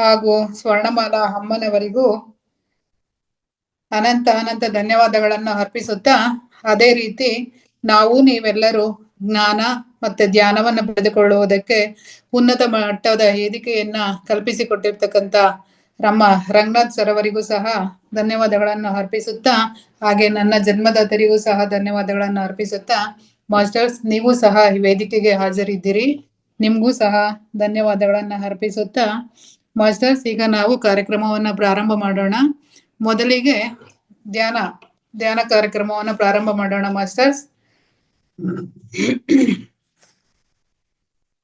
ಹಾಗೂ ಸ್ವರ್ಣಮಾಲಾ ಅಮ್ಮನವರಿಗೂ ಅನಂತ ಧನ್ಯವಾದಗಳನ್ನು ಅರ್ಪಿಸುತ್ತಾ, ಅದೇ ರೀತಿ ನಾವು ನೀವೆಲ್ಲರೂ ಜ್ಞಾನ ಮತ್ತೆ ಧ್ಯಾನವನ್ನು ಪಡೆದುಕೊಳ್ಳುವುದಕ್ಕೆ ಉನ್ನತ ಮಟ್ಟದ ವೇದಿಕೆಯನ್ನ ಕಲ್ಪಿಸಿಕೊಟ್ಟಿರ್ತಕ್ಕಂಥ ನಮ್ಮ ರಂಗನಾಥ್ ಸರ್ ಅವರಿಗೂ ಸಹ ಧನ್ಯವಾದಗಳನ್ನು ಅರ್ಪಿಸುತ್ತಾ, ಹಾಗೆ ನನ್ನ ಜನ್ಮದಾತರಿಗೂ ಸಹ ಧನ್ಯವಾದಗಳನ್ನು ಅರ್ಪಿಸುತ್ತಾ, ಮಾಸ್ಟರ್ಸ್ ನೀವು ಸಹ ಈ ವೇದಿಕೆಗೆ ಹಾಜರಿದ್ದೀರಿ, ನಿಮ್ಗೂ ಸಹ ಧನ್ಯವಾದಗಳನ್ನು ಅರ್ಪಿಸುತ್ತಾ, ಮಾಸ್ಟರ್ಸ್ ಈಗ ನಾವು ಕಾರ್ಯಕ್ರಮವನ್ನ ಪ್ರಾರಂಭ ಮಾಡೋಣ. ಮೊದಲಿಗೆ ಧ್ಯಾನ ಕಾರ್ಯಕ್ರಮವನ್ನ ಪ್ರಾರಂಭ ಮಾಡೋಣ ಮಾಸ್ಟರ್ಸ್.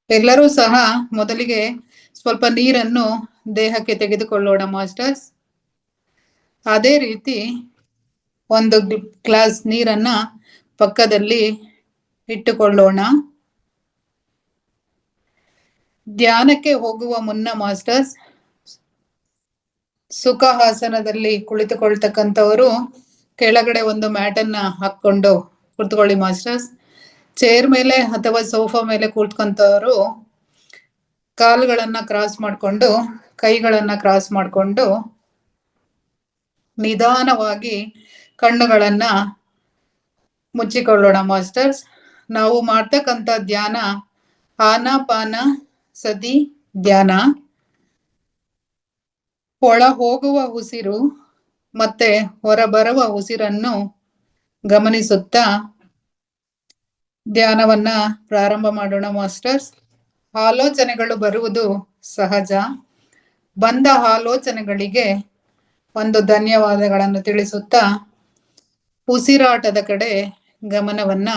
ಎಲ್ಲರೂ ಸಹ ಮೊದಲಿಗೆ ಸ್ವಲ್ಪ ನೀರನ್ನು ದೇಹಕ್ಕೆ ತೆಗೆದುಕೊಳ್ಳೋಣ ಮಾಸ್ಟರ್ಸ್. ಅದೇ ರೀತಿ ಒಂದು ಗ್ಲಾಸ್ ನೀರನ್ನ ಪಕ್ಕದಲ್ಲಿ ಇಟ್ಟುಕೊಳ್ಳೋಣ. ಧ್ಯಾನಕ್ಕೆ ಹೋಗುವ ಮುನ್ನ ಮಾಸ್ಟರ್ಸ್, ಸುಖಾಸನದಲ್ಲಿ ಕುಳಿತುಕೊಳ್ತಕ್ಕಂಥವರು ಕೆಳಗಡೆ ಒಂದು ಮ್ಯಾಟನ್ನ ಹಾಕೊಂಡು ಕುಳಿತುಕೊಳ್ಳಿ ಮಾಸ್ಟರ್ಸ್. ಚೇರ್ ಮೇಲೆ ಅಥವಾ ಸೋಫಾ ಮೇಲೆ ಕೂತ್ಕೊಂತವರು ಕಾಲುಗಳನ್ನ ಕ್ರಾಸ್ ಮಾಡಿಕೊಂಡು, ಕೈಗಳನ್ನ ಕ್ರಾಸ್ ಮಾಡಿಕೊಂಡು ನಿಧಾನವಾಗಿ ಕಣ್ಣುಗಳನ್ನ ಮುಚ್ಚಿಕೊಳ್ಳೋಣ ಮಾಸ್ಟರ್ಸ್. ನಾವು ಮಾಡ್ತಕ್ಕಂಥ ಧ್ಯಾನ ಆನಾಪಾನ ಸತಿ ಧ್ಯಾನ. ಒಳ ಹೋಗುವ ಉಸಿರು ಮತ್ತೆ ಹೊರಬರುವ ಉಸಿರನ್ನು ಗಮನಿಸುತ್ತಾ ಧ್ಯಾನವನ್ನ ಪ್ರಾರಂಭ ಮಾಡೋಣ ಮಾಸ್ಟರ್ಸ್. ಆಲೋಚನೆಗಳು ಬರುವುದು ಸಹಜ. ಬಂದ ಆಲೋಚನೆಗಳಿಗೆ ಒಂದು ಧನ್ಯವಾದಗಳನ್ನು ತಿಳಿಸುತ್ತಾ ಉಸಿರಾಟದ ಕಡೆ ಗಮನವನ್ನ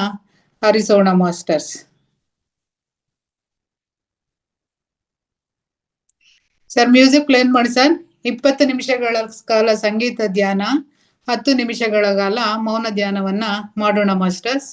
ಹರಿಸೋಣ ಮಾಸ್ಟರ್ಸ್. ಸರ್ ಮ್ಯೂಸಿಕ್ ಪ್ಲೇನ್ ಮಾಡಿ ಸರ್. 20 ನಿಮಿಷಗಳ ಕಾಲ ಸಂಗೀತ ಧ್ಯಾನ, 10 ನಿಮಿಷಗಳ ಕಾಲ ಮೌನ ಧ್ಯಾನವನ್ನ ಮಾಡೋಣ ಮಾಸ್ಟರ್ಸ್.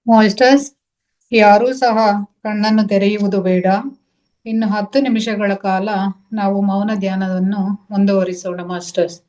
ಮಾಸ್ಟರ್ಸ್, ಯಾರೂ ಸಹ ಕಣ್ಣನ್ನು ತೆರೆಯುವುದು ಬೇಡ. ಇನ್ನು 10 ನಿಮಿಷಗಳ ಕಾಲ ನಾವು ಮೌನ ಧ್ಯಾನವನ್ನು ಮುಂದುವರಿಸೋಣ ಮಾಸ್ಟರ್ಸ್.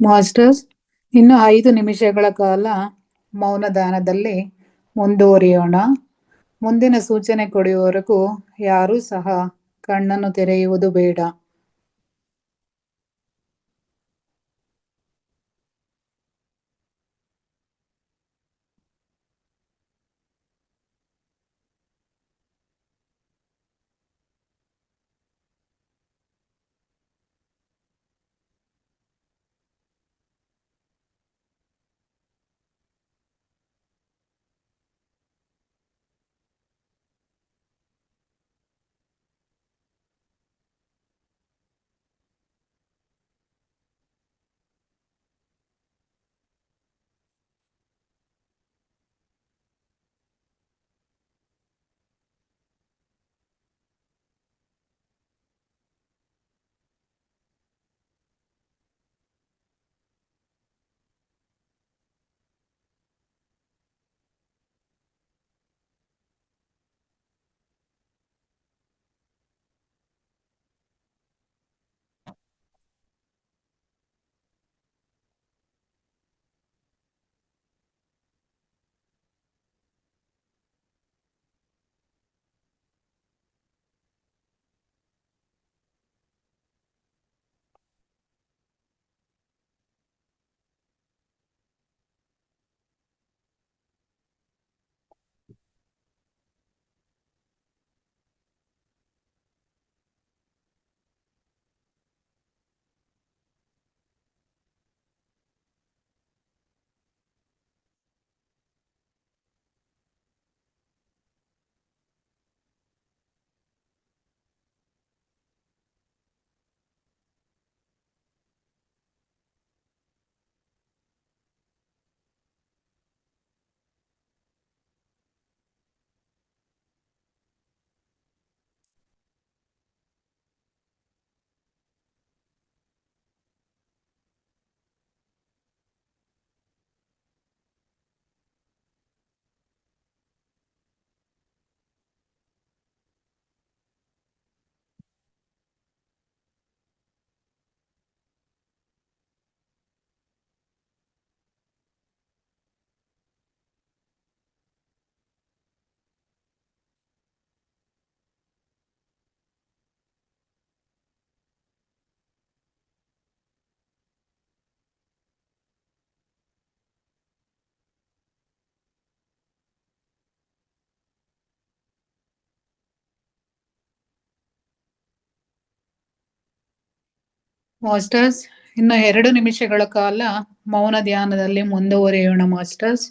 ಮಾಸ್ಟರ್ಸ್, ಇನ್ನು 5 ನಿಮಿಷಗಳ ಕಾಲ ಮೌನದಾನದಲ್ಲಿ ಮುಂದುವರಿಯೋಣ. ಮುಂದಿನ ಸೂಚನೆ ಕೊಡುವವರೆಗೂ ಯಾರೂ ಸಹ ಕಣ್ಣನ್ನು ತೆರೆಯುವುದು ಬೇಡ. ಮಾಸ್ಟರ್ಸ್, ಇನ್ನು 2 ನಿಮಿಷಗಳ ಕಾಲ ಮೌನ ಧ್ಯಾನದಲ್ಲಿ ಮುಂದುವರಿಯೋಣ ಮಾಸ್ಟರ್ಸ್.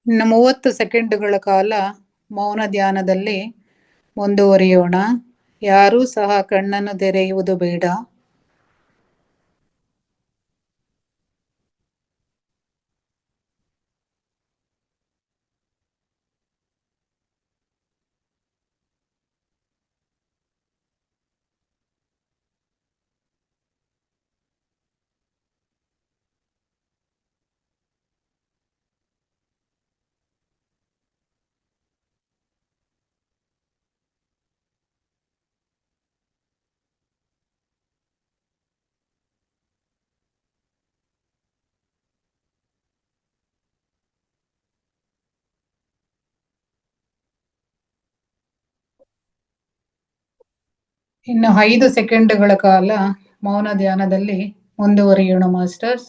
ಇನ್ನು 30 ಸೆಕೆಂಡುಗಳ ಕಾಲ ಮೌನ ಧ್ಯಾನದಲ್ಲಿ ಮುಂದುವರಿಯೋಣ. ಯಾರೂ ಸಹ ಕಣ್ಣನ್ನು ತೆರೆಯುವುದು ಬೇಡ. ಇನ್ನು 5 ಸೆಕೆಂಡುಗಳ ಕಾಲ ಮೌನ ಧ್ಯಾನದಲ್ಲಿ ಮುಂದುವರಿಯೋಣ ಮಾಸ್ಟರ್ಸ್.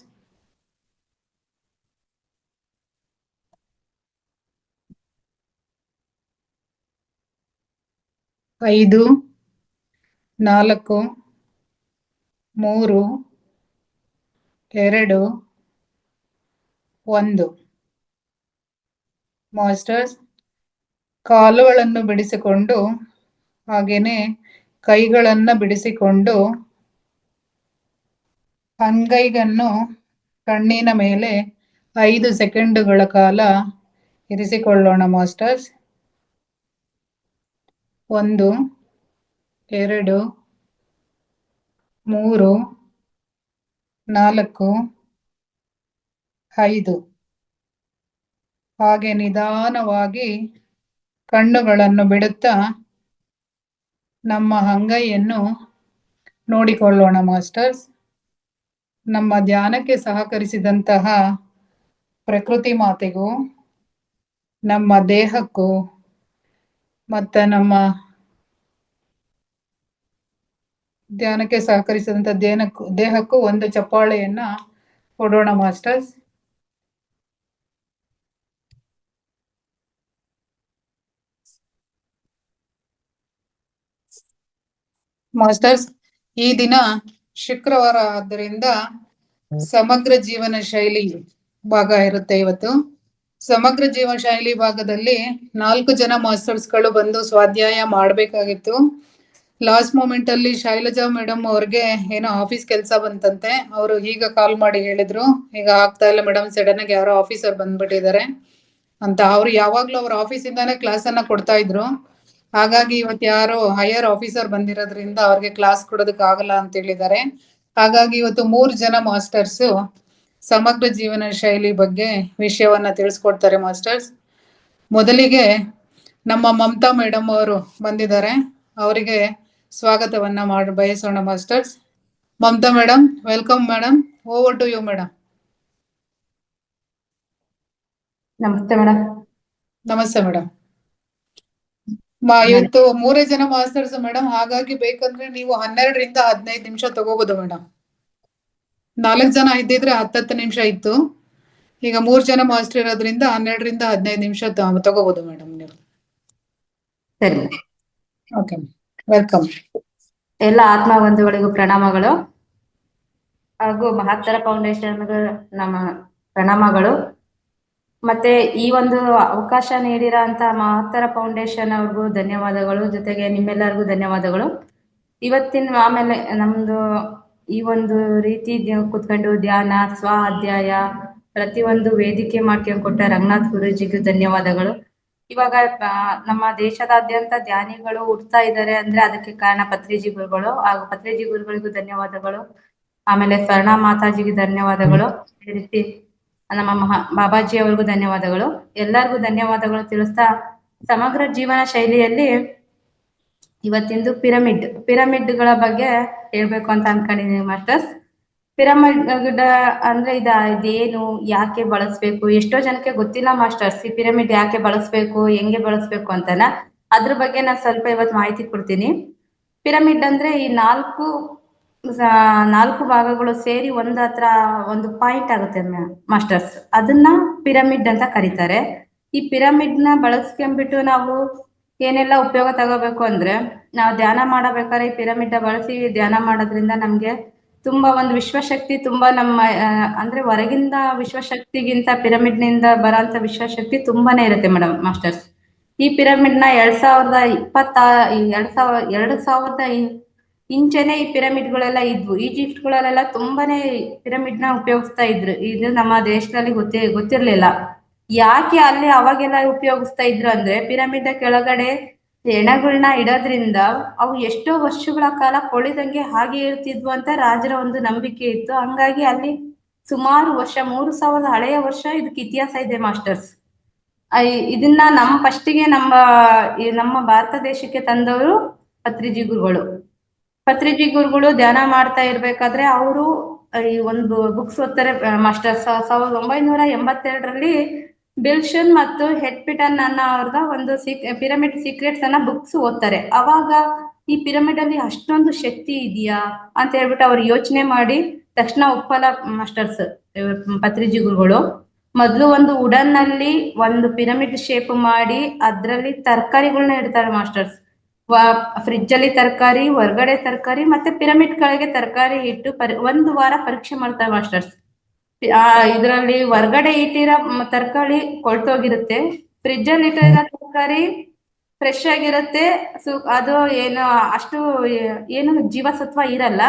5, 4, 3, 2, 1. ಮಾಸ್ಟರ್ಸ್, ಕಾಲುಗಳನ್ನು ಬಿಡಿಸಿಕೊಂಡು ಹಾಗೇನೆ ಕೈಗಳನ್ನ ಬಿಡಿಸಿಕೊಂಡು ಅಂಗೈಯನ್ನು ಕಣ್ಣಿನ ಮೇಲೆ 5 ಸೆಕೆಂಡುಗಳ ಕಾಲ ಇರಿಸಿಕೊಳ್ಳೋಣ ಮಾಸ್ಟರ್ಸ್. 1, 2, 3, 4, 5. ಹಾಗೆ ನಿಧಾನವಾಗಿ ಕಣ್ಣುಗಳನ್ನು ಬಿಡುತ್ತಾ ನಮ್ಮ ಅಂಗೈಯನ್ನು ನೋಡಿಕೊಳ್ಳೋಣ ಮಾಸ್ಟರ್ಸ್. ನಮ್ಮ ಧ್ಯಾನಕ್ಕೆ ಸಹಕರಿಸಿದಂತಹ ಪ್ರಕೃತಿ ಮಾತೆಗೂ ನಮ್ಮ ದೇಹಕ್ಕೂ ಮತ್ತೆ ನಮ್ಮ ಧ್ಯಾನಕ್ಕೆ ಸಹಕರಿಸಿದಂತ ದೇಹಕ್ಕೂ ಒಂದು ಚಪ್ಪಾಳೆಯನ್ನ ಕೊಡೋಣ ಮಾಸ್ಟರ್ಸ್. ಮಾಸ್ಟರ್ಸ್, ಈ ದಿನ ಶುಕ್ರವಾರ ಆದ್ದರಿಂದ ಸಮಗ್ರ ಜೀವನ ಶೈಲಿ ಭಾಗ ಇರುತ್ತೆ ಇವತ್ತು. ಸಮಗ್ರ ಜೀವನ ಶೈಲಿ ಭಾಗದಲ್ಲಿ 4 ಜನ ಮಾಸ್ಟರ್ಸ್ಗಳು ಬಂದು ಸ್ವಾಧ್ಯಾಯ ಮಾಡಬೇಕಾಗಿತ್ತು. ಲಾಸ್ಟ್ ಮೂಮೆಂಟ್ ಅಲ್ಲಿ ಶೈಲಜಾ ಮೇಡಮ್ ಅವ್ರಿಗೆ ಏನೋ ಆಫೀಸ್ ಕೆಲಸ ಬಂತಂತೆ. ಅವರು ಈಗ ಕಾಲ್ ಮಾಡಿ ಹೇಳಿದ್ರು, ಈಗ ಆಗ್ತಾ ಇಲ್ಲ ಮೇಡಮ್, ಸಡನ್ ಆಗಿ ಯಾರೋ ಆಫೀಸರ್ ಬಂದ್ಬಿಟ್ಟಿದ್ದಾರೆ ಅಂತ. ಅವ್ರು ಯಾವಾಗ್ಲೂ ಅವ್ರ ಆಫೀಸಿಂದಾನೇ ಕ್ಲಾಸ್ ಅನ್ನ ಕೊಡ್ತಾ ಇದ್ರು. ಹಾಗಾಗಿ ಇವತ್ತು ಯಾರೋ ಹೈಯರ್ ಆಫೀಸರ್ ಬಂದಿರೋದ್ರಿಂದ ಅವ್ರಿಗೆ ಕ್ಲಾಸ್ ಕೊಡೋದಕ್ಕೆ ಆಗಲ್ಲ ಅಂತ ಹೇಳಿದ್ದಾರೆ. ಹಾಗಾಗಿ ಇವತ್ತು 3 ಜನ ಮಾಸ್ಟರ್ಸ್ ಸಮಗ್ರ ಜೀವನ ಶೈಲಿ ಬಗ್ಗೆ ವಿಷಯವನ್ನ ತಿಳಿಸ್ಕೊಡ್ತಾರೆ ಮಾಸ್ಟರ್ಸ್. ಮೊದಲಿಗೆ ನಮ್ಮ ಮಮತಾ ಮೇಡಮ್ ಅವರು ಬಂದಿದ್ದಾರೆ, ಅವರಿಗೆ ಸ್ವಾಗತವನ್ನ ಬಯಸೋಣ masters. Mamata madam, welcome madam. Over to you madam. ನಮಸ್ತೆ ಮೇಡಮ್. ನಮಸ್ತೆ ಮೇಡಮ್. ಇವತ್ತು 3 ಜನ ಮಾಸ್ಟರ್ಸ್ ಮೇಡಮ್, ಹಾಗಾಗಿ ಬೇಕಂದ್ರೆ ನೀವು 12ರಿಂದ 15 ನಿಮಿಷ ತಗೋಬಹುದು ಮೇಡಮ್. 4 ಜನ ಇದ್ದಿದ್ರೆ 10 ನಿಮಿಷ ಇತ್ತು. ಈಗ 3 ಜನ ಮಾಸ್ಟರ್ ಇರೋದ್ರಿಂದ 12ರಿಂದ 15 ನಿಮಿಷ ತಗೋಬಹುದು ಮೇಡಮ್ ನೀವು. ಸರಿ, ಓಕೆ, ವೆಲ್ಕಮ್. ಎಲ್ಲ ಆತ್ಮ ಬಂಧುಗಳಿಗೂ ಪ್ರಣಾಮಗಳು ಹಾಗೂ ಮಹತ್ತರ ಫೌಂಡೇಶನ್ ನಮ್ಮ ಪ್ರಣಾಮಗಳು. ಮತ್ತೆ ಈ ಒಂದು ಅವಕಾಶ ನೀಡಿರೋ ಅಂತ ಮಹತ್ತರ ಫೌಂಡೇಶನ್ ಅವ್ರಿಗೂ ಧನ್ಯವಾದಗಳು, ಜೊತೆಗೆ ನಿಮ್ಮೆಲ್ಲರಿಗೂ ಧನ್ಯವಾದಗಳು. ಇವತ್ತಿನ ಆಮೇಲೆ ನಮ್ದು ಈ ಒಂದು ರೀತಿ ಕುತ್ಕೊಂಡು ಧ್ಯಾನ ಸ್ವ ಅಧ್ಯಾಯ ಪ್ರತಿಯೊಂದು ವೇದಿಕೆ ಮಾಡ್ಕೊಂಡು ಕೊಟ್ಟ ರಂಗನಾಥ್ ಗುರೂಜಿಗೂ ಧನ್ಯವಾದಗಳು. ಇವಾಗ ನಮ್ಮ ದೇಶದಾದ್ಯಂತ ಧ್ಯಾನಿಗಳು ಹುಡ್ತಾ ಇದ್ದಾರೆ ಅಂದ್ರೆ ಅದಕ್ಕೆ ಕಾರಣ ಪತ್ರಿಜಿ ಗುರುಗಳು, ಹಾಗೂ ಪತ್ರಿಜಿ ಗುರುಗಳಿಗೂ ಧನ್ಯವಾದಗಳು. ಆಮೇಲೆ ಸ್ವರ್ಣ ಮಾತಾಜಿಗೆ ಧನ್ಯವಾದಗಳು. ಅದೇ ರೀತಿ ನಮ್ಮ ಬಾಬಾಜಿ ಅವ್ರಿಗೂ ಧನ್ಯವಾದಗಳು. ಎಲ್ಲರಿಗೂ ಧನ್ಯವಾದಗಳು ತಿಳಿಸ್ತಾ, ಸಮಗ್ರ ಜೀವನ ಶೈಲಿಯಲ್ಲಿ ಇವತ್ತಿಂದು ಪಿರಮಿಡ್ಗಳ ಬಗ್ಗೆ ಹೇಳ್ಬೇಕು ಅಂತ ಅನ್ಕೊಂಡಿದೀನಿ ಮಾಸ್ಟರ್ಸ್. ಪಿರಮಿಡ್ ಅಂದ್ರೆ ಇದೇನು, ಯಾಕೆ ಬಳಸ್ಬೇಕು, ಎಷ್ಟೋ ಜನಕ್ಕೆ ಗೊತ್ತಿಲ್ಲ ಮಾಸ್ಟರ್ಸ್ ಈ ಪಿರಮಿಡ್ ಯಾಕೆ ಬಳಸ್ಬೇಕು, ಹೆಂಗೆ ಬಳಸ್ಬೇಕು ಅಂತಾನ. ಅದ್ರ ಬಗ್ಗೆ ನಾನು ಸ್ವಲ್ಪ ಇವತ್ತು ಮಾಹಿತಿ ಕೊಡ್ತೀನಿ. ಪಿರಮಿಡ್ ಅಂದ್ರೆ ಈ 4 ಭಾಗಗಳು ಸೇರಿ ಒಂದು ಪಾಯಿಂಟ್ ಆಗುತ್ತೆ ಮಾಸ್ಟರ್ಸ್, ಅದನ್ನ ಪಿರಮಿಡ್ ಅಂತ ಕರೀತಾರೆ. ಈ ಪಿರಮಿಡ್ ನ ಬಳಸ್ಕೊಂಡ್ಬಿಟ್ಟು ನಾವು ಏನೆಲ್ಲ ಉಪಯೋಗ ತಗೋಬೇಕು ಅಂದ್ರೆ, ನಾವು ಧ್ಯಾನ ಮಾಡಬೇಕಾದ್ರೆ ಈ ಪಿರಮಿಡ್ ಬಳಸಿ ಧ್ಯಾನ ಮಾಡೋದ್ರಿಂದ ನಮ್ಗೆ ತುಂಬಾ ಒಂದು ವಿಶ್ವಶಕ್ತಿ, ತುಂಬಾ ನಮ್ಮ ಅಂದ್ರೆ ಹೊರಗಿಂದ ವಿಶ್ವಶಕ್ತಿಗಿಂತ ಪಿರಮಿಡ್ ನಿಂದ ಬರೋಂಥ ವಿಶ್ವಶಕ್ತಿ ತುಂಬಾನೇ ಇರುತ್ತೆ ಮೇಡಮ್ ಮಾಸ್ಟರ್ಸ್. ಈ ಪಿರಮಿಡ್ ನ 2000 ಇಂಚೆನೆ ಈ ಪಿರಮಿಡ್ಗಳೆಲ್ಲ ಇದ್ವು. ಈಜಿಪ್ಟ್ಗಳಲ್ಲೆಲ್ಲ ತುಂಬಾನೇ ಪಿರಮಿಡ್ ನ ಉಪಯೋಗಿಸ್ತಾ ಇದ್ರು. ಇದು ನಮ್ಮ ದೇಶದಲ್ಲಿ ಗೊತ್ತಿರ್ಲಿಲ್ಲ. ಯಾಕೆ ಅಲ್ಲಿ ಅವಾಗೆಲ್ಲ ಉಪಯೋಗಿಸ್ತಾ ಇದ್ರು ಅಂದ್ರೆ, ಪಿರಮಿಡ್ ಕೆಳಗಡೆ ಹೆಣಗಳನ್ನ ಇಡೋದ್ರಿಂದ ಅವು ಎಷ್ಟೋ ವರ್ಷಗಳ ಕಾಲ ಕೊಳಿದಂಗೆ ಹಾಗೆ ಇರ್ತಿದ್ವು ಅಂತ ರಾಜರ ಒಂದು ನಂಬಿಕೆ ಇತ್ತು. ಹಂಗಾಗಿ ಅಲ್ಲಿ ಸುಮಾರು ವರ್ಷ 3000 ಹಳೆಯ ವರ್ಷ ಇದಕ್ಕೆ ಇತಿಹಾಸ ಇದೆ ಮಾಸ್ಟರ್ಸ್. ಇದನ್ನ ಫಸ್ಟಿಗೆ ನಮ್ಮ ಭಾರತ ದೇಶಕ್ಕೆ ತಂದವರು ಪತ್ರಿಜಿ ಗುರುಗಳು. ಪತ್ರಿಜಿ ಗುರುಗಳು ಧ್ಯಾನ ಮಾಡ್ತಾ ಇರ್ಬೇಕಾದ್ರೆ ಅವರು ಈ ಒಂದು ಬುಕ್ಸ್ ಓದ್ತಾರೆ ಮಾಸ್ಟರ್ಸ್. 1982ರಲ್ಲಿ ಬಿಲ್ಶನ್ ಮತ್ತು ಹೆಡ್ಪಿಟನ್ ಅನ್ನೋ ಅವ್ರದ ಒಂದು ಪಿರಮಿಡ್ ಸೀಕ್ರೆಟ್ಸ್ ಅನ್ನ ಬುಕ್ಸ್ ಓದ್ತಾರೆ. ಅವಾಗ ಈ ಪಿರಮಿಡ್ ಅಲ್ಲಿ ಅಷ್ಟೊಂದು ಶಕ್ತಿ ಇದೆಯಾ ಅಂತ ಹೇಳ್ಬಿಟ್ಟು ಅವ್ರು ಯೋಚನೆ ಮಾಡಿ ತಕ್ಷಣ ಉಪ್ಪಲ ಮಾಸ್ಟರ್ಸ್ ಪತ್ರಿಜಿ ಗುರುಗಳು ಮೊದಲು ಒಂದು ವುಡನ್ ನಲ್ಲಿ ಒಂದು ಪಿರಮಿಡ್ ಶೇಪ್ ಮಾಡಿ ಅದ್ರಲ್ಲಿ ತರಕಾರಿಗಳನ್ನ ಇಡ್ತಾರೆ ಮಾಸ್ಟರ್ಸ್. ಫ್ರಿಡ್ಜ್ ಅಲ್ಲಿ ತರಕಾರಿ, ಹೊರಗಡೆ ತರಕಾರಿ, ಮತ್ತೆ ಪಿರಮಿಡ್ ಕೆಳಗೆ ತರಕಾರಿ ಇಟ್ಟು ಒಂದು ವಾರ ಪರೀಕ್ಷೆ ಮಾಡ್ತಾರೆ ಮಾಸ್ಟರ್ಸ್. ಇದರಲ್ಲಿ ಹೊರಗಡೆ ಇಟ್ಟಿರೋ ತರಕಾರಿ ಕೊಳ್ತೋಗಿರುತ್ತೆ, ಫ್ರಿಡ್ಜ್ ಅಲ್ಲಿ ಇಟ್ಟಿರೋ ತರಕಾರಿ ಫ್ರೆಶ್ ಆಗಿರುತ್ತೆ. ಅದು ಏನು ಅಷ್ಟು ಏನು ಜೀವಸತ್ವ ಇರಲ್ಲ.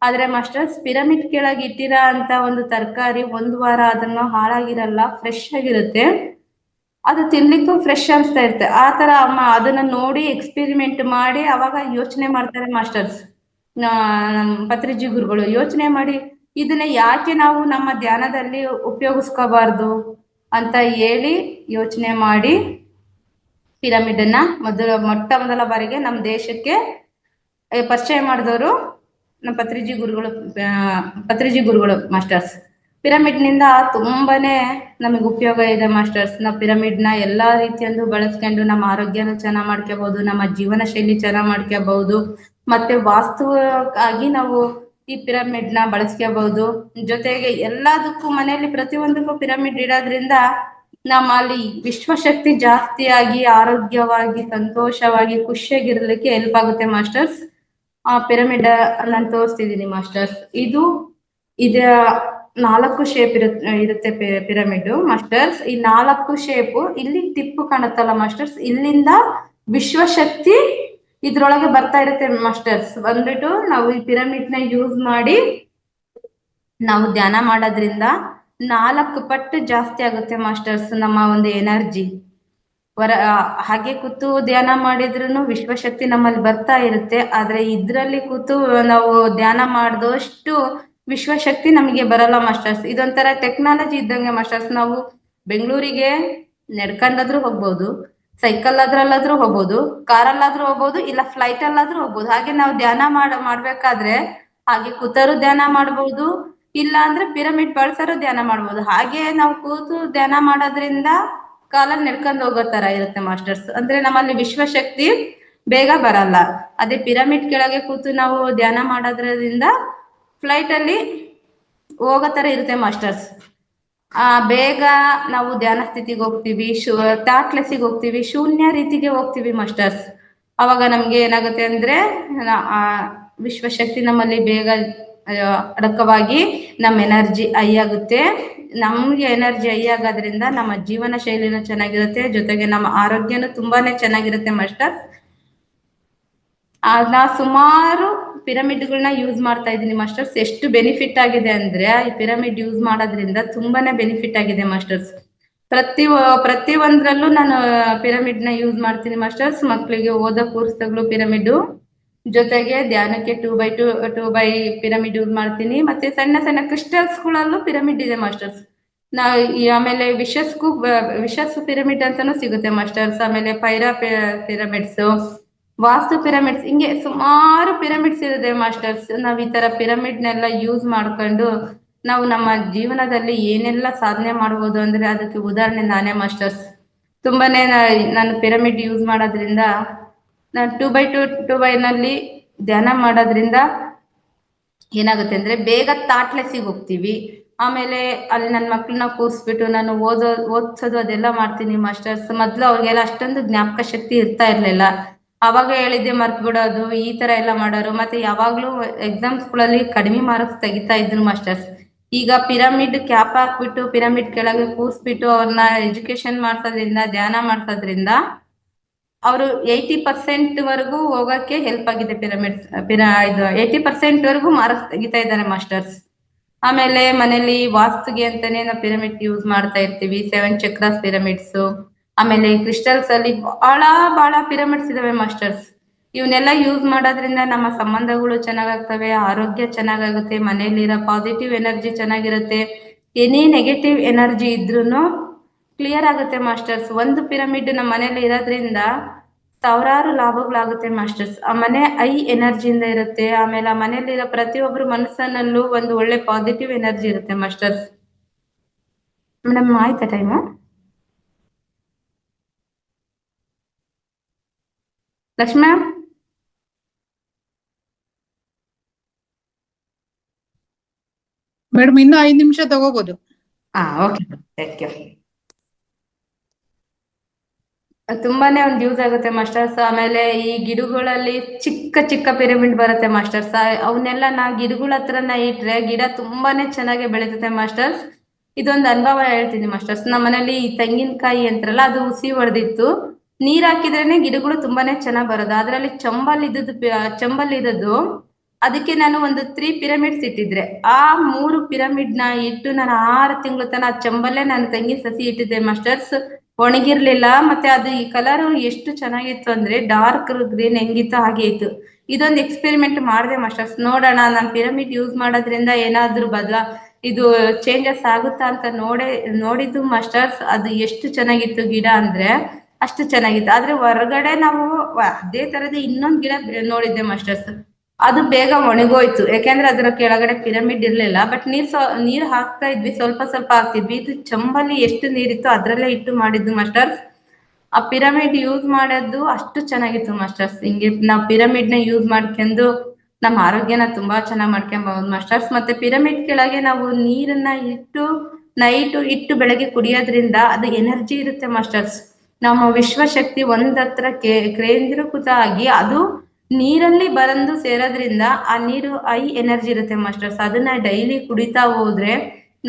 ಆದ್ರೆ ಮಾಸ್ಟರ್ಸ್ ಪಿರಮಿಡ್ ಕೆಳಗೆ ಇಟ್ಟಿರೋ ಅಂತ ಒಂದು ತರಕಾರಿ ಒಂದು ವಾರ ಅದನ್ನು ಹಾಳಾಗಿರಲ್ಲ, ಫ್ರೆಶ್ ಆಗಿರುತ್ತೆ. ಅದು ತಿನ್ಲಿಕ್ಕೂ ಫ್ರೆಶ್ ಅನ್ಸ್ತಾ ಇರುತ್ತೆ. ಆ ತರ ಅಮ್ಮ ಅದನ್ನ ನೋಡಿ ಎಕ್ಸ್ಪೆರಿಮೆಂಟ್ ಮಾಡಿ ಅವಾಗ ಯೋಚನೆ ಮಾಡ್ತಾರೆ ಮಾಸ್ಟರ್ಸ್. ಪತ್ರಿಜಿ ಗುರುಗಳು ಯೋಚನೆ ಮಾಡಿ ಇದನ್ನ ಯಾಕೆ ನಾವು ನಮ್ಮ ಧ್ಯಾನದಲ್ಲಿ ಉಪಯೋಗಿಸ್ಕೋಬಾರ್ದು ಅಂತ ಹೇಳಿ ಯೋಚನೆ ಮಾಡಿ ಪಿರಮಿಡ್ ಅನ್ನ ಮೊಟ್ಟ ಮೊದಲ ಬಾರಿಗೆ ನಮ್ಮ ದೇಶಕ್ಕೆ ಪರಿಚಯ ಮಾಡಿದವರು ನಮ್ಮ ಪತ್ರಿಜಿ ಗುರುಗಳು ಮಾಸ್ಟರ್ಸ್. ಪಿರಮಿಡ್ ನಿಂದ ತುಂಬಾನೇ ನಮಗೆ ಉಪಯೋಗ ಇದೆ ಮಾಸ್ಟರ್ಸ್. ನಾವು ಪಿರಮಿಡ್ ನ ಎಲ್ಲಾ ರೀತಿಯಂದು ಬಳಸ್ಕೊಂಡು ನಮ್ಮ ಆರೋಗ್ಯನ ಚೆನ್ನಾಗ್ ಮಾಡ್ಕೋಬಹುದು, ನಮ್ಮ ಜೀವನ ಶೈಲಿ ಚೆನ್ನಾಗ್ ಮಾಡ್ಕೋಬಹುದು, ಮತ್ತೆ ವಾಸ್ತು ಆಗಿ ನಾವು ಈ ಪಿರಮಿಡ್ ನ ಬಳಸ್ಕೋಬಹುದು. ಜೊತೆಗೆ ಎಲ್ಲದಕ್ಕೂ ಮನೆಯಲ್ಲಿ ಪ್ರತಿಯೊಂದಕ್ಕೂ ಪಿರಮಿಡ್ ಇಡೋದ್ರಿಂದ ನಮ್ಮಲ್ಲಿ ವಿಶ್ವಶಕ್ತಿ ಜಾಸ್ತಿ ಆಗಿ ಆರೋಗ್ಯವಾಗಿ ಸಂತೋಷವಾಗಿ ಖುಷಿಯಾಗಿರ್ಲಿಕ್ಕೆ ಹೆಲ್ಪ್ ಆಗುತ್ತೆ ಮಾಸ್ಟರ್ಸ್. ಆ ಪಿರಮಿಡ್ ನಾನು ತೋರಿಸ್ತಿದ್ದೀನಿ ಮಾಸ್ಟರ್ಸ್. ಇದು 4 ಶೇಪ್ ಇರುತ್ತೆ ಪಿರಮಿಡ್ ಮಾಸ್ಟರ್ಸ್. ಈ 4 ಶೇಪ್ ಇಲ್ಲಿ ಟಿಪ್ಪು ಕಾಣುತ್ತಲ್ಲ ಮಾಸ್ಟರ್ಸ್, ಇಲ್ಲಿಂದ ವಿಶ್ವಶಕ್ತಿ ಇದ್ರೊಳಗೆ ಬರ್ತಾ ಇರುತ್ತೆ ಮಾಸ್ಟರ್ಸ್. ಬಂದ್ಬಿಟ್ಟು ನಾವು ಈ ಪಿರಮಿಡ್ ನ ಯೂಸ್ ಮಾಡಿ ನಾವು ಧ್ಯಾನ ಮಾಡೋದ್ರಿಂದ 4 ಪಟ್ಟು ಜಾಸ್ತಿ ಆಗುತ್ತೆ ಮಾಸ್ಟರ್ಸ್ ನಮ್ಮ ಒಂದು ಎನರ್ಜಿ. ಹಾಗೆ ಕೂತು ಧ್ಯಾನ ಮಾಡಿದ್ರು ವಿಶ್ವಶಕ್ತಿ ನಮ್ಮಲ್ಲಿ ಬರ್ತಾ ಇರುತ್ತೆ. ಆದ್ರೆ ಇದ್ರಲ್ಲಿ ಕೂತು ನಾವು ಧ್ಯಾನ ಮಾಡಿದಷ್ಟು ವಿಶ್ವಶಕ್ತಿ ನಮಗೆ ಬರಲ್ಲ ಮಾಸ್ಟರ್ಸ್. ಇದೊಂಥರ ಟೆಕ್ನಾಲಜಿ ಇದ್ದಂಗೆ ಮಾಸ್ಟರ್ಸ್. ನಾವು ಬೆಂಗಳೂರಿಗೆ ನಡ್ಕೊಂಡಾದ್ರೂ ಹೋಗ್ಬೋದು, ಸೈಕಲ್ ಅದ್ರಲ್ಲಾದ್ರೂ ಹೋಗ್ಬೋದು, ಕಾರಲ್ಲಾದ್ರೂ ಹೋಗ್ಬೋದು, ಇಲ್ಲ ಫ್ಲೈಟ್ ಅಲ್ಲಾದ್ರೂ ಹೋಗ್ಬೋದು. ಹಾಗೆ ನಾವು ಧ್ಯಾನ ಮಾಡ್ಬೇಕಾದ್ರೆ ಹಾಗೆ ಕೂತರು ಧ್ಯಾನ ಮಾಡ್ಬೋದು, ಇಲ್ಲ ಅಂದ್ರೆ ಪಿರಮಿಡ್ ಬಳಸರು ಧ್ಯಾನ ಮಾಡ್ಬೋದು. ಹಾಗೆ ನಾವು ಕೂತು ಧ್ಯಾನ ಮಾಡೋದ್ರಿಂದ ಕಾಲಲ್ಲಿ ನಡ್ಕೊಂಡು ಹೋಗೋ ತರ ಇರುತ್ತೆ ಮಾಸ್ಟರ್ಸ್. ಅಂದ್ರೆ ನಮ್ಮಲ್ಲಿ ವಿಶ್ವಶಕ್ತಿ ಬೇಗ ಬರಲ್ಲ. ಅದೇ ಪಿರಮಿಡ್ ಕೆಳಗೆ ಕೂತು ನಾವು ಧ್ಯಾನ ಮಾಡೋದ್ರಿಂದ ಫ್ಲೈಟ್ ಅಲ್ಲಿ ಹೋಗೋ ತರ ಇರುತ್ತೆ ಮಾಸ್ಟರ್ಸ್. ಬೇಗ ನಾವು ಧ್ಯಾನ ಸ್ಥಿತಿಗೆ ಹೋಗ್ತೀವಿ, ಥಾಟ್ಲೆಸ್ಸಿಗೆ ಹೋಗ್ತೀವಿ, ಶೂನ್ಯ ರೀತಿಗೆ ಹೋಗ್ತೀವಿ ಮಾಸ್ಟರ್ಸ್. ಅವಾಗ ನಮ್ಗೆ ಏನಾಗುತ್ತೆ ಅಂದ್ರೆ ವಿಶ್ವಶಕ್ತಿ ನಮ್ಮಲ್ಲಿ ಬೇಗ ಅಡಕವಾಗಿ ನಮ್ಮ ಎನರ್ಜಿ ಹೈ ಆಗುತ್ತೆ. ನಮ್ಗೆ ಎನರ್ಜಿ ಹೈ ಆಗೋದ್ರಿಂದ ನಮ್ಮ ಜೀವನ ಶೈಲಿನೂ ಚೆನ್ನಾಗಿರುತ್ತೆ, ಜೊತೆಗೆ ನಮ್ಮ ಆರೋಗ್ಯನೂ ತುಂಬಾನೇ ಚೆನ್ನಾಗಿರುತ್ತೆ ಮಾಸ್ಟರ್. ನಾ ಸುಮಾರು ಪಿರಮಿಡ್ಗಳನ್ನ ಯೂಸ್ ಮಾಡ್ತಾ ಇದ್ದೀನಿ ಮಾಸ್ಟರ್ಸ್. ಎಷ್ಟು ಬೆನಿಫಿಟ್ ಆಗಿದೆ ಅಂದ್ರೆ ಈ ಪಿರಮಿಡ್ ಯೂಸ್ ಮಾಡೋದ್ರಿಂದ ತುಂಬಾನೇ ಬೆನಿಫಿಟ್ ಆಗಿದೆ ಮಾಸ್ಟರ್ಸ್. ಪ್ರತಿ ಒಂದ್ರಲ್ಲೂ ನಾನು ಪಿರಮಿಡ್ ನ ಯೂಸ್ ಮಾಡ್ತೀನಿ ಮಾಸ್ಟರ್ಸ್. ಮಕ್ಕಳಿಗೆ ಓದೋ ಕೋರ್ಸ್ಗಳು ಪಿರಮಿಡ್, ಜೊತೆಗೆ ಧ್ಯಾನಕ್ಕೆ 2 by ಪಿರಮಿಡ್ ಯೂಸ್ ಮಾಡ್ತೀನಿ. ಮತ್ತೆ ಸಣ್ಣ ಸಣ್ಣ ಕ್ರಿಸ್ಟಲ್ಸ್ ಗಳಲ್ಲೂ ಪಿರಮಿಡ್ ಇದೆ ಮಾಸ್ಟರ್ಸ್. ಆಮೇಲೆ ವಿಶಸ್ ಪಿರಮಿಡ್ ಅಂತಾನು ಸಿಗುತ್ತೆ ಮಾಸ್ಟರ್ಸ್. ಆಮೇಲೆ ಪಿರಮಿಡ್ಸ್, ವಾಸ್ತು ಪಿರಮಿಡ್ಸ್, ಹಿಂಗೆ ಸುಮಾರು ಪಿರಮಿಡ್ಸ್ ಇದೆ ಮಾಸ್ಟರ್ಸ್. ನಾವ್ ಈ ತರ ಪಿರಮಿಡ್ನೆಲ್ಲ ಯೂಸ್ ಮಾಡ್ಕೊಂಡು ನಾವು ನಮ್ಮ ಜೀವನದಲ್ಲಿ ಏನೆಲ್ಲ ಸಾಧನೆ ಮಾಡ್ಬೋದು ಅಂದ್ರೆ ಅದಕ್ಕೆ ಉದಾಹರಣೆ ನಾನೇ ಮಾಸ್ಟರ್ಸ್. ತುಂಬಾನೇ ನಾನು ಪಿರಮಿಡ್ ಯೂಸ್ ಮಾಡೋದ್ರಿಂದ ನಾನು 2 by ನಲ್ಲಿ ಧ್ಯಾನ ಮಾಡೋದ್ರಿಂದ ಏನಾಗುತ್ತೆ ಅಂದ್ರೆ ಬೇಗ ಥಾಟ್ಲೆಸ್ಸಿಗೆ ಹೋಗ್ತೀವಿ. ಆಮೇಲೆ ಅಲ್ಲಿ ನನ್ನ ಮಕ್ಕಳನ್ನ ಕೂರಿಸ್ಬಿಟ್ಟು ನಾನು ಓದ್ಸೋದು ಅದೆಲ್ಲ ಮಾಡ್ತೀನಿ ಮಾಸ್ಟರ್ಸ್. ಮೊದ್ಲು ಅವ್ರಿಗೆಲ್ಲ ಅಷ್ಟೊಂದು ಜ್ಞಾಪಕ ಶಕ್ತಿ ಇರ್ತಾ ಇರ್ಲಿಲ್ಲ. ಅವಾಗ ಹೇಳಿದ್ದೆ ಮರ್ತ್ ಬಿಡೋದು, ಈ ತರ ಎಲ್ಲ ಮಾಡೋರು. ಮತ್ತೆ ಯಾವಾಗ್ಲೂ ಎಕ್ಸಾಮ್ಸ್ಗಳಲ್ಲಿ ಕಡಿಮೆ ಮಾರ್ಕ್ಸ್ ತೆಗಿತಾ ಇದ್ರು ಮಾಸ್ಟರ್ಸ್. ಈಗ ಪಿರಮಿಡ್ ಕ್ಯಾಪ್ ಹಾಕ್ಬಿಟ್ಟು ಪಿರಮಿಡ್ ಕೆಳಗೆ ಕೂರಿಸ್ಬಿಟ್ಟು ಅವ್ರನ್ನ ಎಜುಕೇಶನ್ ಮಾಡ್ಸೋದ್ರಿಂದ, ಧ್ಯಾನ ಮಾಡ್ಸೋದ್ರಿಂದ ಅವರು 80% ವರೆಗೂ ಹೋಗಕ್ಕೆ ಹೆಲ್ಪ್ ಆಗಿದೆ. ಇದು 80% ವರೆಗೂ ಮಾರ್ಕ್ಸ್ ತೆಗಿತಾ ಇದ್ದಾರೆ ಮಾಸ್ಟರ್ಸ್. ಆಮೇಲೆ ಮನೇಲಿ ವಾಸ್ತುಗೆ ಅಂತಾನೆ ನಾವು ಪಿರಮಿಡ್ ಯೂಸ್ ಮಾಡ್ತಾ ಇರ್ತೀವಿ. 7 ಚಕ್ರಾಸ್ ಪಿರಮಿಡ್ಸ್, ಆಮೇಲೆ ಕ್ರಿಸ್ಟಲ್ಸ್ ಅಲ್ಲಿ ಬಹಳ ಪಿರಮಿಡ್ಸ್ ಇದಾವೆ ಮಾಸ್ಟರ್ಸ್. ಇವನ್ನೆಲ್ಲ ಯೂಸ್ ಮಾಡೋದ್ರಿಂದ ನಮ್ಮ ಸಂಬಂಧಗಳು ಚೆನ್ನಾಗಾಗ್ತವೆ, ಆರೋಗ್ಯ ಚೆನ್ನಾಗಾಗುತ್ತೆ, ಮನೆಯಲ್ಲಿರೋ ಪಾಸಿಟಿವ್ ಎನರ್ಜಿ ಚೆನ್ನಾಗಿರುತ್ತೆ. ಎನಿ ನೆಗೆಟಿವ್ ಎನರ್ಜಿ ಇದ್ರೂ ಕ್ಲಿಯರ್ ಆಗುತ್ತೆ ಮಾಸ್ಟರ್ಸ್. ಒಂದು ಪಿರಮಿಡ್ ನಮ್ಮ ಮನೇಲಿ ಇರೋದ್ರಿಂದ ಸಾವಿರಾರು ಲಾಭಗಳಾಗುತ್ತೆ ಮಾಸ್ಟರ್ಸ್. ಆ ಮನೆ ಎನರ್ಜಿಯಿಂದ ಇರುತ್ತೆ. ಆಮೇಲೆ ಆ ಮನೆಯಲ್ಲಿರೋ ಪ್ರತಿಯೊಬ್ಬರು ಮನಸ್ಸನ್ನಲ್ಲೂ ಒಂದು ಒಳ್ಳೆ ಪಾಸಿಟಿವ್ ಎನರ್ಜಿ ಇರುತ್ತೆ ಮಾಸ್ಟರ್ಸ್. ಮೇಡಮ್ ಆಯ್ತಾ ಟೈಮು? ಲಕ್ಷ್ಮಣ ಮೇಡಮ್ ಇನ್ನು 5 ನಿಮಿಷ ತಗೋಬಹುದು. Okay, thank you. ತುಂಬಾನೇ ಒಂದು ಯೂಸ್ ಆಗುತ್ತೆ ಮಾಸ್ಟರ್ಸ್. ಆಮೇಲೆ ಈ ಗಿಡಗಳಲ್ಲಿ ಚಿಕ್ಕ ಚಿಕ್ಕ ಪಿರಮಿಡ್ ಬರುತ್ತೆ ಮಾಸ್ಟರ್ಸ್. ಅವನ್ನೆಲ್ಲ ನಾ ಗಿಡಗಳ ಹತ್ರನ ಇಟ್ರೆ ಗಿಡ ತುಂಬಾನೇ ಚೆನ್ನಾಗಿ ಬೆಳೀತದೆ ಮಾಸ್ಟರ್ಸ್. ಇದೊಂದು ಅನುಭವ ಹೇಳ್ತೀನಿ ಮಾಸ್ಟರ್ಸ್. ನಮ್ಮ ಮನೇಲಿ ಈ ತೆಂಗಿನಕಾಯಿ ಅಂತಾರಲ್ಲ, ಅದು ಹುಸಿ ಹೊಡೆದಿತ್ತು. ನೀರ್ ಹಾಕಿದ್ರೇನೆ ಗಿಡಗಳು ತುಂಬಾನೇ ಚೆನ್ನಾಗ್ ಬರೋದು. ಅದ್ರಲ್ಲಿ ಚಂಬಲ್ ಇದ್ದದ್ದು ಅದಕ್ಕೆ ನಾನು ಒಂದು 3 ಪಿರಮಿಡ್ಸ್ ಇಟ್ಟಿದ್ರೆ, ಆ 3 ಪಿರಮಿಡ್ ನ ಇಟ್ಟು ನಾನು 6 ತಿಂಗಳು ತನ ಚಂಬಲ್ಲೇ ನಾನು ತೆಂಗಿನ ಸಸಿ ಇಟ್ಟಿದ್ದೆ ಮಾಸ್ಟರ್ಸ್. ಒಣಗಿರ್ಲಿಲ್ಲ. ಮತ್ತೆ ಅದು ಈ ಕಲರ್ ಎಷ್ಟು ಚೆನ್ನಾಗಿತ್ತು ಅಂದ್ರೆ ಡಾರ್ಕ್ ಗ್ರೀನ್ ಹೆಂಗಿತ್ತು ಹಾಗೆ ಇತ್ತು. ಇದೊಂದು ಎಕ್ಸ್ಪೆರಿಮೆಂಟ್ ಮಾಡಿದೆ ಮಾಸ್ಟರ್ಸ್. ನೋಡೋಣ ನಾನು ಪಿರಮಿಡ್ ಯೂಸ್ ಮಾಡೋದ್ರಿಂದ ಏನಾದ್ರೂ ಇದು ಚೇಂಜಸ್ ಆಗುತ್ತಾ ಅಂತ ನೋಡಿದ್ದು ಮಾಸ್ಟರ್ಸ್. ಅದು ಎಷ್ಟು ಚೆನ್ನಾಗಿತ್ತು ಗಿಡ ಅಂದ್ರೆ ಅಷ್ಟು ಚೆನ್ನಾಗಿತ್ತು. ಆದ್ರೆ ಹೊರಗಡೆ ನಾವು ಅದೇ ತರದ ಇನ್ನೊಂದು ಗಿಡ ನೋಡಿದ್ದೆ ಮಾಸ್ಟರ್ಸ್. ಅದು ಬೇಗ ಒಣಗೋಯ್ತು, ಯಾಕೆಂದ್ರೆ ಅದರ ಕೆಳಗಡೆ ಪಿರಮಿಡ್ ಇರ್ಲಿಲ್ಲ. ಬಟ್ ನೀರ್ ಹಾಕ್ತಾ ಇದ್ವಿ, ಸ್ವಲ್ಪ ಸ್ವಲ್ಪ ಹಾಕ್ತಿದ್ವಿ. ಇದು ಚಂಬಲ್ಲಿ ಎಷ್ಟು ನೀರಿತ್ತು ಅದ್ರಲ್ಲೇ ಇಟ್ಟು ಮಾಡಿದ್ದು ಮಾಸ್ಟರ್ಸ್. ಆ ಪಿರಮಿಡ್ ಯೂಸ್ ಮಾಡೋದು ಅಷ್ಟು ಚೆನ್ನಾಗಿತ್ತು ಮಾಸ್ಟರ್ಸ್. ಹಿಂಗೆ ನಾವು ಪಿರಮಿಡ್ ನ ಯೂಸ್ ಮಾಡ್ಕೊಂಡು ನಮ್ಮ ಆರೋಗ್ಯನ ತುಂಬಾ ಚೆನ್ನಾಗಿ ಮಾಡ್ಕೊಂಬಹುದು ಮಾಸ್ಟರ್ಸ್. ಮತ್ತೆ ಪಿರಮಿಡ್ ಕೆಳಗೆ ನಾವು ನೀರನ್ನ ನೈಟ್ ಇಟ್ಟು ಬೆಳಗ್ಗೆ ಕುಡಿಯೋದ್ರಿಂದ ಅದು ಎನರ್ಜಿ ಇರುತ್ತೆ ಮಾಸ್ಟರ್ಸ್. ನಮ್ಮ ವಿಶ್ವಶಕ್ತಿ ಒಂದತ್ರ ಕೇಂದ್ರೀಕೃತ ಆಗಿ ಅದು ನೀರಲ್ಲಿ ಬಂದು ಸೇರೋದ್ರಿಂದ ಆ ನೀರು ಎನರ್ಜಿ ಇರುತ್ತೆ ಮಾಸ್ಟರ್ಸ್. ಅದನ್ನ ಡೈಲಿ ಕುಡಿತಾ ಹೋದ್ರೆ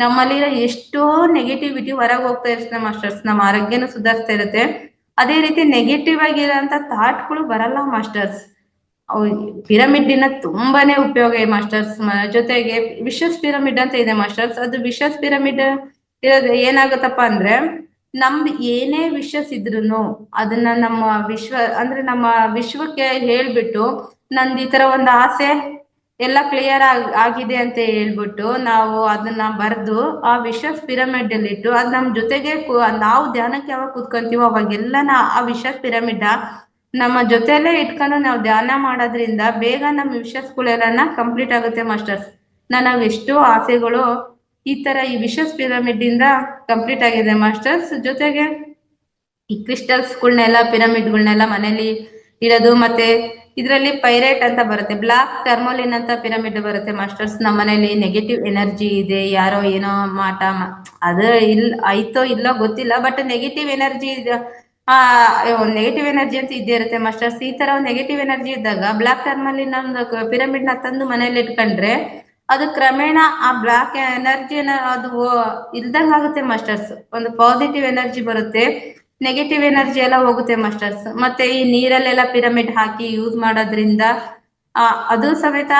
ನಮ್ಮಲ್ಲಿರೋ ಎಷ್ಟೋ ನೆಗೆಟಿವಿಟಿ ಹೊರಗೆ ಹೋಗ್ತಾ ಇರುತ್ತೆ ಮಾಸ್ಟರ್ಸ್. ನಮ್ಮ ಆರೋಗ್ಯನೂ ಸುಧಾರಿಸ್ತಾ ಇರುತ್ತೆ. ಅದೇ ರೀತಿ ನೆಗೆಟಿವ್ ಆಗಿರೋಂಥ ಥಾಟ್ಗಳು ಬರಲ್ಲ ಮಾಸ್ಟರ್ಸ್. ಪಿರಮಿಡ್ ಇಂದ ತುಂಬಾನೇ ಉಪಯೋಗ ಇದೆ ಮಾಸ್ಟರ್ಸ್. ಜೊತೆಗೆ ವಿಶಸ್ ಪಿರಮಿಡ್ ಅಂತ ಇದೆ ಮಾಸ್ಟರ್ಸ್. ಅದು ವಿಶಸ್ ಪಿರಮಿಡ್ ಇರೋದು ಏನಾಗುತ್ತಪ್ಪ ಅಂದ್ರೆ, ನಮ್ದು ಏನೇ ವಿಷಸ್ ಇದ್ರುನು ಅದನ್ನ ನಮ್ಮ ವಿಶ್ವಕ್ಕೆ ಹೇಳ್ಬಿಟ್ಟು ನಂದು ಈ ತರ ಒಂದು ಆಸೆ ಎಲ್ಲ ಕ್ಲಿಯರ್ ಆಗಿದೆ ಅಂತ ಹೇಳ್ಬಿಟ್ಟು ನಾವು ಅದನ್ನ ಬರೆದು ಆ ವಿಶಸ್ ಪಿರಮಿಡ್ ಅಲ್ಲಿ ಇಟ್ಟು ಅದ್ ನಮ್ ಜೊತೆಗೆ ನಾವು ಧ್ಯಾನಕ್ಕೆ ಯಾವಾಗ ಕೂತ್ಕೊಂತೀವೋ ಅವಾಗೆಲ್ಲ ಆ ವಿಶಸ್ ಪಿರಮಿಡ್ ನಮ್ಮ ಜೊತೆಯಲ್ಲೇ ಇಟ್ಕೊಂಡು ನಾವು ಧ್ಯಾನ ಮಾಡೋದ್ರಿಂದ ಬೇಗ ನಮ್ಮ ವಿಶಸ್ಗಳೆಲ್ಲ ಕಂಪ್ಲೀಟ್ ಆಗುತ್ತೆ ಮಾಸ್ಟರ್ಸ್. ನಾವು ಎಷ್ಟೋ ಆಸೆಗಳು ಈ ತರ ಈ ವಿಶಸ್ ಪಿರಮಿಡ್ ಇಂದ ಕಂಪ್ಲೀಟ್ ಆಗಿದೆ ಮಾಸ್ಟರ್ಸ್. ಜೊತೆಗೆ ಈ ಕ್ರಿಸ್ಟಲ್ಸ್ಗಳನ್ನೆಲ್ಲ ಪಿರಮಿಡ್ಗಳನ್ನೆಲ್ಲ ಮನೇಲಿ ಇಡೋದು. ಮತ್ತೆ ಇದರಲ್ಲಿ ಪೈರೇಟ್ ಅಂತ ಬರುತ್ತೆ, ಬ್ಲಾಕ್ ಟರ್ಮೋಲಿನ್ ಅಂತ ಪಿರಮಿಡ್ ಬರುತ್ತೆ ಮಾಸ್ಟರ್ಸ್. ನಮ್ಮ ಮನೇಲಿ ನೆಗೆಟಿವ್ ಎನರ್ಜಿ ಇದೆ, ಯಾರೋ ಏನೋ ಅದು ಆಯ್ತೋ ಇಲ್ಲೋ ಗೊತ್ತಿಲ್ಲ, but negative energy negative energy ಅಂತ ಇದ್ದೇ ಇರುತ್ತೆ ಮಾಸ್ಟರ್ಸ್. ಈ ತರ ನೆಗೆಟಿವ್ ಎನರ್ಜಿ ಇದ್ದಾಗ ಬ್ಲಾಕ್ ಟರ್ಮಲಿನ್ ಪಿರಮಿಡ್ ನ ತಂದು ಮನೇಲಿ ಇಟ್ಕೊಂಡ್ರೆ ಅದು ಕ್ರಮೇಣ ಆ ಬ್ಲಾಕ್ ಎನರ್ಜಿನ ಅದು ಇಲ್ದಂಗ ಆಗುತ್ತೆ ಮಾಸ್ಟರ್ಸ್. ಒಂದು ಪಾಸಿಟಿವ್ ಎನರ್ಜಿ ಬರುತ್ತೆ, ನೆಗೆಟಿವ್ ಎನರ್ಜಿ ಎಲ್ಲ ಹೋಗುತ್ತೆ ಮಾಸ್ಟರ್ಸ್. ಮತ್ತೆ ಈ ನೀರಲ್ಲೆಲ್ಲ ಪಿರಮಿಡ್ ಹಾಕಿ ಯೂಸ್ ಮಾಡೋದ್ರಿಂದ ಅದು ಸಮೇತ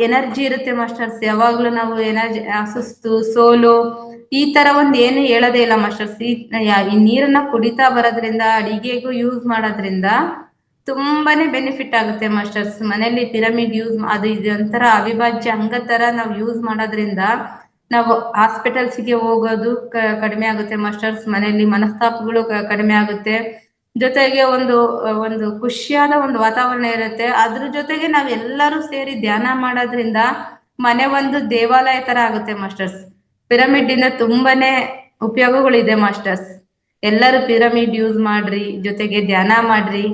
ಎನರ್ಜಿ ಇರುತ್ತೆ ಮಾಸ್ಟರ್ಸ್. ಯಾವಾಗ್ಲೂ ನಾವು ಎನರ್ಜಿ ಸುಸ್ತು ಸೋಲು ಈ ತರ ಒಂದು ಏನು ಹೇಳೋದೇ ಇಲ್ಲ ಮಾಸ್ಟರ್ಸ್. ಈ ನೀರನ್ನ ಕುಡಿತಾ ಬರೋದ್ರಿಂದ ಅಡಿಗೆಗೂ ಯೂಸ್ ಮಾಡೋದ್ರಿಂದ ತುಂಬಾನೇ ಬೆನಿಫಿಟ್ ಆಗುತ್ತೆ ಮಾಸ್ಟರ್ಸ್. ಮನೇಲಿ ಪಿರಮಿಡ್ ಯೂಸ್ ಅದು ಇದೊಂಥರ ಅವಿಭಾಜ್ಯ ಅಂಗ ತರ ನಾವು ಯೂಸ್ ಮಾಡೋದ್ರಿಂದ ನಾವು ಹಾಸ್ಪಿಟಲ್ಸ್ಗೆ ಹೋಗೋದು ಕಡಿಮೆ ಆಗುತ್ತೆ ಮಾಸ್ಟರ್ಸ್. ಮನೆಯಲ್ಲಿ ಮನಸ್ತಾಪಗಳು ಕಡಿಮೆ ಆಗುತ್ತೆ. ಜೊತೆಗೆ ಒಂದು ಖುಷಿಯಾದ ಒಂದು ವಾತಾವರಣ ಇರುತ್ತೆ. ಅದ್ರ ಜೊತೆಗೆ ನಾವೆಲ್ಲರೂ ಸೇರಿ ಧ್ಯಾನ ಮಾಡೋದ್ರಿಂದ ಮನೆ ಒಂದು ದೇವಾಲಯ ತರ ಆಗುತ್ತೆ ಮಾಸ್ಟರ್ಸ್. ಪಿರಮಿಡ್ ಇಂದ ತುಂಬಾನೇ ಉಪಯೋಗಗಳಿದೆ ಮಾಸ್ಟರ್ಸ್. ಎಲ್ಲರೂ ಪಿರಮಿಡ್ ಯೂಸ್ ಮಾಡ್ರಿ, ಜೊತೆಗೆ ಧ್ಯಾನ ಮಾಡ್ರಿ,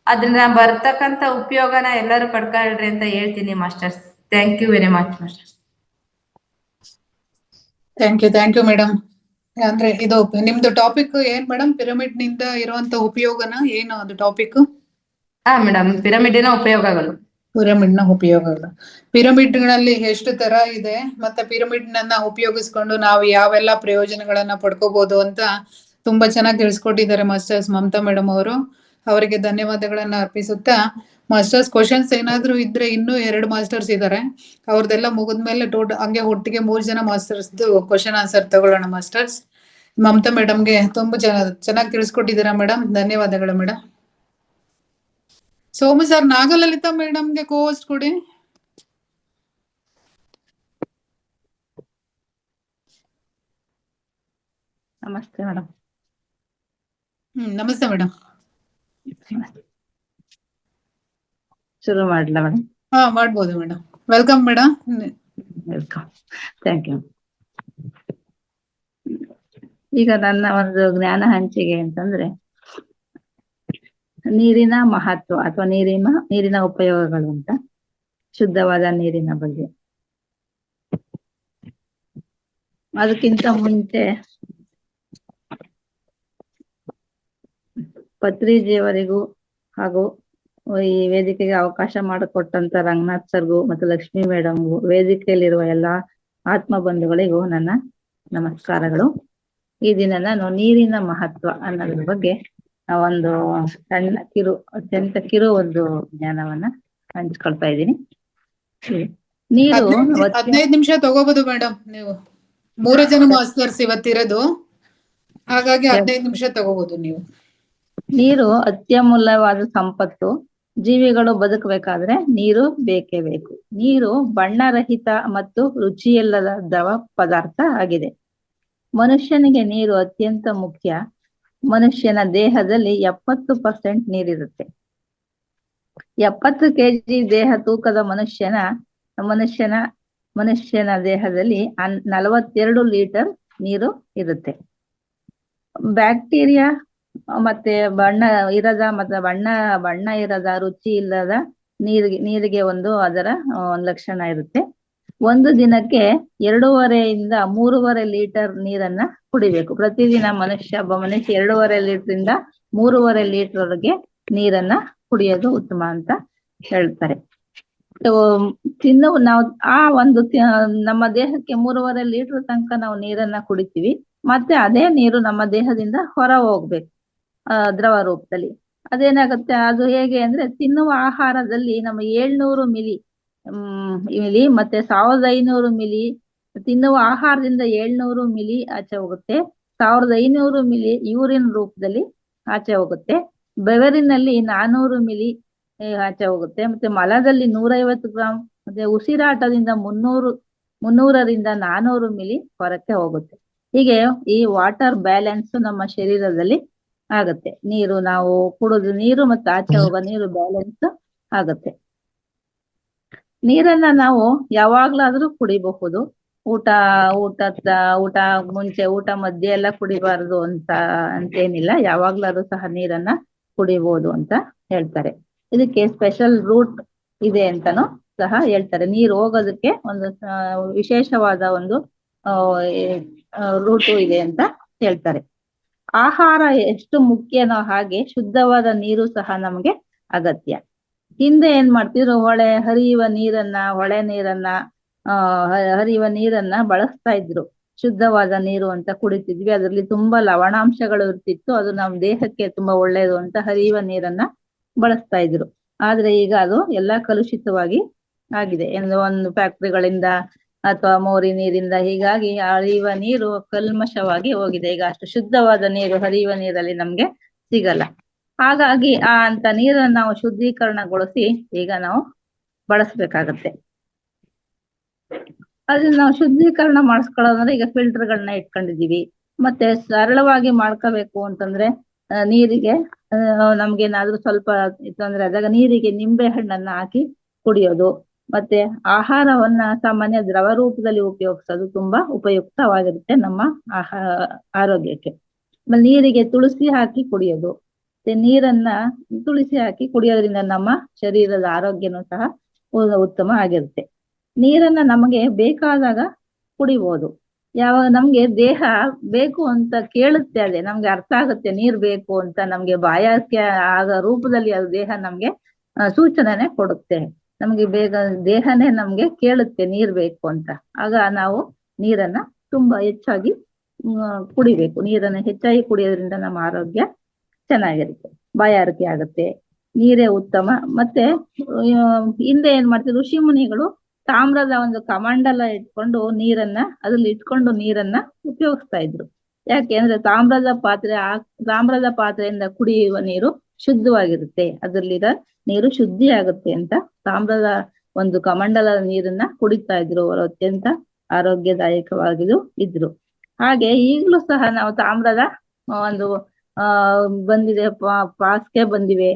ಅದನ್ನ ಬರ್ತಕ್ಕಂಥ ಉಪಯೋಗನ ಎಲ್ಲರೂ ಪಡ್ಕೊಳ್ರಿ ಅಂತ ಹೇಳ್ತೀನಿ masters. Thank you very much masters. Thank you madam. ಅಂದ್ರೆ ಇದು ನಿಮ್ದು ಟಾಪಿಕ್ ಏನ್ ಮೇಡಮ್? ಪಿರಮಿಡ್ ನಿಂದ ಇರುವಂತ ಉಪಯೋಗನ ಏನು ಅದು ಟಾಪಿಕ್? ಮೇಡಮ್, ಪಿರಮಿಡಿನ ಉಪಯೋಗಗಳು. ಪಿರಮಿಡ್ ನ ಉಪಯೋಗಗಳು. ಪಿರಮಿಡ್ ಗಳಲ್ಲಿ ಎಷ್ಟು ತರ ಇದೆ, ಮತ್ತೆ ಪಿರಮಿಡ್ ನನ್ನ ಉಪಯೋಗಿಸ್ಕೊಂಡು ನಾವು ಯಾವೆಲ್ಲ ಪ್ರಯೋಜನಗಳನ್ನ ಪಡ್ಕೋಬಹುದು ಅಂತ ತುಂಬಾ ಚೆನ್ನಾಗಿ ತಿಳಿಸ್ಕೊಟ್ಟಿದ್ದಾರೆ ಮಾಸ್ಟರ್ಸ್ ಮಮತಾ ಮೇಡಮ್ ಅವರು. ಅವರಿಗೆ ಧನ್ಯವಾದಗಳನ್ನ ಅರ್ಪಿಸುತ್ತಾ, ಮಾಸ್ಟರ್ಸ್ ಕ್ವಶನ್ಸ್ ಏನಾದ್ರು ಇದ್ರೆ ಇನ್ನೂ 2 ಮಾಸ್ಟರ್ಸ್ ಇದ್ದಾರೆ, ಅವ್ರದ್ದೆಲ್ಲ ಮುಗಿದ್ಮೇಲೆ ಹಂಗೆ ಒಟ್ಟಿಗೆ 3 ಜನ ಮಾಸ್ಟರ್ಸ್ ಕ್ವಶನ್ ಆನ್ಸರ್ ತಗೊಳ್ಳೋಣ ಮಾಸ್ಟರ್ಸ್. ಮಮತಾ ಮೇಡಮ್ಗೆ ತುಂಬಾ ಚೆನ್ನಾಗಿ ತಿಳಿಸ್ಕೊಟ್ಟಿದ್ದೀರಾ ಮೇಡಮ್, ಧನ್ಯವಾದಗಳು ಮೇಡಮ್. ಸೋಮು ಸರ್, ನಾಗಲಲಿತಾ ಮೇಡಮ್ಗೆ ಕೋಸ್ಟ್ ಕೊಡಿ. ನಮಸ್ತೆ ಮೇಡಮ್. ನಮಸ್ತೆ ಮೇಡಮ್. ಶುರು ಮಾಡ್ಲಾ ಮೇಡಮ್? ಮಾಡ್ಬೋದು madam. Welcome madam. Welcome, thank you. ಈಗ ನನ್ನ ಒಂದು ಜ್ಞಾನ ಹಂಚಿಕೆ ಅಂತಂದ್ರೆ, ನೀರಿನ ಮಹತ್ವ ಅಥವಾ ನೀರಿನ ಉಪಯೋಗಗಳು ಅಂತ, ಶುದ್ಧವಾದ ನೀರಿನ ಬಗ್ಗೆ. ಅದಕ್ಕಿಂತ ಮುಂಚೆ ಪತ್ರಿಜಿಯವರಿಗೂ ಹಾಗೂ ಈ ವೇದಿಕೆಗೆ ಅವಕಾಶ ಮಾಡಿಕೊಟ್ಟಂತ ರಂಗನಾಥ್ ಸರ್ಗೂ ಮತ್ತು ಲಕ್ಷ್ಮೀ ಮೇಡಮ್ಗೂ, ವೇದಿಕೆಯಲ್ಲಿರುವ ಎಲ್ಲಾ ಆತ್ಮ ಬಂಧುಗಳಿಗೂ ನನ್ನ ನಮಸ್ಕಾರಗಳು. ಈ ದಿನ ನಾನು ನೀರಿನ ಮಹತ್ವ ಅನ್ನೋದ್ರ ಬಗ್ಗೆ ಒಂದು ಸಣ್ಣ ಅತ್ಯಂತ ಕಿರು ಒಂದು ಜ್ಞಾನವನ್ನ ಹಂಚ್ಕೊಳ್ತಾ ಇದ್ದೀನಿ. ನೀರು 15 ನಿಮಿಷ ತಗೋಬಹುದು ಮೇಡಮ್. ನೀವು 3 ಜನ ಮಾಸ್ಟರ್ಸ್ ಇವತ್ತಿರೋದು, ಹಾಗಾಗಿ 15 ನಿಮಿಷ ತಗೋಬಹುದು ನೀವು. ನೀರು ಅತ್ಯಮೂಲ್ಯವಾದ ಸಂಪತ್ತು. ಜೀವಿಗಳು ಬದುಕಬೇಕಾದ್ರೆ ನೀರು ಬೇಕೇ ಬೇಕು. ನೀರು ಬಣ್ಣರಹಿತ ಮತ್ತು ರುಚಿಯಿಲ್ಲದ ದ್ರವ ಪದಾರ್ಥ ಆಗಿದೆ. ಮನುಷ್ಯನಿಗೆ ನೀರು ಅತ್ಯಂತ ಮುಖ್ಯ. ಮನುಷ್ಯನ ದೇಹದಲ್ಲಿ 70% ನೀರಿರುತ್ತೆ. 70 kg ದೇಹ ತೂಕದ ಮನುಷ್ಯನ ದೇಹದಲ್ಲಿ 42 ಲೀಟರ್ ನೀರು ಇರುತ್ತೆ. ಬ್ಯಾಕ್ಟೀರಿಯಾ ಮತ್ತೆ ಬಣ್ಣ ಇರದ ರುಚಿ ಇಲ್ಲದ ನೀರಿಗೆ ಅದರ ಒಂದು ಲಕ್ಷಣ ಇರುತ್ತೆ. ಒಂದು ದಿನಕ್ಕೆ 2.5 ಇಂದ 3.5 ಲೀಟರ್ ನೀರನ್ನ ಕುಡಿಬೇಕು. ಪ್ರತಿದಿನ ಒಬ್ಬ ಮನುಷ್ಯ 2.5 ಲೀಟರ್ 3.5 ಲೀಟರ್ವರೆಗೆ ನೀರನ್ನ ಕುಡಿಯೋದು ಉತ್ತಮ ಅಂತ ಹೇಳ್ತಾರೆ. ನಾವು ನಮ್ಮ ದೇಹಕ್ಕೆ 3.5 ಲೀಟರ್ ತನಕ ನಾವು ನೀರನ್ನ ಕುಡಿತೀವಿ. ಮತ್ತೆ ಅದೇ ನೀರು ನಮ್ಮ ದೇಹದಿಂದ ಹೊರ ಹೋಗ್ಬೇಕು ದ್ರವ ರೂಪದಲ್ಲಿ. ಅದೇನಾಗುತ್ತೆ, ಅದು ಹೇಗೆ ಅಂದ್ರೆ ತಿನ್ನುವ ಆಹಾರದಲ್ಲಿ ನಮ್ಮ 700 ಮಿಲಿ ಮತ್ತೆ 1500 ಮಿಲಿ ತಿನ್ನುವ ಆಹಾರದಿಂದ 700 ಮಿಲಿ ಆಚೆ ಹೋಗುತ್ತೆ. 1500 ಮಿಲಿ ಯೂರಿನ್ ರೂಪದಲ್ಲಿ ಆಚೆ ಹೋಗುತ್ತೆ. ಬೆವರಿನಲ್ಲಿ 400 ಮಿಲಿ ಆಚೆ ಹೋಗುತ್ತೆ. ಮತ್ತೆ ಮಲದಲ್ಲಿ 150 ಗ್ರಾಮ್, ಮತ್ತೆ ಉಸಿರಾಟದಿಂದ 300ರಿಂದ 400 ಮಿಲಿ ಹೊರಕ್ಕೆ ಹೋಗುತ್ತೆ. ಹೀಗೆ ಈ ವಾಟರ್ ಬ್ಯಾಲೆನ್ಸ್ ನಮ್ಮ ಶರೀರದಲ್ಲಿ ಆಗತ್ತೆ. ನಾವು ಕುಡಿದು ನೀರು ಮತ್ತು ಆಚೆ ಹೋಗೋ ನೀರು ಬ್ಯಾಲೆನ್ಸ್ ಆಗತ್ತೆ. ನೀರನ್ನ ನಾವು ಯಾವಾಗ್ಲಾದ್ರೂ ಕುಡಿಬಹುದು. ಊಟ ಮುಂಚೆ, ಊಟ ಮಧ್ಯೆ ಎಲ್ಲ ಕುಡಿಬಾರ್ದು ಅಂತೇನಿಲ್ಲ. ಯಾವಾಗ್ಲಾದ್ರೂ ಸಹ ನೀರನ್ನ ಕುಡಿಬಹುದು ಅಂತ ಹೇಳ್ತಾರೆ. ಇದಕ್ಕೆ ಸ್ಪೆಷಲ್ ರೂಟ್ ಇದೆ ಅಂತಾನು ಸಹ ಹೇಳ್ತಾರೆ. ನೀರು ಹೋಗೋದಕ್ಕೆ ಒಂದು ವಿಶೇಷವಾದ ಒಂದು ರೂಟು ಇದೆ ಅಂತ ಹೇಳ್ತಾರೆ. ಆಹಾರ ಎಷ್ಟು ಮುಖ್ಯನೋ ಹಾಗೆ ಶುದ್ಧವಾದ ನೀರು ಸಹ ನಮಗೆ ಅಗತ್ಯ. ಹಿಂದೆ ಏನ್ ಮಾಡ್ತಿದ್ರು, ಹರಿಯುವ ನೀರನ್ನ ಬಳಸ್ತಾ ಇದ್ರು. ಶುದ್ಧವಾದ ನೀರು ಅಂತ ಕುಡಿತಿದ್ವಿ. ಅದರಲ್ಲಿ ತುಂಬಾ ಲವಣಾಂಶಗಳು ಇರ್ತಿತ್ತು. ಅದು ನಮ್ಮ ದೇಹಕ್ಕೆ ತುಂಬಾ ಒಳ್ಳೆಯದು ಅಂತ ಹರಿಯುವ ನೀರನ್ನ ಬಳಸ್ತಾ ಇದ್ರು. ಆದ್ರೆ ಈಗ ಅದು ಎಲ್ಲಾ ಕಲುಷಿತವಾಗಿ ಆಗಿದೆ. ಒಂದು ಫ್ಯಾಕ್ಟ್ರಿಗಳಿಂದ ಅಥವಾ ಮೋರಿ ನೀರಿಂದ ಹೀಗಾಗಿ ಹರಿಯುವ ನೀರು ಕಲ್ಮಶವಾಗಿ ಹೋಗಿದೆ. ಈಗ ಅಷ್ಟು ಶುದ್ಧವಾದ ನೀರು ಹರಿಯುವ ನೀರಲ್ಲಿ ನಮ್ಗೆ ಸಿಗಲ್ಲ. ಹಾಗಾಗಿ ಅಂತ ನೀರನ್ನು ನಾವು ಶುದ್ಧೀಕರಣಗೊಳಿಸಿ ಈಗ ನಾವು ಬಳಸ್ಬೇಕಾಗತ್ತೆ. ಅದನ್ನ ನಾವು ಶುದ್ಧೀಕರಣ ಮಾಡಿಸ್ಕೊಳ್ಳೋದಂದ್ರೆ ಈಗ ಫಿಲ್ಟರ್ಗಳನ್ನ ಇಟ್ಕೊಂಡಿದೀವಿ. ಮತ್ತೆ ಸರಳವಾಗಿ ಮಾಡ್ಕೋಬೇಕು ಅಂತಂದ್ರೆ ನೀರಿಗೆ ನಮ್ಗೇನಾದ್ರೂ ಸ್ವಲ್ಪ ತೊಂದ್ರೆ ಆದಾಗ ನೀರಿಗೆ ನಿಂಬೆ ಹಣ್ಣನ್ನ ಹಾಕಿ ಕುಡಿಯೋದು. ಮತ್ತೆ ಆಹಾರವನ್ನ ಸಾಮಾನ್ಯ ದ್ರವ ರೂಪದಲ್ಲಿ ಉಪಯೋಗಿಸೋದು ತುಂಬಾ ಉಪಯುಕ್ತವಾಗಿರುತ್ತೆ ನಮ್ಮ ಆರೋಗ್ಯಕ್ಕೆ. ನೀರಿಗೆ ತುಳಸಿ ಹಾಕಿ ಕುಡಿಯೋದು. ನೀರನ್ನ ತುಳಸಿ ಹಾಕಿ ಕುಡಿಯೋದ್ರಿಂದ ನಮ್ಮ ಶರೀರದ ಆರೋಗ್ಯನೂ ಸಹ ಉತ್ತಮ ಆಗಿರುತ್ತೆ. ನೀರನ್ನ ನಮಗೆ ಬೇಕಾದಾಗ ಕುಡಿಬಹುದು. ಯಾವಾಗ ನಮ್ಗೆ ದೇಹ ಬೇಕು ಅಂತ ಕೇಳುತ್ತೆ, ಅದೇ ನಮ್ಗೆ ಅರ್ಥ ಆಗುತ್ತೆ ನೀರ್ ಬೇಕು ಅಂತ, ನಮ್ಗೆ ಬಾಯಾರಿಕೆ ಆಗ ರೂಪದಲ್ಲಿ ಅದು ದೇಹ ನಮ್ಗೆ ಸೂಚನೆನೆ ಕೊಡುತ್ತೆ. ನಮ್ಗೆ ದೇಹನೇ ನಮ್ಗೆ ಕೇಳುತ್ತೆ ನೀರ್ ಬೇಕು ಅಂತ. ಆಗ ನಾವು ನೀರನ್ನ ತುಂಬಾ ಹೆಚ್ಚಾಗಿ ಕುಡಿಬೇಕು. ನೀರನ್ನ ಹೆಚ್ಚಾಗಿ ಕುಡಿಯೋದ್ರಿಂದ ನಮ್ಮ ಆರೋಗ್ಯ ಚೆನ್ನಾಗಿರುತ್ತೆ, ಬಾಯಾರಿಕೆ ಆಗುತ್ತೆ, ನೀರೇ ಉತ್ತಮ. ಮತ್ತೆ ಹಿಂದೆ ಏನ್ ಮಾಡ್ತಿದ್ರು ಋಷಿ ಮುನಿಗಳು, ತಾಮ್ರದ ಒಂದು ಕಮಂಡಲ ಅದ್ರಲ್ಲಿ ಇಟ್ಕೊಂಡು ನೀರನ್ನ ಉಪಯೋಗಿಸ್ತಾ ಇದ್ರು. ಯಾಕೆ ಅಂದ್ರೆ ತಾಮ್ರದ ಪಾತ್ರೆಯಿಂದ ಕುಡಿಯುವ ನೀರು ಶುದ್ಧವಾಗಿರುತ್ತೆ, ಅದರಲ್ಲಿರೋ ನೀರು ಶುದ್ಧಿ ಆಗುತ್ತೆ ಅಂತ ತಾಮ್ರದ ಒಂದು ಕಮಂಡಲದ ನೀರನ್ನ ಕುಡಿತಾ ಇದ್ರು. ಅವರು ಅತ್ಯಂತ ಆರೋಗ್ಯದಾಯಕವಾಗಿದ್ದು ಇದ್ರು. ಹಾಗೆ ಈಗಲೂ ಸಹ ನಾವು ತಾಮ್ರದ ಒಂದು ಬಂದಿದೆ, ಪಾಸ್ಕೆ ಬಂದಿವೆ,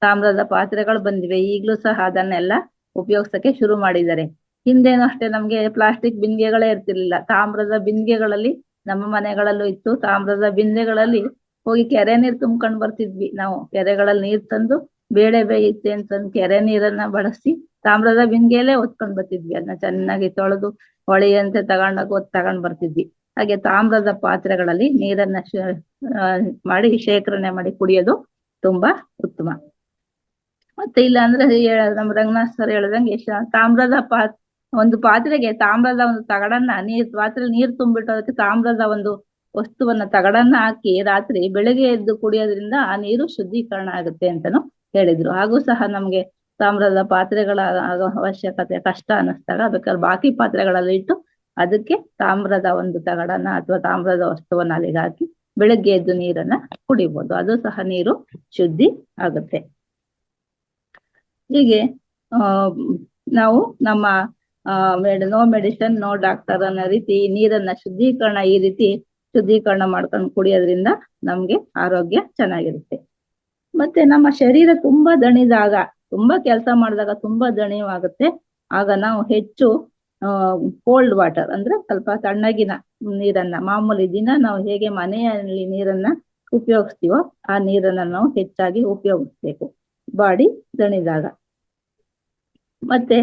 ತಾಮ್ರದ ಪಾತ್ರೆಗಳು ಬಂದಿವೆ. ಈಗಲೂ ಸಹ ಅದನ್ನೆಲ್ಲ ಉಪಯೋಗಿಸಕ್ಕೆ ಶುರು ಮಾಡಿದ್ದಾರೆ. ಹಿಂದೇನು ಅಷ್ಟೇ ನಮ್ಗೆ ಪ್ಲಾಸ್ಟಿಕ್ ಬಿಂದಿಗೆಗಳೇ ಇರ್ತಿರ್ಲಿಲ್ಲ. ತಾಮ್ರದ ಬಿಂದಿಗೆಗಳಲ್ಲಿ ನಮ್ಮ ಮನೆಗಳಲ್ಲೂ ಇತ್ತು. ತಾಮ್ರದ ಬಿಂದೆಗಳಲ್ಲಿ ಹೋಗಿ ಕೆರೆ ನೀರು ತುಂಬ್ಕೊಂಡು ಬರ್ತಿದ್ವಿ ನಾವು. ಕೆರೆಗಳಲ್ಲಿ ನೀರ್ ತಂದು ಬೇಳೆ ಬೇಯುತ್ತೆ ಅಂತಂದು ಕೆರೆ ನೀರನ್ನ ಬಳಸಿ ತಾಮ್ರದ ಬಿಂದಿಗೆಯಲ್ಲೇ ಹೊತ್ಕೊಂಡ್ ಬರ್ತಿದ್ವಿ. ಅದನ್ನ ಚೆನ್ನಾಗಿ ತೊಳೆದು ಹೊಳೆಯಂತೆ ತಗೊಂಡ್ ಬರ್ತಿದ್ವಿ. ಹಾಗೆ ತಾಮ್ರದ ಪಾತ್ರೆಗಳಲ್ಲಿ ನೀರನ್ನ ಮಾಡಿ ಶೇಖರಣೆ ಮಾಡಿ ಕುಡಿಯೋದು ತುಂಬಾ ಉತ್ತಮ. ಮತ್ತೆ ಇಲ್ಲ ಅಂದ್ರೆ ನಮ್ಮ ರಂಗನಾಥ್ ಸರ್ ಹೇಳ್ದಂಗೆ ತಾಮ್ರದ ಒಂದು ಪಾತ್ರೆಗೆ ತಾಮ್ರದ ಒಂದು ತಗಡನ್ನ ಪಾತ್ರೆಯಲ್ಲಿ ನೀರು ತುಂಬಿಟ್ಟು ಅದಕ್ಕೆ ತಾಮ್ರದ ಒಂದು ವಸ್ತುವನ್ನ ತಗಡನ್ನ ಹಾಕಿ ರಾತ್ರಿ ಬೆಳಗ್ಗೆ ಎದ್ದು ಕುಡಿಯೋದ್ರಿಂದ ಆ ನೀರು ಶುದ್ಧೀಕರಣ ಆಗುತ್ತೆ ಅಂತಾನು ಹೇಳಿದ್ರು. ಹಾಗೂ ಸಹ ನಮ್ಗೆ ತಾಮ್ರದ ಪಾತ್ರೆಗಳ ಅವಶ್ಯಕತೆ ಕಷ್ಟ ಅನ್ನಿಸ್ದಾಗ ಬೇಕಾದ್ರೆ ಬಾಕಿ ಪಾತ್ರೆಗಳಲ್ಲಿ ಇಟ್ಟು ಅದಕ್ಕೆ ತಾಮ್ರದ ಒಂದು ತಗಡನ್ನ ಅಥವಾ ತಾಮ್ರದ ವಸ್ತುವನ್ನ ಅಲ್ಲಿಗೆ ಹಾಕಿ ಬೆಳಗ್ಗೆ ಎದ್ದು ನೀರನ್ನ ಕುಡಿಬಹುದು. ಅದು ಸಹ ನೀರು ಶುದ್ಧಿ ಆಗುತ್ತೆ. ಹೀಗೆ ನಾವು ನಮ್ಮ ನೋ ಮೆಡಿಸಿನ್ ನೋ ಡಾಕ್ಟರ್ ಅನ್ನೋ ರೀತಿ ನೀರನ್ನ ಈ ರೀತಿ ಶುದ್ಧೀಕರಣ ಮಾಡ್ಕೊಂಡು ಕುಡಿಯೋದ್ರಿಂದ ನಮ್ಗೆ ಆರೋಗ್ಯ ಚೆನ್ನಾಗಿರುತ್ತೆ. ಮತ್ತೆ ನಮ್ಮ ಶರೀರ ತುಂಬಾ ದಣಿದಾಗ, ತುಂಬಾ ಕೆಲಸ ಮಾಡಿದಾಗ ತುಂಬಾ ದಣಿವಾಗುತ್ತೆ. ಆಗ ನಾವು ಹೆಚ್ಚು ಕೋಲ್ಡ್ ವಾಟರ್ ಅಂದ್ರೆ ಸ್ವಲ್ಪ ತಣ್ಣಗಿನ ನೀರನ್ನ, ಮಾಮೂಲಿ ದಿನ ನಾವು ಹೇಗೆ ಮನೆಯಲ್ಲಿ ನೀರನ್ನ ಉಪಯೋಗಿಸ್ತೀವೋ ಆ ನೀರನ್ನ ನಾವು ಹೆಚ್ಚಾಗಿ ಉಪಯೋಗಿಸ್ಬೇಕು ಬಾಡಿ ದಣಿದಾಗ. ಮತ್ತೆ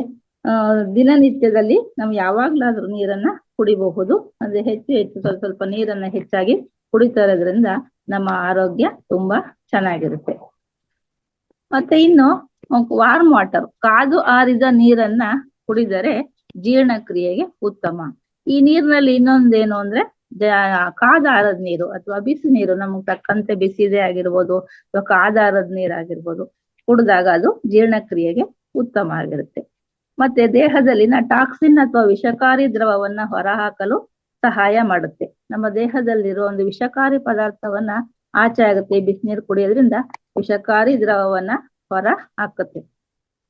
ದಿನನಿತ್ಯದಲ್ಲಿ ನಾವು ಯಾವಾಗ್ಲಾದ್ರೂ ನೀರನ್ನ ಕುಡಿಬಹುದು. ಅಂದ್ರೆ ಹೆಚ್ಚು ಸ್ವಲ್ಪ ನೀರನ್ನ ಹೆಚ್ಚಾಗಿ ಕುಡಿತಾ ಇರೋದ್ರಿಂದ ನಮ್ಮ ಆರೋಗ್ಯ ತುಂಬಾ ಚೆನ್ನಾಗಿರುತ್ತೆ. ಮತ್ತೆ ಇನ್ನು ವಾರ್ಮ್ ವಾಟರ್, ಕಾದು ಆರಿದ ನೀರನ್ನ ಕುಡಿದರೆ ಜೀರ್ಣಕ್ರಿಯೆಗೆ ಉತ್ತಮ. ಈ ನೀರಿನಲ್ಲಿ ಇನ್ನೊಂದೇನು ಅಂದ್ರೆ ಕಾದಾರದ ನೀರು ಅಥವಾ ಬಿಸಿ ನೀರು, ನಮಗೆ ತಕ್ಕಂತೆ ಬಿಸಿದೇ ಆಗಿರ್ಬೋದು ಅಥವಾ ಕಾದಾರದ ನೀರಾಗಿರ್ಬೋದು, ಕುಡಿದಾಗ ಅದು ಜೀರ್ಣಕ್ರಿಯೆಗೆ ಉತ್ತಮ ಆಗಿರುತ್ತೆ. ಮತ್ತೆ ದೇಹದಲ್ಲಿನ ಟಾಕ್ಸಿನ್ ಅಥವಾ ವಿಷಕಾರಿ ದ್ರವವನ್ನ ಹೊರಹಾಕಲು ಸಹಾಯ ಮಾಡುತ್ತೆ. ನಮ್ಮ ದೇಹದಲ್ಲಿರೋ ಒಂದು ವಿಷಕಾರಿ ಪದಾರ್ಥವನ್ನ ಆಚೆ ಆಗುತ್ತೆ ಬಿಸಿನೀರು ಕುಡಿಯೋದ್ರಿಂದ, ವಿಷಕಾರಿ ದ್ರವವನ್ನ ಹೊರ ಹಾಕುತ್ತೆ.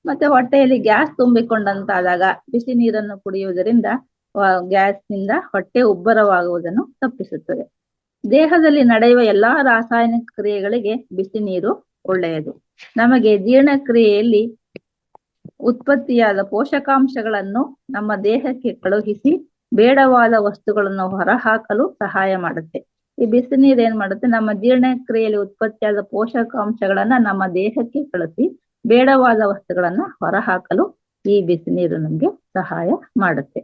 ಮತ್ತೆ ಹೊಟ್ಟೆಯಲ್ಲಿ ಗ್ಯಾಸ್ ತುಂಬಿಕೊಂಡಂತಾದಾಗ ಬಿಸಿ ನೀರನ್ನು ಕುಡಿಯುವುದರಿಂದ ಗ್ಯಾಸ್ನಿಂದ ಹೊಟ್ಟೆ ಉಬ್ಬರವಾಗುವುದನ್ನು ತಪ್ಪಿಸುತ್ತದೆ. ದೇಹದಲ್ಲಿ ನಡೆಯುವ ಎಲ್ಲಾ ರಾಸಾಯನಿಕ ಕ್ರಿಯೆಗಳಿಗೆ ಬಿಸಿ ನೀರು ಒಳ್ಳೆಯದು. ನಮಗೆ ಜೀರ್ಣಕ್ರಿಯೆಯಲ್ಲಿ ಉತ್ಪತ್ತಿಯಾದ ಪೋಷಕಾಂಶಗಳನ್ನು ನಮ್ಮ ದೇಹಕ್ಕೆ ಕಳುಹಿಸಿ ಬೇಡವಾದ ವಸ್ತುಗಳನ್ನು ಹೊರಹಾಕಲು ಸಹಾಯ ಮಾಡುತ್ತೆ. ಈ ಬಿಸಿ ನೀರು ಏನ್ ಮಾಡುತ್ತೆ, ನಮ್ಮ ಜೀರ್ಣಕ್ರಿಯೆಯಲ್ಲಿ ಉತ್ಪತ್ತಿಯಾದ ಪೋಷಕಾಂಶಗಳನ್ನ ನಮ್ಮ ದೇಹಕ್ಕೆ ಕಳಿಸಿ ಬೇಡವಾದ ವಸ್ತುಗಳನ್ನ ಹೊರಹಾಕಲು ಈ ಬಿಸಿ ನೀರು ನಮ್ಗೆ ಸಹಾಯ ಮಾಡುತ್ತೆ.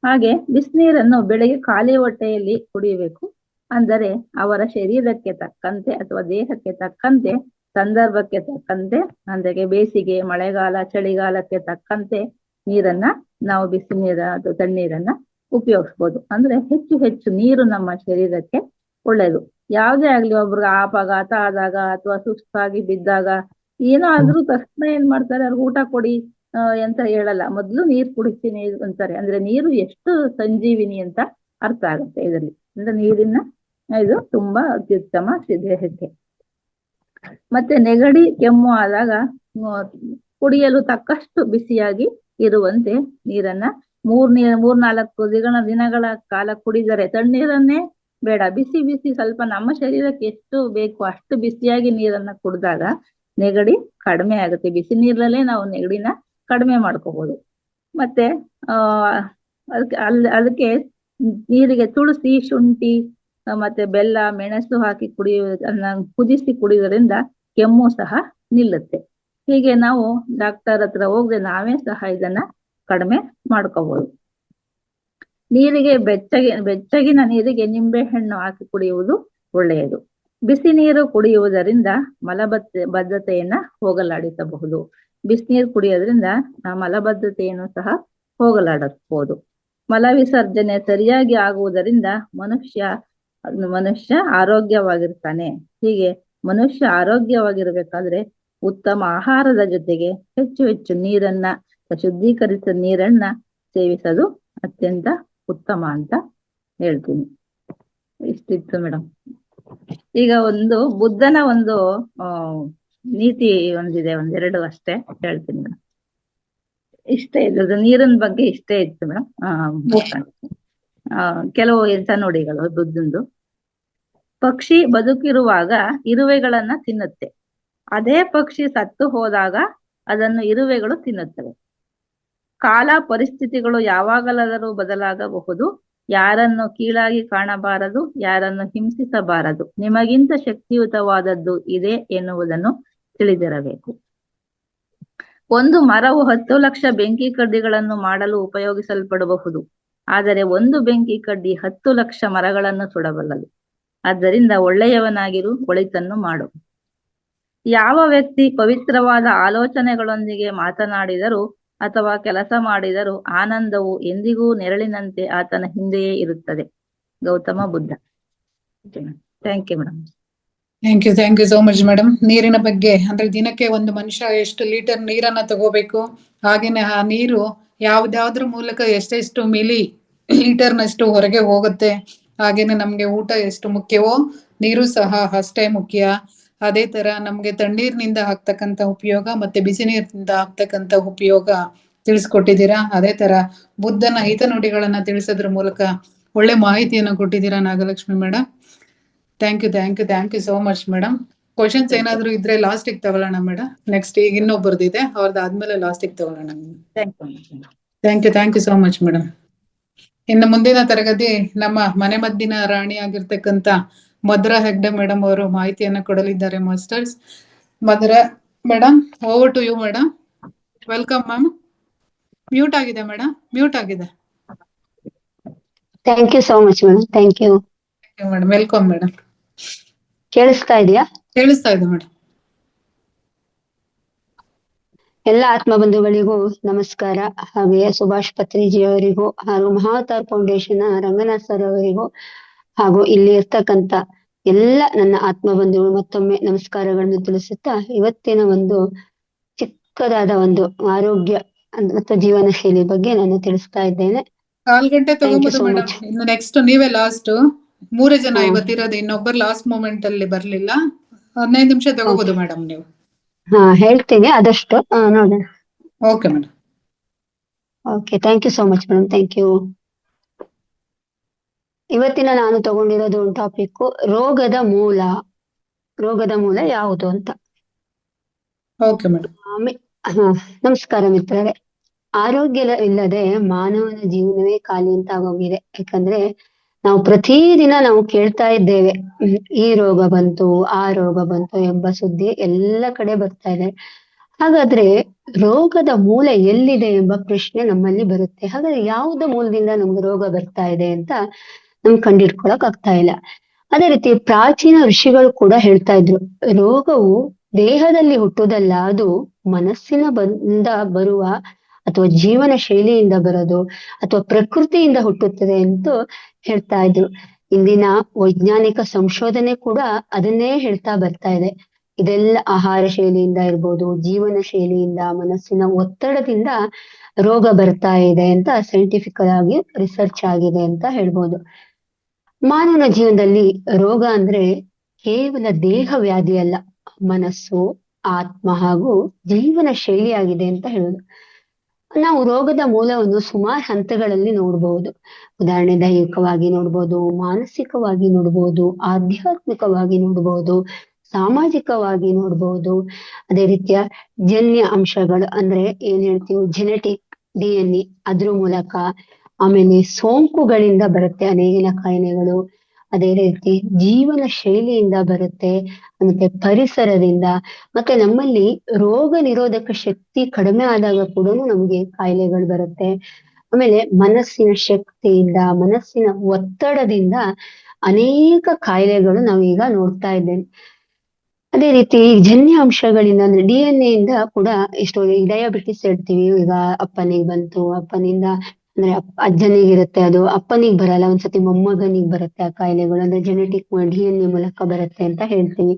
ಹಾಗೆ ಬಿಸಿನೀರನ್ನು ಬೆಳಗ್ಗೆ ಖಾಲಿ ಹೊಟ್ಟೆಯಲ್ಲಿ ಕುಡಿಯಬೇಕು. ಅಂದರೆ ಅವರ ಶರೀರಕ್ಕೆ ತಕ್ಕಂತೆ ಅಥವಾ ದೇಹಕ್ಕೆ ತಕ್ಕಂತೆ, ಸಂದರ್ಭಕ್ಕೆ ತಕ್ಕಂತೆ, ಅಂದ್ರೆ ಬೇಸಿಗೆ, ಮಳೆಗಾಲ, ಚಳಿಗಾಲಕ್ಕೆ ತಕ್ಕಂತೆ ನೀರನ್ನ ನಾವು ಬಿಸಿ ನೀರ ಅಥವಾ ತಣ್ಣೀರನ್ನ ಉಪಯೋಗಿಸ್ಬೋದು. ಅಂದ್ರೆ ಹೆಚ್ಚು ನೀರು ನಮ್ಮ ಶರೀರಕ್ಕೆ ಒಳ್ಳೇದು. ಯಾವ್ದೇ ಆಗ್ಲಿ, ಒಬ್ರಿಗೆ ಅಪಘಾತ ಆದಾಗ ಅಥವಾ ಸುಸ್ತಾಗಿ ಬಿದ್ದಾಗ ಏನೋ ಆದ್ರೂ ತಕ್ಷಣ ಏನ್ ಮಾಡ್ತಾರೆ, ಅವ್ರಿಗೆ ಊಟ ಕೊಡಿ ಅಂತ ಹೇಳಲ್ಲ, ಮೊದ್ಲು ನೀರ್ ಕುಡಿತೀನಿ ಅಂತಾರೆ. ಅಂದ್ರೆ ನೀರು ಎಷ್ಟು ಸಂಜೀವಿನಿ ಅಂತ ಅರ್ಥ ಆಗುತ್ತೆ ಇದರಲ್ಲಿ. ಅಂದ್ರೆ ನೀರಿನ ಇದು ತುಂಬಾ ಅತ್ಯುತ್ತಮ ದೇಹಕ್ಕೆ. ಮತ್ತೆ ನೆಗಡಿ, ಕೆಮ್ಮು ಆದಾಗ ಕುಡಿಯಲು ತಕ್ಕಷ್ಟು ಬಿಸಿಯಾಗಿ ಇರುವಂತೆ ನೀರನ್ನ 3-4 ದಿನಗಳ ಕಾಲ ಕುಡಿದರೆ, ತಣ್ಣೀರನ್ನೇ ಬೇಡ, ಬಿಸಿ ಸ್ವಲ್ಪ ನಮ್ಮ ಶರೀರಕ್ಕೆ ಎಷ್ಟು ಬೇಕು ಅಷ್ಟು ಬಿಸಿಯಾಗಿ ನೀರನ್ನ ಕುಡಿದಾಗ ನೆಗಡಿ ಕಡಿಮೆ ಆಗುತ್ತೆ. ಬಿಸಿ ನೀರಲ್ಲೇ ನಾವು ನೆಗಡಿನ ಕಡಿಮೆ ಮಾಡ್ಕೋಬಹುದು. ಮತ್ತೆ ಅದಕ್ಕೆ ನೀರಿಗೆ ತುಳಸಿ, ಶುಂಠಿ ಮತ್ತೆ ಬೆಲ್ಲ, ಮೆಣಸು ಹಾಕಿ ಕುದಿಸಿ ಕುಡಿಯೋದ್ರಿಂದ ಕೆಮ್ಮು ಸಹ ನಿಲ್ಲುತ್ತೆ. ಹೀಗೆ ನಾವು ಡಾಕ್ಟರ್ ಹತ್ರ ಹೋಗದೆ ನಾವೇ ಸಹ ಇದನ್ನ ಕಡಿಮೆ ಮಾಡ್ಕೋಬಹುದು. ನೀರಿಗೆ ಬೆಚ್ಚಗಿನ ನೀರಿಗೆ ನಿಂಬೆ ಹಣ್ಣು ಹಾಕಿ ಕುಡಿಯುವುದು ಒಳ್ಳೆಯದು. ಬಿಸಿ ನೀರು ಕುಡಿಯುವುದರಿಂದ ಮಲಬದ್ಧತೆಯನ್ನ ಹೋಗಲಾಡಿಸಬಹುದು. ಬಿಸಿನೀರು ಕುಡಿಯೋದ್ರಿಂದ ಮಲಬದ್ಧತೆಯನ್ನು ಸಹ ಹೋಗಲಾಡಿಸಬಹುದು. ಮಲ ವಿಸರ್ಜನೆ ಸರಿಯಾಗಿ ಆಗುವುದರಿಂದ ಮನುಷ್ಯ ಆರೋಗ್ಯವಾಗಿರ್ತಾನೆ. ಹೀಗೆ ಮನುಷ್ಯ ಆರೋಗ್ಯವಾಗಿರ್ಬೇಕಾದ್ರೆ ಉತ್ತಮ ಆಹಾರದ ಜೊತೆಗೆ ಹೆಚ್ಚು ನೀರನ್ನ, ಶುದ್ಧೀಕರಿಸಿದ ನೀರನ್ನ ಸೇವಿಸೋದು ಅತ್ಯಂತ ಉತ್ತಮ ಅಂತ ಹೇಳ್ತೀನಿ. ಇಷ್ಟಿತ್ತು ಮೇಡಮ್. ಈಗ ಒಂದು ಬುದ್ಧನ ಒಂದು ನೀತಿ ಒಂದಿದೆ, 2 ಅಷ್ಟೇ ಹೇಳ್ತೀನಿ ಮೇಡಮ್. ಇಷ್ಟೇ ಇದ್ದು ನೀರಿನ ಬಗ್ಗೆ ಇಷ್ಟೇ ಇತ್ತು ಮೇಡಮ್. ಕೆಲವು ನುಡಿಗಳು ಬುದ್ಧಂದು. ಪಕ್ಷಿ ಬದುಕಿರುವಾಗ ಇರುವೆಗಳನ್ನ ತಿನ್ನುತ್ತೆ. ಅದೇ ಪಕ್ಷಿ ಸತ್ತು ಹೋದಾಗ ಅದನ್ನು ಇರುವೆಗಳು ತಿನ್ನುತ್ತವೆ. ಕಾಲ ಪರಿಸ್ಥಿತಿಗಳು ಯಾವಾಗಲಾದರೂ ಬದಲಾಗಬಹುದು. ಯಾರನ್ನು ಕೀಳಾಗಿ ಕಾಣಬಾರದು, ಯಾರನ್ನು ಹಿಂಸಿಸಬಾರದು. ನಿಮಗಿಂತ ಶಕ್ತಿಯುತವಾದದ್ದು ಇದೆ ಎನ್ನುವುದನ್ನು ತಿಳಿದಿರಬೇಕು. ಒಂದು ಮರವು 10 ಲಕ್ಷ ಬೆಂಕಿ ಕಡ್ಡಿಗಳನ್ನು ಮಾಡಲು ಉಪಯೋಗಿಸಲ್ಪಡಬಹುದು. ಆದರೆ ಒಂದು ಬೆಂಕಿ ಕಡ್ಡಿ 10 ಲಕ್ಷ ಮರಗಳನ್ನು ಸುಡಬಲ್ಲದು. ಆದ್ದರಿಂದ ಒಳ್ಳೆಯವನಾಗಿರು, ಒಳಿತನ್ನು ಮಾಡು. ಯಾವ ವ್ಯಕ್ತಿ ಪವಿತ್ರವಾದ ಆಲೋಚನೆಗಳೊಂದಿಗೆ ಮಾತನಾಡಿದರೂ ಅಥವಾ ಕೆಲಸ ಮಾಡಿದರೂ ಆನಂದವು ಎಂದಿಗೂ ನೆರಳಿನಂತೆ ಆತನ ಹಿಂದೆಯೇ ಇರುತ್ತದೆ. Gautama Buddha. Thank you madam. Thank you so much madam. ನೀರಿನ ಬಗ್ಗೆ ಅಂದ್ರೆ ದಿನಕ್ಕೆ ಒಂದು ಮನುಷ್ಯ ಎಷ್ಟು ಲೀಟರ್ ನೀರನ್ನ ತಗೋಬೇಕು, ಹಾಗೇನೆ ಆ ನೀರು ಯಾವ್ದಾದ್ರ ಮೂಲಕ ಎಷ್ಟೆಷ್ಟು ಮಿಲಿ ಲೀಟರ್ನಷ್ಟು ಹೊರಗೆ ಹೋಗುತ್ತೆ, ಹಾಗೇನೆ ನಮ್ಗೆ ಊಟ ಎಷ್ಟು ಮುಖ್ಯವೋ ನೀರು ಸಹ ಅಷ್ಟೇ ಮುಖ್ಯ. ಅದೇ ತರ ನಮ್ಗೆ ತಣ್ಣೀರಿನಿಂದ ಆಗ್ತಕ್ಕಂಥ ಉಪಯೋಗ ಮತ್ತೆ ಬಿಸಿ ನೀರಿನಿಂದ ಆಗ್ತಕ್ಕಂಥ ಉಪಯೋಗ ತಿಳಿಸ್ಕೊಟ್ಟಿದ್ದೀರಾ. ಅದೇ ತರ ಬುದ್ಧನ ಹಿತನುಡಿಗಳನ್ನ ತಿಳಿಸೋದ್ರ ಮೂಲಕ ಒಳ್ಳೆ ಮಾಹಿತಿಯನ್ನು ಕೊಟ್ಟಿದ್ದೀರಾ Nagalakshmi madam. Thank you so much madam. Questions ಏನಾದ್ರು ಇದ್ರೆ ಲಾಸ್ಟಿಗೆ ತಗೊಳ್ಳೋಣ ಮೇಡಮ್. ನೆಕ್ಸ್ಟ್ ಈಗ ಇನ್ನೊಬ್ಬರದಿದೆ, ಅವ್ರದ್ದಾದ್ಮೇಲೆ ಲಾಸ್ಟಿಗೆ ತಗೊಳ್ಳೋಣ. Thank you so much madam. ಇನ್ನು ಮುಂದಿನ ತರಗತಿ ನಮ್ಮ ಮನೆ ಮದ್ದಿನ ರಾಣಿ ಆಗಿರ್ತಕ್ಕಂಥ ಮಧುರಾ ಹೆಗ್ಡೆ ಮೇಡಮ್ ಅವರು ಮಾಹಿತಿಯನ್ನ ಕೊಡಲಿದ್ದಾರೆ masters. Madhura madam, over to you madam. Welcome ma'am. Mute ಆಗಿದೆ ಮೇಡಮ್, ಮ್ಯೂಟ್ ಆಗಿದೆ. Thank you so much madam. Thank you madam. Welcome madam. ಕೇಳಿಸ್ತಾ ಇದೆಯಾ? ಕೇಳಿಸ್ತಾ ಇದೆ ಮೇಡಮ್. ಎಲ್ಲ ಆತ್ಮ ಬಂಧುಗಳಿಗೂ ನಮಸ್ಕಾರ. ಹಾಗೆಯೇ ಸುಭಾಷ್ ಪತ್ರಿಜಿ ಅವರಿಗೂ ಹಾಗೂ ಮಹಾವತಾರ್ ಫೌಂಡೇಶನ್ ರಂಗನಾಥ್ ಸರ್ ಅವರಿಗೂ ಹಾಗೂ ಇಲ್ಲಿ ಇರ್ತಕ್ಕಂಥ ಎಲ್ಲ ನನ್ನ ಆತ್ಮ ಬಂಧುಗಳು ಮತ್ತೊಮ್ಮೆ ನಮಸ್ಕಾರಗಳನ್ನು ತಿಳಿಸುತ್ತಾ, ಇವತ್ತಿನ ಒಂದು ಚಿಕ್ಕದಾದ ಒಂದು ಆರೋಗ್ಯ ಮತ್ತು ಜೀವನ ಶೈಲಿ ಬಗ್ಗೆ ನಾನು ತಿಳಿಸ್ತಾ ಇದ್ದೇನೆ. 4 ಗಂಟೆ ತಗೋಬಹುದು ಮೇಡಮ್. ಇನ್ನು ನೆಕ್ಸ್ಟ್ ನೀವೇ ಲಾಸ್ಟ್. 3 ಜನ ಇವತ್ತಿರೋದು, ಇನ್ನೊಬ್ಬರು ಲಾಸ್ಟ್ ಮೂಮೆಂಟ್ ಅಲ್ಲಿ ಬರ್ಲಿಲ್ಲ. 15 ನಿಮಿಷ ತಗೋಬಹುದು ಮೇಡಮ್ ನೀವು. ಹೇಳ್ತೀನಿ ಆದಷ್ಟು ನೋಡೋಣ. Okay madam. Okay, thank you so much madam. Thank you. ಇವತ್ತಿನ ನಾನು ತಗೊಂಡಿರೋದು ಒಂದು ಟಾಪಿಕ್, ರೋಗದ ಮೂಲ ಯಾವುದು ಅಂತ. Okay madam. ನಮಸ್ಕಾರ ಮಿತ್ರರೇ. ಆರೋಗ್ಯವಿಲ್ಲದೆ ಮಾನವನ ಜೀವನವೇ ಖಾಲಿ ಅಂತ ಆಗೋಗಿದೆ. ಯಾಕಂದ್ರೆ ನಾವು ಪ್ರತಿದಿನ ನಾವು ಕೇಳ್ತಾ ಇದ್ದೇವೆ, ಈ ರೋಗ ಬಂತು, ಆ ರೋಗ ಬಂತು ಎಂಬ ಸುದ್ದಿ ಎಲ್ಲ ಕಡೆ ಬರ್ತಾ ಇದೆ. ಹಾಗಾದ್ರೆ ರೋಗದ ಮೂಲ ಎಲ್ಲಿದೆ ಎಂಬ ಪ್ರಶ್ನೆ ನಮ್ಮಲ್ಲಿ ಬರುತ್ತೆ. ಹಾಗಾದ್ರೆ ಯಾವುದೇ ಮೂಲದಿಂದ ನಮ್ಗೆ ರೋಗ ಬರ್ತಾ ಇದೆ ಅಂತ ನಮ್ಗೆ ಕಂಡಿಡ್ಕೊಳಕ್ ಆಗ್ತಾ ಇಲ್ಲ. ಅದೇ ರೀತಿ ಪ್ರಾಚೀನ ಋಷಿಗಳು ಕೂಡ ಹೇಳ್ತಾ ಇದ್ರು, ರೋಗವು ದೇಹದಲ್ಲಿ ಹುಟ್ಟುವುದಲ್ಲ, ಅದು ಮನಸ್ಸಿನ ಬರುವ ಅಥವಾ ಜೀವನ ಶೈಲಿಯಿಂದ ಬರೋದು ಅಥವಾ ಪ್ರಕೃತಿಯಿಂದ ಹುಟ್ಟುತ್ತದೆ ಅಂತ ಹೇಳ್ತಾ ಇದ್ರು. ಇಂದಿನ ವೈಜ್ಞಾನಿಕ ಸಂಶೋಧನೆ ಕೂಡ ಅದನ್ನೇ ಹೇಳ್ತಾ ಬರ್ತಾ ಇದೆ. ಇದೆಲ್ಲ ಆಹಾರ ಶೈಲಿಯಿಂದ ಇರ್ಬೋದು, ಜೀವನ ಶೈಲಿಯಿಂದ, ಮನಸ್ಸಿನ ಒತ್ತಡದಿಂದ ರೋಗ ಬರ್ತಾ ಇದೆ ಅಂತ ಸೈಂಟಿಫಿಕಲ್ ಆಗಿ ರಿಸರ್ಚ್ ಆಗಿದೆ ಅಂತ ಹೇಳ್ಬೋದು. ಮಾನವನ ಜೀವನದಲ್ಲಿ ರೋಗ ಅಂದ್ರೆ ಕೇವಲ ದೇಹ ವ್ಯಾಧಿ ಅಲ್ಲ, ಮನಸ್ಸು, ಆತ್ಮ ಹಾಗೂ ಜೀವನ ಶೈಲಿ ಆಗಿದೆ ಅಂತ ಹೇಳೋದು. ನಾವು ರೋಗದ ಮೂಲವನ್ನು ಸುಮಾರು ಹಂತಗಳಲ್ಲಿ ನೋಡ್ಬಹುದು. ಉದಾಹರಣೆ, ದೈಹಿಕವಾಗಿ ನೋಡ್ಬೋದು, ಮಾನಸಿಕವಾಗಿ ನೋಡ್ಬೋದು, ಆಧ್ಯಾತ್ಮಿಕವಾಗಿ ನೋಡ್ಬೋದು, ಸಾಮಾಜಿಕವಾಗಿ ನೋಡ್ಬೋದು. ಅದೇ ರೀತಿಯ ಜನ್ಯ ಅಂಶಗಳು ಅಂದ್ರೆ ಏನ್ ಹೇಳ್ತೀವಿ, ಜೆನೆಟಿಕ್ DNA, ಅದ್ರ ಮೂಲಕ. ಆಮೇಲೆ ಸೋಂಕುಗಳಿಂದ ಬರುತ್ತೆ ಅನೇಕ ಕಾಯಿಲೆಗಳು. ಅದೇ ರೀತಿ ಜೀವನ ಶೈಲಿಯಿಂದ ಬರುತ್ತೆ, ಮತ್ತೆ ಪರಿಸರದಿಂದ, ಮತ್ತೆ ನಮ್ಮಲ್ಲಿ ರೋಗ ನಿರೋಧಕ ಶಕ್ತಿ ಕಡಿಮೆ ಆದಾಗ ಕೂಡ ನಮ್ಗೆ ಕಾಯಿಲೆಗಳು ಬರುತ್ತೆ. ಆಮೇಲೆ ಮನಸ್ಸಿನ ಶಕ್ತಿಯಿಂದ, ಮನಸ್ಸಿನ ಒತ್ತಡದಿಂದ ಅನೇಕ ಕಾಯಿಲೆಗಳು ನಾವೀಗ ನೋಡ್ತಾ ಇದ್ದೇವೆ. ಅದೇ ರೀತಿ ಜನ್ಯ ಅಂಶಗಳಿಂದ ಅಂದ್ರೆ DNA ಇಂದ ಕೂಡ ಎಷ್ಟೋ ಡಯಾಬಿಟಿಸ್ ಹೇಳ್ತೀವಿ. ಈಗ ಅಪ್ಪನಿಗೆ ಬಂತು, ಅಪ್ಪನಿಂದ ಅಂದ್ರೆ ಅಜ್ಜನಿಗಿರುತ್ತೆ, ಅದು ಅಪ್ಪನಿಗೆ ಬರಲ್ಲ, ಒಂದ್ಸತಿ ಮೊಮ್ಮಗನಿಗೆ ಬರುತ್ತೆ ಆ ಕಾಯಿಲೆಗಳು. ಅಂದ್ರೆ ಜೆನೆಟಿಕ್ DNA ಮೂಲಕ ಬರುತ್ತೆ ಅಂತ ಹೇಳ್ತೀವಿ.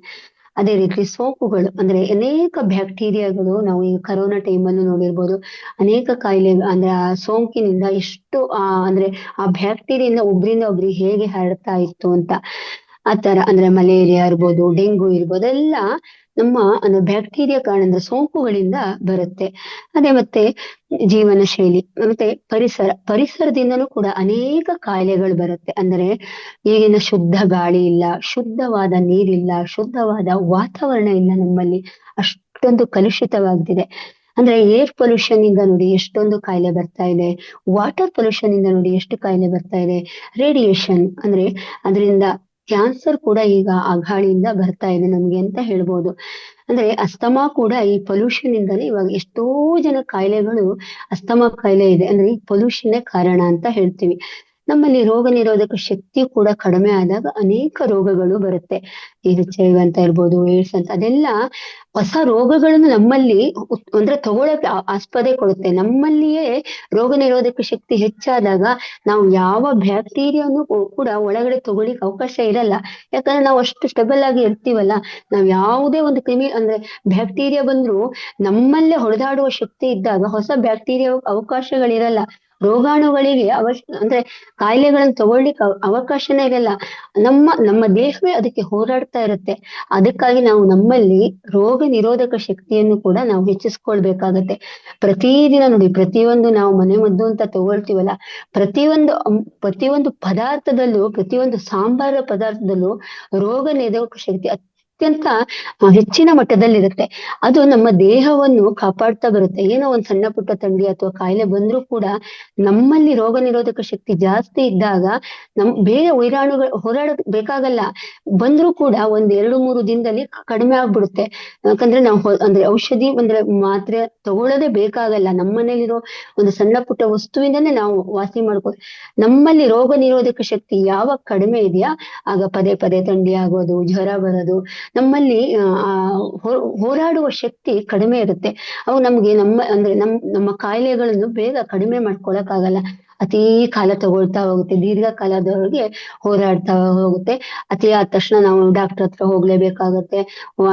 ಅದೇ ರೀತಿ ಸೋಂಕುಗಳು ಅಂದ್ರೆ ಅನೇಕ ಬ್ಯಾಕ್ಟೀರಿಯಾಗಳು, ನಾವು ಈ ಕರೋನಾ ಟೈಮಲ್ಲೂ ನೋಡಿರ್ಬೋದು, ಅನೇಕ ಕಾಯಿಲೆ ಅಂದ್ರೆ ಆ ಸೋಂಕಿನಿಂದ ಎಷ್ಟು ಅಂದ್ರೆ ಆ ಬ್ಯಾಕ್ಟೀರಿಯಿಂದ ಒಬ್ರಿಂದ ಒಬ್ರಿಗೆ ಹೇಗೆ ಹರಡ್ತಾ ಇತ್ತು ಅಂತ. ಆತರ ಅಂದ್ರೆ ಮಲೇರಿಯಾ ಇರ್ಬೋದು, ಡೆಂಗು ಇರ್ಬೋದು, ಎಲ್ಲ ನಮ್ಮ ಅಂದ್ರೆ ಬ್ಯಾಕ್ಟೀರಿಯಾ ಕಾರಣ ಸೋಂಕುಗಳಿಂದ ಬರುತ್ತೆ. ಅದೇ ಮತ್ತೆ ಜೀವನ ಶೈಲಿ ಮತ್ತೆ ಪರಿಸರದಿಂದನೂ ಕೂಡ ಅನೇಕ ಕಾಯಿಲೆಗಳು ಬರುತ್ತೆ. ಅಂದ್ರೆ ಈಗಿನ ಶುದ್ಧ ಗಾಳಿ ಇಲ್ಲ, ಶುದ್ಧವಾದ ನೀರಿಲ್ಲ, ಶುದ್ಧವಾದ ವಾತಾವರಣ ಇಲ್ಲ ನಮ್ಮಲ್ಲಿ, ಅಷ್ಟೊಂದು ಕಲುಷಿತವಾಗ್ತಿದೆ. ಅಂದ್ರೆ ಏರ್ ಪೊಲ್ಯೂಷನ್ ಇಂದ ನೋಡಿ ಎಷ್ಟೊಂದು ಕಾಯಿಲೆ ಬರ್ತಾ ಇದೆ, ವಾಟರ್ ಪೊಲ್ಯೂಷನ್ ಇಂದ ನೋಡಿ ಎಷ್ಟು ಕಾಯಿಲೆ ಬರ್ತಾ ಇದೆ, ರೇಡಿಯೇಷನ್ ಅಂದ್ರೆ ಅದರಿಂದ ಕ್ಯಾನ್ಸರ್ ಕೂಡ ಈಗ ಆ ಗಾಳಿಯಿಂದ ಬರ್ತಾ ಇದೆ ನಮ್ಗೆ ಅಂತ ಹೇಳ್ಬೋದು. ಅಂದ್ರೆ ಅಸ್ತಮಾ ಕೂಡ ಈ ಪೊಲ್ಯೂಷನ್ ಇಂದಾನೆ ಇವಾಗ ಎಷ್ಟೋ ಜನ ಕಾಯಿಲೆಗಳು, ಅಸ್ತಮಾ ಕಾಯಿಲೆ ಇದೆ ಅಂದ್ರೆ ಈ ಪೊಲ್ಯೂಷನ್ನೇ ಕಾರಣ ಅಂತ ಹೇಳ್ತೀವಿ. ನಮ್ಮಲ್ಲಿ ರೋಗ ನಿರೋಧಕ ಶಕ್ತಿ ಕೂಡ ಕಡಿಮೆ ಆದಾಗ ಅನೇಕ ರೋಗಗಳು ಬರುತ್ತೆ. ಈ HIV ಅಂತ ಇರ್ಬೋದು, ಏಡ್ಸ್ ಅಂತ, ಅದೆಲ್ಲ ಹೊಸ ರೋಗಗಳನ್ನು ನಮ್ಮಲ್ಲಿ ಅಂದ್ರೆ ತಗೊಳಕ್ಕೆ ಆಸ್ಪದೆ ಕೊಡುತ್ತೆ. ನಮ್ಮಲ್ಲಿಯೇ ರೋಗ ನಿರೋಧಕ ಶಕ್ತಿ ಹೆಚ್ಚಾದಾಗ ನಾವು ಯಾವ ಬ್ಯಾಕ್ಟೀರಿಯಾನು ಕೂಡ ಒಳಗಡೆ ತಗೊಳ್ಳಿಕ್ ಅವಕಾಶ ಇರಲ್ಲ. ಯಾಕಂದ್ರೆ ನಾವು ಅಷ್ಟು ಸ್ಟೆಬಲ್ ಆಗಿ ಇರ್ತೀವಲ್ಲ. ನಾವ್ ಯಾವುದೇ ಒಂದು ಕ್ರಿಮಿ ಅಂದ್ರೆ ಬ್ಯಾಕ್ಟೀರಿಯಾ ಬಂದ್ರು ನಮ್ಮಲ್ಲೇ ಹೊಡೆದಾಡುವ ಶಕ್ತಿ ಇದ್ದಾಗ ಹೊಸ ಬ್ಯಾಕ್ಟೀರಿಯಾ ಅವಕಾಶಗಳಿರಲ್ಲ. ರೋಗಾಣುಗಳಿಗೆ ಅಂದ್ರೆ ಕಾಯಿಲೆಗಳನ್ನ ತಗೊಳ್ಳಿಕ್ಕೆ ಅವಕಾಶನೇ ಇರಲ್ಲ. ನಮ್ಮ ದೇಹವೇ ಅದಕ್ಕೆ ಹೋರಾಡ್ತಾ ಇರುತ್ತೆ. ಅದಕ್ಕಾಗಿ ನಾವು ನಮ್ಮಲ್ಲಿ ರೋಗ ನಿರೋಧಕ ಶಕ್ತಿಯನ್ನು ಕೂಡ ನಾವು ಹೆಚ್ಚಿಸ್ಕೊಳ್ಬೇಕಾಗತ್ತೆ. ಪ್ರತಿದಿನ ನೋಡಿ, ಪ್ರತಿಯೊಂದು ನಾವು ಮನೆ ಮದ್ದು ಅಂತ ತಗೊಳ್ತೀವಲ್ಲ, ಪ್ರತಿಯೊಂದು ಪದಾರ್ಥದಲ್ಲೂ, ಪ್ರತಿಯೊಂದು ಸಾಂಬಾರ ಪದಾರ್ಥದಲ್ಲೂ ರೋಗ ನಿರೋಧಕ ಶಕ್ತಿ ಅತ್ಯಂತ ಹೆಚ್ಚಿನ ಮಟ್ಟದಲ್ಲಿರುತ್ತೆ. ಅದು ನಮ್ಮ ದೇಹವನ್ನು ಕಾಪಾಡ್ತಾ ಬರುತ್ತೆ. ಏನೋ ಒಂದ್ ಸಣ್ಣ ಪುಟ್ಟ ಥಂಡಿ ಅಥವಾ ಕಾಯಿಲೆ ಬಂದ್ರೂ ಕೂಡ ನಮ್ಮಲ್ಲಿ ರೋಗ ನಿರೋಧಕ ಶಕ್ತಿ ಜಾಸ್ತಿ ಇದ್ದಾಗ ಬೇರೆ ವೈರಾಣುಗಳು ಹೋರಾಡೋದ್ ಬೇಕಾಗಲ್ಲ. ಬಂದ್ರೂ ಕೂಡ ಒಂದ್ 2-3 ದಿನದಲ್ಲಿ ಕಡಿಮೆ ಆಗ್ಬಿಡುತ್ತೆ. ಯಾಕಂದ್ರೆ ನಾವು ಅಂದ್ರೆ ಔಷಧಿ ಅಂದ್ರೆ ಮಾತ್ರೆ ತಗೊಳ್ಳೋದೇ ಬೇಕಾಗಲ್ಲ. ನಮ್ಮನೇಲಿರೋ ಒಂದು ಸಣ್ಣ ಪುಟ್ಟ ವಸ್ತುವಿಂದನೇ ನಾವು ವಾಸಿ ಮಾಡ್ಬೋದು. ನಮ್ಮಲ್ಲಿ ರೋಗ ನಿರೋಧಕ ಶಕ್ತಿ ಯಾವಾಗ ಕಡಿಮೆ ಇದೆಯಾ ಆಗ ಪದೇ ಪದೇ ಥಂಡಿ ಆಗೋದು, ಜ್ವರ ಬರೋದು, ನಮ್ಮಲ್ಲಿ ಹೋರಾಡುವ ಶಕ್ತಿ ಕಡಿಮೆ ಇರುತ್ತೆ. ಅವು ನಮ್ಗೆ ನಮ್ಮ ಕಾಯಿಲೆಗಳನ್ನು ಬೇಗ ಕಡಿಮೆ ಮಾಡ್ಕೊಳಕ್ಕಾಗಲ್ಲ. ಅತೀ ಕಾಲ ತಗೊಳ್ತಾ ಹೋಗುತ್ತೆ, ದೀರ್ಘಕಾಲದವರೆಗೆ ಹೋರಾಡ್ತಾ ಹೋಗುತ್ತೆ. ಅತಿ ಆದ ತಕ್ಷಣ ನಾವು ಡಾಕ್ಟರ್ ಹತ್ರ ಹೋಗ್ಲೇಬೇಕಾಗತ್ತೆ,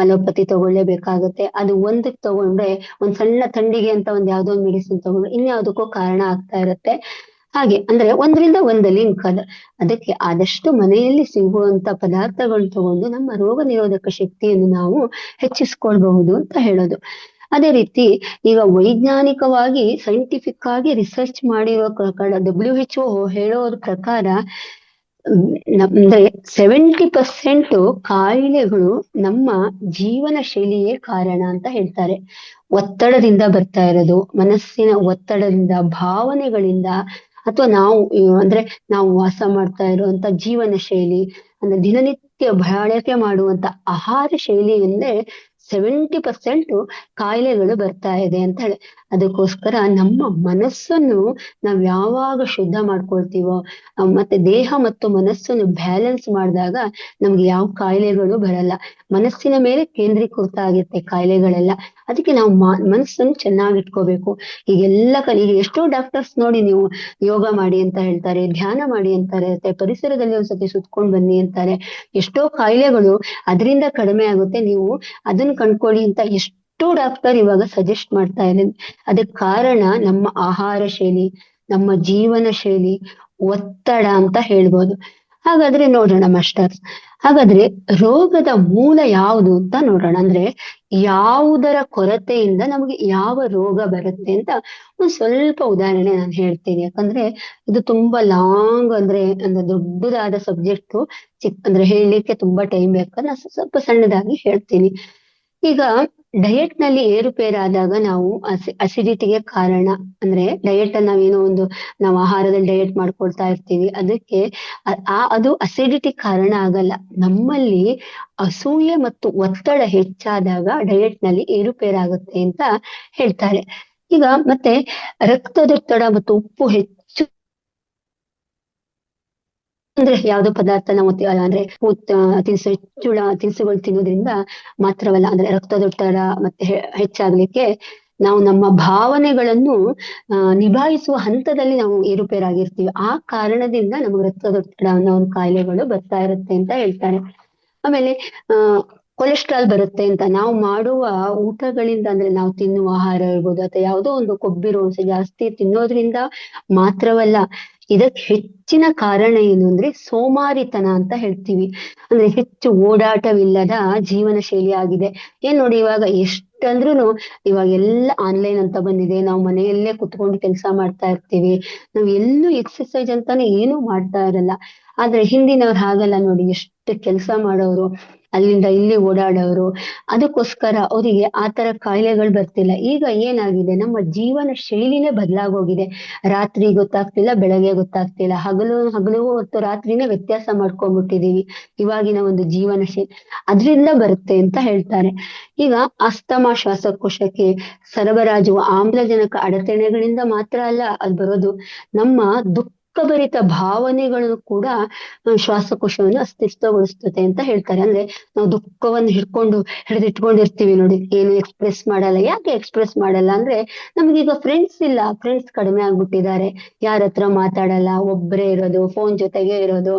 ಅಲೋಪತಿ ತಗೊಳ್ಳೇಬೇಕಾಗತ್ತೆ. ಅದು ಒಂದಕ್ಕೆ ತಗೊಂಡ್ರೆ ಒಂದ್ ಸಣ್ಣ ಥಂಡಿಗೆ ಅಂತ ಒಂದ್ ಯಾವ್ದೋ ಒಂದು ಮೆಡಿಸಿನ್ ತಗೊಂಡ್ರೆ ಇನ್ಯಾವುದಕ್ಕೂ ಕಾರಣ ಆಗ್ತಾ ಇರುತ್ತೆ. ಹಾಗೆ ಅಂದ್ರೆ ಒಂದ್ರಿಂದ ಒಂದು ಲಿಂಕ್ ಅದ. ಅದಕ್ಕೆ ಆದಷ್ಟು ಮನೆಯಲ್ಲಿ ಸಿಗುವಂತ ಪದಾರ್ಥಗಳು ತಗೊಂಡು ನಮ್ಮ ರೋಗ ನಿರೋಧಕ ಶಕ್ತಿಯನ್ನು ನಾವು ಹೆಚ್ಚಿಸ್ಕೊಳ್ಬಹುದು ಅಂತ ಹೇಳೋದು. ಅದೇ ರೀತಿ ಈಗ ವೈಜ್ಞಾನಿಕವಾಗಿ ಸೈಂಟಿಫಿಕ್ ಆಗಿ ರಿಸರ್ಚ್ ಮಾಡಿರೋ WHO ಹೇಳೋದ್ರ ಪ್ರಕಾರ ಅಂದ್ರೆ 70% ಕಾಯಿಲೆಗಳು ನಮ್ಮ ಜೀವನ ಶೈಲಿಯೇ ಕಾರಣ ಅಂತ ಹೇಳ್ತಾರೆ. ಒತ್ತಡದಿಂದ ಬರ್ತಾ ಇರೋದು, ಮನಸ್ಸಿನ ಒತ್ತಡದಿಂದ, ಭಾವನೆಗಳಿಂದ, ಅಥವಾ ನಾವು ವಾಸ ಮಾಡ್ತಾ ಇರುವಂತ ಜೀವನ ಶೈಲಿ, ಅಂದ್ರೆ ದಿನನಿತ್ಯ ಬಳಕೆ ಮಾಡುವಂತ ಆಹಾರ ಶೈಲಿಯಿಂದಲೇ 70% ಕಾಯಿಲೆಗಳು ಬರ್ತಾ ಇದೆ ಅಂತ ಹೇಳಿ. ಅದಕ್ಕೋಸ್ಕರ ನಮ್ಮ ಮನಸ್ಸನ್ನು ನಾವ್ ಯಾವಾಗ ಶುದ್ಧ ಮಾಡ್ಕೊಳ್ತೀವೋ, ಮತ್ತೆ ದೇಹ ಮತ್ತು ಮನಸ್ಸನ್ನು ಬ್ಯಾಲೆನ್ಸ್ ಮಾಡಿದಾಗ ನಮ್ಗೆ ಯಾವ ಕಾಯಿಲೆಗಳು ಬರಲ್ಲ. ಮನಸ್ಸಿನ ಮೇಲೆ ಕೇಂದ್ರೀಕೃತ ಆಗುತ್ತೆ ಕಾಯಿಲೆಗಳೆಲ್ಲ. ಅದಕ್ಕೆ ನಾವು ಮನಸ್ಸನ್ನು ಚೆನ್ನಾಗಿಟ್ಕೋಬೇಕು. ಈಗೆಲ್ಲ ಈಗ ಎಷ್ಟೋ ಡಾಕ್ಟರ್ಸ್ ನೋಡಿ, ನೀವು ಯೋಗ ಮಾಡಿ ಅಂತ ಹೇಳ್ತಾರೆ, ಧ್ಯಾನ ಮಾಡಿ ಅಂತಾರೆ, ಪರಿಸರದಲ್ಲಿ ಒಂದ್ಸತಿ ಸುತ್ಕೊಂಡ್ ಬನ್ನಿ ಅಂತಾರೆ. ಎಷ್ಟೋ ಕಾಯಿಲೆಗಳು ಅದರಿಂದ ಕಡಿಮೆ ಆಗುತ್ತೆ, ನೀವು ಅದನ್ನ ಕಂಡ್ಕೊಳ್ಳಿ ಅಂತ ಎಷ್ಟೋ ಡಾಕ್ಟರ್ ಇವಾಗ ಸಜೆಸ್ಟ್ ಮಾಡ್ತಾ ಇದ್ದಾರೆ. ಅದಕ್ಕೆ ಕಾರಣ ನಮ್ಮ ಆಹಾರ ಶೈಲಿ, ನಮ್ಮ ಜೀವನ ಶೈಲಿ, ಒತ್ತಡ ಅಂತ ಹೇಳ್ಬೋದು. ಹಾಗಾದ್ರೆ ನೋಡೋಣ ಮಾಸ್ಟರ್ಸ್, ಹಾಗಾದ್ರೆ ರೋಗದ ಮೂಲ ಯಾವುದು ಅಂತ ನೋಡೋಣ. ಅಂದ್ರೆ ಯಾವುದರ ಕೊರತೆಯಿಂದ ನಮಗೆ ಯಾವ ರೋಗ ಬರುತ್ತೆ ಅಂತ ಒಂದ್ ಸ್ವಲ್ಪ ಉದಾಹರಣೆ ನಾನು ಹೇಳ್ತೀನಿ. ಯಾಕಂದ್ರೆ ಇದು ತುಂಬಾ ಲಾಂಗ್ ಅಂದ್ರೆ ದೊಡ್ಡದಾದ ಸಬ್ಜೆಕ್ಟ್, ಅಂದ್ರೆ ಹೇಳಲಿಕ್ಕೆ ತುಂಬಾ ಟೈಮ್ ಬೇಕಾದ್ರೆ ನಾನು ಸ್ವಲ್ಪ ಸಣ್ಣದಾಗಿ ಹೇಳ್ತೀನಿ. ಈಗ ಡಯಟ್ ನಲ್ಲಿ ಏರುಪೇರಾದಾಗ ನಾವು ಅಸಿಡಿಟಿಗೆ ಕಾರಣ. ಅಂದ್ರೆ ಡಯಟ್ ನಾವು ಆಹಾರದಲ್ಲಿ ಡಯಟ್ ಮಾಡ್ಕೊಳ್ತಾ ಇರ್ತೀವಿ, ಅದಕ್ಕೆ ಅದು ಅಸಿಡಿಟಿ ಕಾರಣ ಆಗಲ್ಲ. ನಮ್ಮಲ್ಲಿ ಅಸೂಯೆ ಮತ್ತು ಒತ್ತಡ ಹೆಚ್ಚಾದಾಗ ಡಯಟ್ ನಲ್ಲಿ ಏರುಪೇರಾಗುತ್ತೆ ಅಂತ ಹೇಳ್ತಾರೆ. ಈಗ ಮತ್ತೆ ರಕ್ತದೊತ್ತಡ ಮತ್ತು ಉಪ್ಪು ಹೆಚ್ಚು ಅಂದ್ರೆ ಯಾವ್ದೋ ಪದಾರ್ಥ ನಾವು ಅಂದ್ರೆ ತಿನಿಸುಗಳು ತಿನ್ನೋದ್ರಿಂದ ಮಾತ್ರವಲ್ಲ, ಅಂದ್ರೆ ರಕ್ತದೊತ್ತಡ ಮತ್ತೆ ಹೆಚ್ಚಾಗ್ಲಿಕ್ಕೆ ನಾವು ನಮ್ಮ ಭಾವನೆಗಳನ್ನು ನಿಭಾಯಿಸುವ ಹಂತದಲ್ಲಿ ನಾವು ಏರುಪೇರಾಗಿರ್ತೀವಿ. ಆ ಕಾರಣದಿಂದ ನಮಗೆ ರಕ್ತದೊತ್ತಡ ಅನ್ನೋ ಒಂದು ಕಾಯಿಲೆಗಳು ಬರ್ತಾ ಇರುತ್ತೆ ಅಂತ ಹೇಳ್ತಾರೆ. ಆಮೇಲೆ ಕೊಲೆಸ್ಟ್ರಾಲ್ ಬರುತ್ತೆ ಅಂತ ನಾವು ಮಾಡುವ ಊಟಗಳಿಂದ, ಅಂದ್ರೆ ನಾವು ತಿನ್ನುವ ಆಹಾರ ಇರ್ಬೋದು ಅಥವಾ ಯಾವುದೋ ಒಂದು ಕೊಬ್ಬಿರೋ ಅಂಶ ಜಾಸ್ತಿ ತಿನ್ನೋದ್ರಿಂದ ಮಾತ್ರವಲ್ಲ, ಇದಕ್ಕೆ ಹೆಚ್ಚಿನ ಕಾರಣ ಏನು ಅಂದ್ರೆ ಸೋಮಾರಿತನ ಅಂತ ಹೇಳ್ತೀವಿ. ಅಂದ್ರೆ ಹೆಚ್ಚು ಓಡಾಟವಿಲ್ಲದ ಜೀವನ ಶೈಲಿ ಆಗಿದೆ. ಏನ್ ನೋಡಿ, ಇವಾಗ ಎಷ್ಟಂದ್ರೂ ಇವಾಗ ಎಲ್ಲ ಆನ್ಲೈನ್ ಅಂತ ಬಂದಿದೆ. ನಾವು ಮನೆಯಲ್ಲೇ ಕುತ್ಕೊಂಡು ಕೆಲಸ ಮಾಡ್ತಾ ಇರ್ತೀವಿ. ನಾವ್ ಎಲ್ಲೂ ಎಕ್ಸರ್ಸೈಸ್ ಅಂತಾನೆ ಏನು ಮಾಡ್ತಾ ಇರಲ್ಲ. ಆದ್ರೆ ಹಿಂದಿನವ್ರು ಹಾಗಲ್ಲ ನೋಡಿ, ಎಷ್ಟು ಕೆಲಸ ಮಾಡೋರು, ಅಲ್ಲಿಂದ ಇಲ್ಲಿ ಓಡಾಡೋರು. ಅದಕ್ಕೋಸ್ಕರ ಅವರಿಗೆ ಆ ತರ ಕಾಯಿಲೆಗಳು ಬರ್ತಿಲ್ಲ. ಈಗ ಏನಾಗಿದೆ, ನಮ್ಮ ಜೀವನ ಶೈಲಿನೇ ಬದಲಾಗೋಗಿದೆ. ರಾತ್ರಿ ಗೊತ್ತಾಗ್ತಿಲ್ಲ, ಬೆಳಗ್ಗೆ ಗೊತ್ತಾಗ್ತಿಲ್ಲ, ಹಗಲು ಹೊತ್ತು ರಾತ್ರಿನೇ ವ್ಯತ್ಯಾಸ ಮಾಡ್ಕೊಂಡ್ಬಿಟ್ಟಿದೀವಿ ಇವಾಗಿನ ಒಂದು ಜೀವನ ಶೈಲಿ. ಅದ್ರಿಂದ ಬರುತ್ತೆ ಅಂತ ಹೇಳ್ತಾರೆ. ಈಗ ಅಸ್ತಮಾ ಶ್ವಾಸಕೋಶಕ್ಕೆ ಸರಬರಾಜು ಆಮ್ಲಜನಕ ಅಡೆತಡೆಗಳಿಂದ ಮಾತ್ರ ಅಲ್ಲ ಅದು ಬರೋದು, ನಮ್ಮ ದುಃಖಭರಿತ ಭಾವನೆಗಳು ಕೂಡ ಶ್ವಾಸಕೋಶವನ್ನು ಅಸ್ತಿತ್ವಗೊಳಿಸ್ತದೆ ಅಂತ ಹೇಳ್ತಾರೆ. ಅಂದ್ರೆ ನಾವು ದುಃಖವನ್ನು ಹಿಡಿದಿಟ್ಕೊಂಡಿರ್ತೀವಿ ನೋಡಿ, ಏನು ಎಕ್ಸ್ಪ್ರೆಸ್ ಮಾಡಲ್ಲ. ಯಾಕೆ ಎಕ್ಸ್ಪ್ರೆಸ್ ಮಾಡಲ್ಲ ಅಂದ್ರೆ ನಮ್ಗೀಗ ಫ್ರೆಂಡ್ಸ್ ಇಲ್ಲ, ಫ್ರೆಂಡ್ಸ್ ಕಡಿಮೆ ಆಗ್ಬಿಟ್ಟಿದ್ದಾರೆ, ಯಾರ ಹತ್ರ ಮಾತಾಡಲ್ಲ, ಒಬ್ಬರೇ ಇರೋದು, ಫೋನ್ ಜೊತೆಗೆ ಇರೋದು,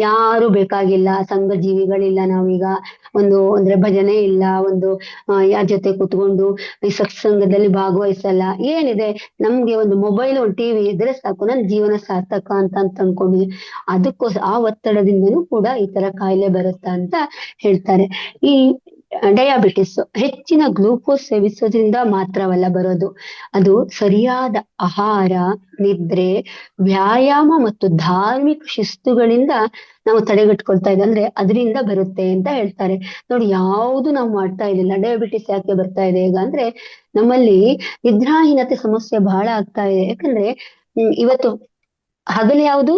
ಯಾರು ಬೇಕಾಗಿಲ್ಲ, ಸಂಘ ಜೀವಿಗಳಿಲ್ಲ ನಾವೀಗ. ಅಂದ್ರೆ ಭಜನೆ ಇಲ್ಲ, ಯಾರ ಜೊತೆ ಕುತ್ಕೊಂಡು ಈ ಸತ್ಸಂಗದಲ್ಲಿ ಭಾಗವಹಿಸಲ್ಲ. ಏನಿದೆ, ನಮ್ಗೆ ಒಂದು ಮೊಬೈಲ್, ಒಂದು ಟಿವಿ ಇದ್ರೆ ಸಾಕು, ನನ್ನ ಜೀವನ ಸಾರ್ಥಕ ಅಂತ ಅನ್ಕೊಂಡ್ವಿ. ಅದಕ್ಕೋಸ್ಕರ ಆ ಒತ್ತಡದಿಂದನೂ ಕೂಡ ಈ ತರ ಕಾಯಿಲೆ ಬರುತ್ತಾ ಅಂತ ಹೇಳ್ತಾರೆ. ಈ ಡಯಾಬಿಟಿಸ್ ಹೆಚ್ಚಿನ ಗ್ಲೂಕೋಸ್ ಸೇವಿಸೋದ್ರಿಂದ ಮಾತ್ರವಲ್ಲ ಬರೋದು, ಅದು ಸರಿಯಾದ ಆಹಾರ, ನಿದ್ರೆ, ವ್ಯಾಯಾಮ ಮತ್ತು ಧಾರ್ಮಿಕ ಶಿಸ್ತುಗಳಿಂದ ನಾವು ತಡೆಗಟ್ಕೊಳ್ತಾ ಇದ್ದೆ ಅಂದ್ರೆ ಅದರಿಂದ ಬರುತ್ತೆ ಅಂತ ಹೇಳ್ತಾರೆ. ನೋಡಿ, ಯಾವುದು ನಾವು ಮಾಡ್ತಾ ಇರ್ಲಿಲ್ಲ. ಡಯಾಬಿಟಿಸ್ ಯಾಕೆ ಬರ್ತಾ ಇದೆ ಈಗ ಅಂದ್ರೆ ನಮ್ಮಲ್ಲಿ ನಿದ್ರಾಹೀನತೆ ಸಮಸ್ಯೆ ಬಹಳ ಆಗ್ತಾ ಇದೆ. ಯಾಕಂದ್ರೆ ಇವತ್ತು ಹಗಲು ಯಾವುದು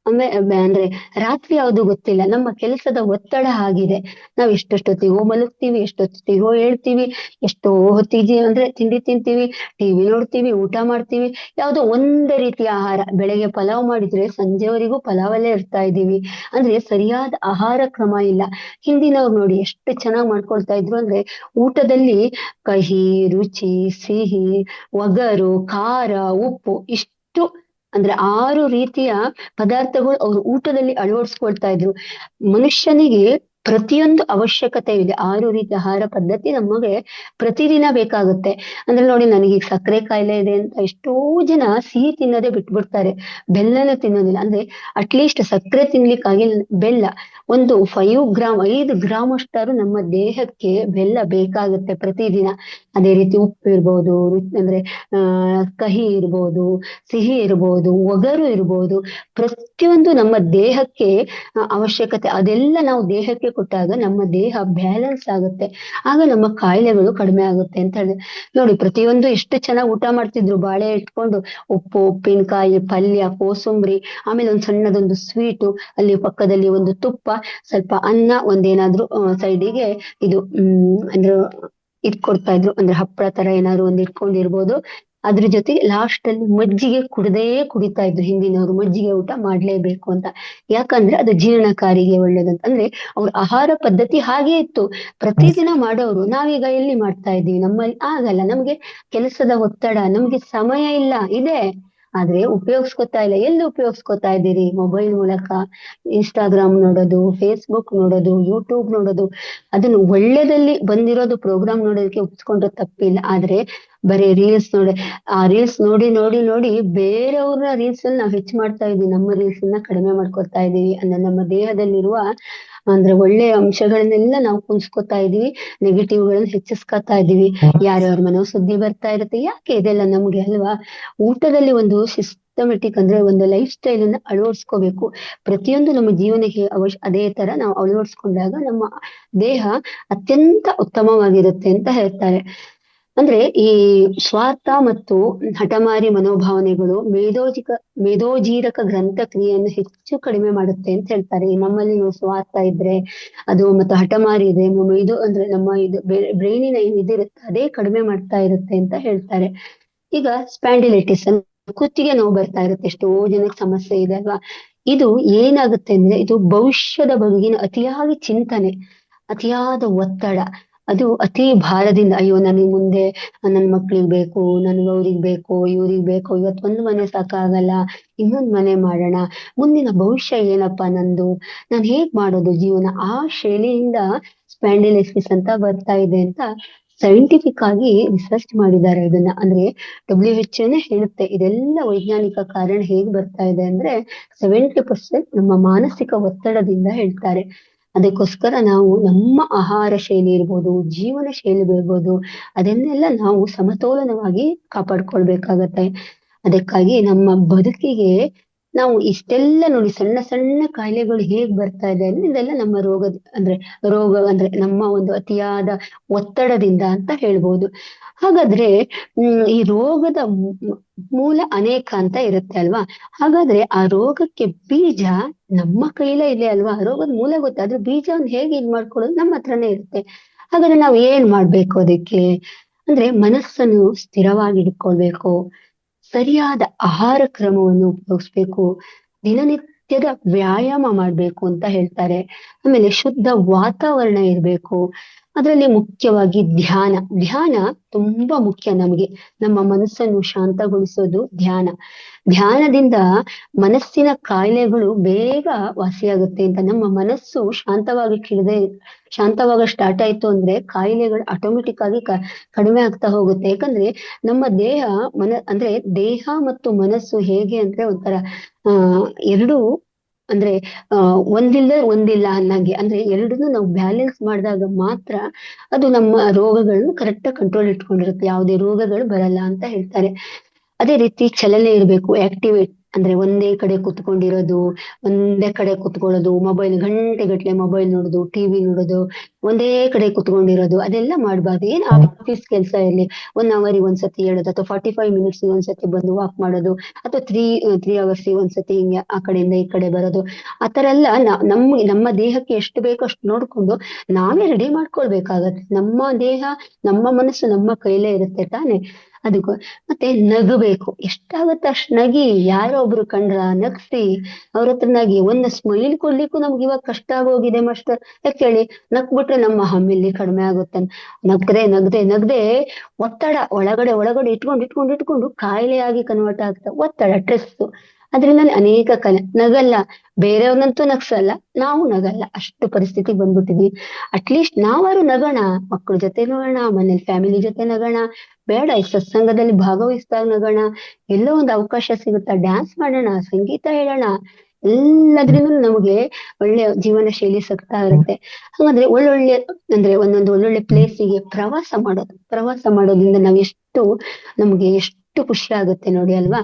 ಅಂದ್ರೆ ರಾತ್ರಿ ಯಾವುದು ಗೊತ್ತಿಲ್ಲ, ನಮ್ಮ ಕೆಲಸದ ಒತ್ತಡ ಆಗಿದೆ. ನಾವ್ ಎಷ್ಟೊತ್ತಿಗೋ ಮಲಗ್ತೀವಿ, ಎಷ್ಟೊತ್ತಿಗೋ ಹೇಳ್ತೀವಿ, ಎಷ್ಟೋ ಹೊತ್ತಿಗೆ ಅಂದ್ರೆ ತಿಂಡಿ ತಿಂತೀವಿ, ಟಿವಿ ನೋಡ್ತೀವಿ, ಊಟ ಮಾಡ್ತೀವಿ, ಯಾವ್ದೋ ಒಂದೇ ರೀತಿಯ ಆಹಾರ. ಬೆಳಗ್ಗೆ ಪಲಾವ್ ಮಾಡಿದ್ರೆ ಸಂಜೆವರೆಗೂ ಪಲಾವಲ್ಲೇ ಇರ್ತಾ ಇದೀವಿ. ಅಂದ್ರೆ ಸರಿಯಾದ ಆಹಾರ ಕ್ರಮ ಇಲ್ಲ. ಹಿಂದಿನವ್ರು ನೋಡಿ ಎಷ್ಟು ಚೆನ್ನಾಗ್ ಮಾಡ್ಕೊಳ್ತಾ ಇದ್ರು ಅಂದ್ರೆ ಊಟದಲ್ಲಿ ಕಹಿ, ರುಚಿ, ಸಿಹಿ, ಒಗರು, ಖಾರ, ಉಪ್ಪು ಇಷ್ಟು ಅಂದ್ರೆ 6 ರೀತಿಯ ಪದಾರ್ಥಗಳು ಅವ್ರು ಊಟದಲ್ಲಿ ಅಳವಡಿಸ್ಕೊಳ್ತಾ ಇದ್ರು. ಮನುಷ್ಯನಿಗೆ ಪ್ರತಿಯೊಂದು ಅವಶ್ಯಕತೆ ಇದೆ. 6 ರೀತಿಯ ಆಹಾರ ಪದ್ಧತಿ ನಮಗೆ ಪ್ರತಿದಿನ ಬೇಕಾಗುತ್ತೆ. ಅಂದ್ರೆ ನೋಡಿ, ನನಗೀಗ ಸಕ್ಕರೆ ಕಾಯಿಲೆ ಇದೆ ಅಂತ ಎಷ್ಟೋ ಜನ ಸಿಹಿ ತಿನ್ನೋದೇ ಬಿಟ್ಬಿಡ್ತಾರೆ, ಬೆಲ್ಲನ ತಿನ್ನೋದಿಲ್ಲ. ಅಂದ್ರೆ ಅಟ್ಲೀಸ್ಟ್ ಸಕ್ಕರೆ ತಿನ್ಲಿಕ್ಕಾಗಿ ಬೆಲ್ಲ ಒಂದು 5 ಗ್ರಾಮ್ ಅಷ್ಟಾರು ನಮ್ಮ ದೇಹಕ್ಕೆ ಬೆಲ್ಲ ಬೇಕಾಗುತ್ತೆ ಪ್ರತಿದಿನ. ಅದೇ ರೀತಿ ಉಪ್ಪು ಇರ್ಬೋದು, ಅಂದ್ರೆ ಕಹಿ ಇರ್ಬೋದು, ಸಿಹಿ ಇರ್ಬೋದು, ಒಗರು ಇರ್ಬೋದು, ಪ್ರತಿಯೊಂದು ನಮ್ಮ ದೇಹಕ್ಕೆ ಅವಶ್ಯಕತೆ. ಅದೆಲ್ಲ ನಾವು ದೇಹಕ್ಕೆ ಕೊಟ್ಟಾಗ ನಮ್ಮ ದೇಹ ಬ್ಯಾಲೆನ್ಸ್ ಆಗುತ್ತೆ, ಆಗ ನಮ್ಮ ಕಾಯಿಲೆಗಳು ಕಡಿಮೆ ಆಗುತ್ತೆ ಅಂತ ಹೇಳಿದೆ. ನೋಡಿ, ಪ್ರತಿಯೊಂದು ಎಷ್ಟು ಚೆನ್ನಾಗಿ ಊಟ ಮಾಡ್ತಿದ್ರು, ಬಾಳೆ ಇಟ್ಕೊಂಡು ಉಪ್ಪು, ಉಪ್ಪಿನಕಾಯಿ, ಪಲ್ಯ, ಕೋಸಂಬರಿ, ಆಮೇಲೆ ಒಂದ್ ಸಣ್ಣದೊಂದು ಸ್ವೀಟು, ಅಲ್ಲಿ ಪಕ್ಕದಲ್ಲಿ ಒಂದು ತುಪ್ಪ, ಸ್ವಲ್ಪ ಅನ್ನ, ಒಂದೇನಾದ್ರೂ ಸೈಡಿಗೆ ಇದು ಅಂದ್ರೆ ಕೊಡ್ತಾ ಇದ್ರು, ಅಂದ್ರೆ ಹಪ್ಪಳ ತರ ಏನಾದ್ರು ಒಂದ್ ಇಟ್ಕೊಂಡಿರ್ಬೋದು. ಅದ್ರ ಜೊತೆಗೆ ಲಾಸ್ಟ್ ಅಲ್ಲಿ ಮಜ್ಜಿಗೆ ಕುಡಿತಾ ಇದ್ರು ಹಿಂದಿನವರು. ಮಜ್ಜಿಗೆ ಊಟ ಮಾಡ್ಲೇಬೇಕು ಅಂತ, ಯಾಕಂದ್ರೆ ಅದು ಜೀರ್ಣಕಾರಿಗೆ ಒಳ್ಳೇದಂತ. ಅಂದ್ರೆ ಅವ್ರ ಆಹಾರ ಪದ್ಧತಿ ಹಾಗೆ ಇತ್ತು, ಪ್ರತಿದಿನ ಮಾಡೋರು. ನಾವೀಗ ಎಲ್ಲಿ ಮಾಡ್ತಾ ಇದ್ದೀವಿ? ನಮ್ಮಲ್ಲಿ ಆಗಲ್ಲ. ನಮ್ಗೆ ಕೆಲಸದ ಒತ್ತಡ, ನಮ್ಗೆ ಸಮಯ ಇಲ್ಲ, ಇದೆ ಆದ್ರೆ ಉಪಯೋಗಿಸ್ಕೊತಾ ಇಲ್ಲ. ಎಲ್ಲಿ ಉಪಯೋಗಿಸ್ಕೊತಾ ಇದ್ದೀರಿ? ಮೊಬೈಲ್ ಮೂಲಕ ಇನ್ಸ್ಟಾಗ್ರಾಮ್ ನೋಡೋದು, ಫೇಸ್ಬುಕ್ ನೋಡೋದು, ಯೂಟ್ಯೂಬ್ ನೋಡೋದು. ಅದನ್ನು ಒಳ್ಳೆದಲ್ಲಿ ಬಂದಿರೋದು ಪ್ರೋಗ್ರಾಮ್ ನೋಡೋದಕ್ಕೆ ಒಪ್ಸ್ಕೊಂಡ್ರೆ ತಪ್ಪಿಲ್ಲ, ಆದ್ರೆ ಬರೀ ರೀಲ್ಸ್ ಆ ರೀಲ್ಸ್ ನೋಡಿ ನೋಡಿ ನೋಡಿ ಬೇರೆಯವ್ರ ರೀಲ್ಸ್ ಅಲ್ಲಿ ನಾವ್ ಹೆಚ್ಚು ಮಾಡ್ತಾ ಇದೀವಿ, ನಮ್ಮ ರೀಲ್ಸ್ ನ ಕಡಿಮೆ ಮಾಡ್ಕೊತಾ ಇದೀವಿ. ಅಂದ್ರೆ ನಮ್ಮ ದೇಹದಲ್ಲಿರುವ ಅಂದ್ರೆ ಒಳ್ಳೆ ಅಂಶಗಳನ್ನೆಲ್ಲ ನಾವು ಕುಂಸ್ಕೊತಾ ಇದೀವಿ, ನೆಗೆಟಿವ್ ಗಳನ್ನ ಹೆಚ್ಚಿಸ್ಕೊತಾ ಇದೀವಿ. ಯಾರ್ಯಾರ ಮನೋ ಸುದ್ದಿ ಬರ್ತಾ ಇರುತ್ತೆ, ಯಾಕೆ ಇದೆಲ್ಲ ನಮ್ಗೆ ಅಲ್ವಾ? ಊಟದಲ್ಲಿ ಒಂದು ಸಿಸ್ಟಮೆಟಿಕ್ ಅಂದ್ರೆ ಒಂದು ಲೈಫ್ ಸ್ಟೈಲ್ ಅನ್ನ ಅಳವಡಿಸ್ಕೋಬೇಕು. ಪ್ರತಿಯೊಂದು ನಮ್ಮ ಜೀವನಕ್ಕೆ ಅದೇ ತರ ನಾವು ಅಳವಡಿಸ್ಕೊಂಡಾಗ ನಮ್ಮ ದೇಹ ಅತ್ಯಂತ ಉತ್ತಮವಾಗಿರುತ್ತೆ ಅಂತ ಹೇಳ್ತಾರೆ. ಅಂದ್ರೆ ಈ ಸ್ವಾರ್ಥ ಮತ್ತು ಹಠಮಾರಿ ಮನೋಭಾವನೆಗಳು ಮೇಧೋಜೀರಕ ಗ್ರಂಥ ಕ್ರಿಯೆಯನ್ನು ಹೆಚ್ಚು ಕಡಿಮೆ ಮಾಡುತ್ತೆ ಅಂತ ಹೇಳ್ತಾರೆ. ಈ ನಮ್ಮಲ್ಲಿ ಸ್ವಾರ್ಥ ಇದ್ರೆ ಅದು, ಮತ್ತು ಹಠಮಾರಿ ಇದೆ, ಅಂದ್ರೆ ನಮ್ಮ ಇದು ಬ್ರೈನಿನ ಇದಿರುತ್ತೆ, ಅದೇ ಕಡಿಮೆ ಮಾಡ್ತಾ ಇರುತ್ತೆ ಅಂತ ಹೇಳ್ತಾರೆ. ಈಗ ಸ್ಪ್ಯಾಂಡಿಲೈಟಿಸ್ ಕುತ್ತಿಗೆ ನೋವು ಬರ್ತಾ ಇರುತ್ತೆ, ಎಷ್ಟೋ ಜನಕ್ಕೆ ಸಮಸ್ಯೆ ಇದೆ ಅಲ್ವಾ? ಇದು ಏನಾಗುತ್ತೆ ಅಂದ್ರೆ ಇದು ಭವಿಷ್ಯದ ಬಗೆಗಿನ ಅತಿಯಾಗಿ ಚಿಂತನೆ, ಅತಿಯಾದ ಒತ್ತಡ, ಅದು ಅತಿ ಭಾರದಿಂದ, ಅಯ್ಯೋ ನನಗೆ ಮುಂದೆ ನನ್ ಮಕ್ಳಿಗೆ ಬೇಕು, ನನ್ಗೆ ಅವ್ರಿಗೆ ಬೇಕು, ಇವ್ರಿಗೆ ಬೇಕು, ಇವತ್ತೊಂದು ಮನೆ ಸಾಕಾಗಲ್ಲ, ಇನ್ನೊಂದ್ ಮನೆ ಮಾಡೋಣ, ಮುಂದಿನ ಭವಿಷ್ಯ ಏನಪ್ಪಾ ನಂದು, ನಾನ್ ಹೇಗ್ ಮಾಡೋದು ಜೀವನ, ಆ ಶೈಲಿಯಿಂದ ಸ್ಪ್ಯಾಂಡಿಲೈಟಿಸ್ ಅಂತ ಬರ್ತಾ ಇದೆ ಅಂತ ಸೈಂಟಿಫಿಕ್ ಆಗಿ ರಿಸರ್ಚ್ ಮಾಡಿದ್ದಾರೆ ಇದನ್ನ. ಅಂದ್ರೆ WHO ಹೇಳುತ್ತೆ ಇದೆಲ್ಲ ವೈಜ್ಞಾನಿಕ ಕಾರಣ ಹೇಗ್ ಬರ್ತಾ ಇದೆ ಅಂದ್ರೆ 70% ನಮ್ಮ ಮಾನಸಿಕ ಒತ್ತಡದಿಂದ ಹೇಳ್ತಾರೆ. ಅದಕ್ಕೋಸ್ಕರ ನಾವು ನಮ್ಮ ಆಹಾರ ಶೈಲಿ ಇರ್ಬೋದು, ಜೀವನ ಶೈಲಿ ಇರ್ಬೋದು, ಅದನ್ನೆಲ್ಲ ನಾವು ಸಮತೋಲನವಾಗಿ ಕಾಪಾಡ್ಕೊಳ್ಬೇಕಾಗತ್ತೆ. ಅದಕ್ಕಾಗಿ ನಮ್ಮ ಬದುಕಿಗೆ ನಾವು ಇಷ್ಟೆಲ್ಲ ನೋಡಿ ಸಣ್ಣ ಸಣ್ಣ ಕಾಯಿಲೆಗಳು ಹೇಗ್ ಬರ್ತಾ ಇದೆ ಅಂದ್ರೆ ಇದೆಲ್ಲ ನಮ್ಮ ರೋಗ ಅಂದ್ರೆ ನಮ್ಮ ಒಂದು ಅತಿಯಾದ ಒತ್ತಡದಿಂದ ಅಂತ ಹೇಳ್ಬೋದು. ಹಾಗಾದ್ರೆ ಈ ರೋಗದ ಮೂಲ ಅನೇಕ ಅಂತ ಇರುತ್ತೆ ಅಲ್ವಾ? ಹಾಗಾದ್ರೆ ಆ ರೋಗಕ್ಕೆ ಬೀಜ ನಮ್ಮ ಕೈಲೇ ಇದೆ ಅಲ್ವಾ? ರೋಗದ ಮೂಲ ಗೊತ್ತಾದ್ರೆ ಬೀಜವನ್ನು ಹೇಗೆ ಇದ್ ಮಾಡ್ಕೊಳ್ಳೋದು ನಮ್ಮ ಹತ್ರನೇ ಇರುತ್ತೆ. ಹಾಗಾದ್ರೆ ನಾವು ಏನ್ ಮಾಡ್ಬೇಕು ಅದಕ್ಕೆ ಅಂದ್ರೆ ಮನಸ್ಸನ್ನು ಸ್ಥಿರವಾಗಿ ಇಟ್ಕೊಳ್ಬೇಕು, ಸರಿಯಾದ ಆಹಾರ ಕ್ರಮವನ್ನು ಉಪಯೋಗಿಸ್ಬೇಕು, ದಿನನಿತ್ಯದ ವ್ಯಾಯಾಮ ಮಾಡ್ಬೇಕು ಅಂತ ಹೇಳ್ತಾರೆ. ಆಮೇಲೆ ಶುದ್ಧ ವಾತಾವರಣ ಇರ್ಬೇಕು, ಅದರಲ್ಲಿ ಮುಖ್ಯವಾಗಿ ಧ್ಯಾನ ತುಂಬಾ ಮುಖ್ಯ ನಮಗೆ. ನಮ್ಮ ಮನಸ್ಸನ್ನು ಶಾಂತಗೊಳಿಸೋದು ಧ್ಯಾನದಿಂದ ಮನಸ್ಸಿನ ಕಾಯಿಲೆಗಳು ಬೇಗ ವಾಸಿಯಾಗುತ್ತೆ ಅಂತ. ನಮ್ಮ ಮನಸ್ಸು ಶಾಂತವಾಗ ಸ್ಟಾರ್ಟ್ ಆಯ್ತು ಅಂದ್ರೆ ಕಾಯಿಲೆಗಳು ಆಟೋಮೆಟಿಕ್ ಆಗಿ ಕಡಿಮೆ ಆಗ್ತಾ ಹೋಗುತ್ತೆ. ಯಾಕಂದ್ರೆ ನಮ್ಮ ದೇಹ ಮತ್ತು ಮನಸ್ಸು ಹೇಗೆ ಅಂದ್ರೆ ಒಂಥರ ಎರಡು ಅಂದ್ರೆ ಒಂದಿಲ್ಲ ಅನ್ನಂಗೆ. ಅಂದ್ರೆ ಎರಡನ್ನೂ ನಾವು ಬ್ಯಾಲೆನ್ಸ್ ಮಾಡಿದಾಗ ಮಾತ್ರ ಅದು ನಮ್ಮ ರೋಗಗಳನ್ನು ಕರೆಕ್ಟ್ ಕಂಟ್ರೋಲ್ ಇಟ್ಕೊಂಡಿರುತ್ತೆ, ಯಾವುದೇ ರೋಗಗಳು ಬರಲ್ಲ ಅಂತ ಹೇಳ್ತಾರೆ. ಅದೇ ರೀತಿ ಚಲನೆ ಇರ್ಬೇಕು, ಆಕ್ಟಿವೇಟ್ ಅಂದ್ರೆ ಒಂದೇ ಕಡೆ ಕುತ್ಕೊಳ್ಳೋದು, ಗಂಟೆಗಟ್ಲೆ ಮೊಬೈಲ್ ನೋಡೋದು, ಟಿವಿ ನೋಡೋದು, ಒಂದೇ ಕಡೆ ಕುತ್ಕೊಂಡಿರೋದು ಅದೆಲ್ಲ ಮಾಡ್ಬಾರ್ದು. ಏನ್ ಆಫೀಸ್ ಕೆಲಸ ಇರ್ಲಿ 1 ಅವರ್ ಒಂದ್ಸತಿ ಹೇಳೋದು, ಅಥವಾ 45 ಮಿನಿಟ್ಸ್ ಒಂದ್ಸತಿ ಬಂದು ವಾಕ್ ಮಾಡೋದು, ಅಥವಾ 3 ಅವರ್ಸ್ ಒಂದ್ಸತಿ ಹಿಂಗೆ ಆ ಕಡೆಯಿಂದ ಈ ಕಡೆ ಬರೋದು. ಆತರ ಎಲ್ಲ ನಮ್ಮ ದೇಹಕ್ಕೆ ಎಷ್ಟು ಬೇಕೋ ಅಷ್ಟು ನೋಡ್ಕೊಂಡು ನಾವೇ ರೆಡಿ ಮಾಡ್ಕೊಳ್ಬೇಕಾಗತ್ತೆ. ನಮ್ಮ ದೇಹ ನಮ್ಮ ಮನಸ್ಸು ನಮ್ಮ ಕೈಲೇ ಇರುತ್ತೆ ತಾನೆ. ಅದಕ್ಕೂ ಮತ್ತೆ ನಗಬೇಕು, ಎಷ್ಟಾಗತ್ತೆ ಅಷ್ಟ್ ನಗಿ. ಯಾರೋ ಒಬ್ರು ಕಂಡ್ರ ನಗ್ಸಿ ಅವ್ರ ಹತ್ರ ನಗಿ. ಒಂದು ಸ್ಮೈಲ್ ಕೊಡ್ಲಿಕ್ಕೂ ನಮ್ಗೆ ಇವಾಗ ಕಷ್ಟ ಆಗೋಗಿದೆ ಮಾಸ್ಟರ್. ಯಾಕೆ ಹೇಳಿ? ನಕ್ಬಿಟ್ರೆ ನಮ್ಮ ಹಮ್ಮಿಲಿ ಕಡಿಮೆ ಆಗುತ್ತೆ. ನಗದೆ ಒತ್ತಡ ಒಳಗಡೆ ಇಟ್ಕೊಂಡು ಕಾಯಿಲೆಯಾಗಿ ಕನ್ವರ್ಟ್ ಆಗ್ತಾ ಒತ್ತಡ, ಸ್ಟ್ರೆಸ್. ಅದ್ರಿಂದ ಅನೇಕ ನಗಲ್ಲ, ಬೇರೆಯವ್ರನ್ನಂತೂ ನಗ್ಸಲ್ಲ, ನಾವು ನಗಲ್ಲ, ಅಷ್ಟು ಪರಿಸ್ಥಿತಿ ಬಂದ್ಬಿಟ್ಟಿದ್ವಿ. ಅಟ್ಲೀಸ್ಟ್ ನಾವಾರು ನಗೋಣ, ಮಕ್ಕಳ ಜೊತೆ ನಗೋಣ, ಮನೇಲಿ ಫ್ಯಾಮಿಲಿ ಜೊತೆ ನಗೋಣ, ಬೇಡ ಈ ಸತ್ಸಂಗದಲ್ಲಿ ಭಾಗವಹಿಸ್ದಾಗ ನಗೋಣ, ಎಲ್ಲೋ ಒಂದು ಅವಕಾಶ ಸಿಗುತ್ತಾ ಡ್ಯಾನ್ಸ್ ಮಾಡೋಣ, ಸಂಗೀತ ಹೇಳೋಣ, ಎಲ್ಲದ್ರಿಂದ ನಮಗೆ ಒಳ್ಳೆ ಜೀವನ ಶೈಲಿ ಸಿಗ್ತಾ ಇರುತ್ತೆ. ಹಾಗಾದ್ರೆ ಒಂದೊಂದು ಒಳ್ಳೊಳ್ಳೆ ಪ್ಲೇಸಿಗೆ ಪ್ರವಾಸ ಮಾಡೋದ್ರಿಂದ ನಮ್ಗೆ ಎಷ್ಟು ಖುಷಿ ಆಗುತ್ತೆ ನೋಡಿ ಅಲ್ವಾ?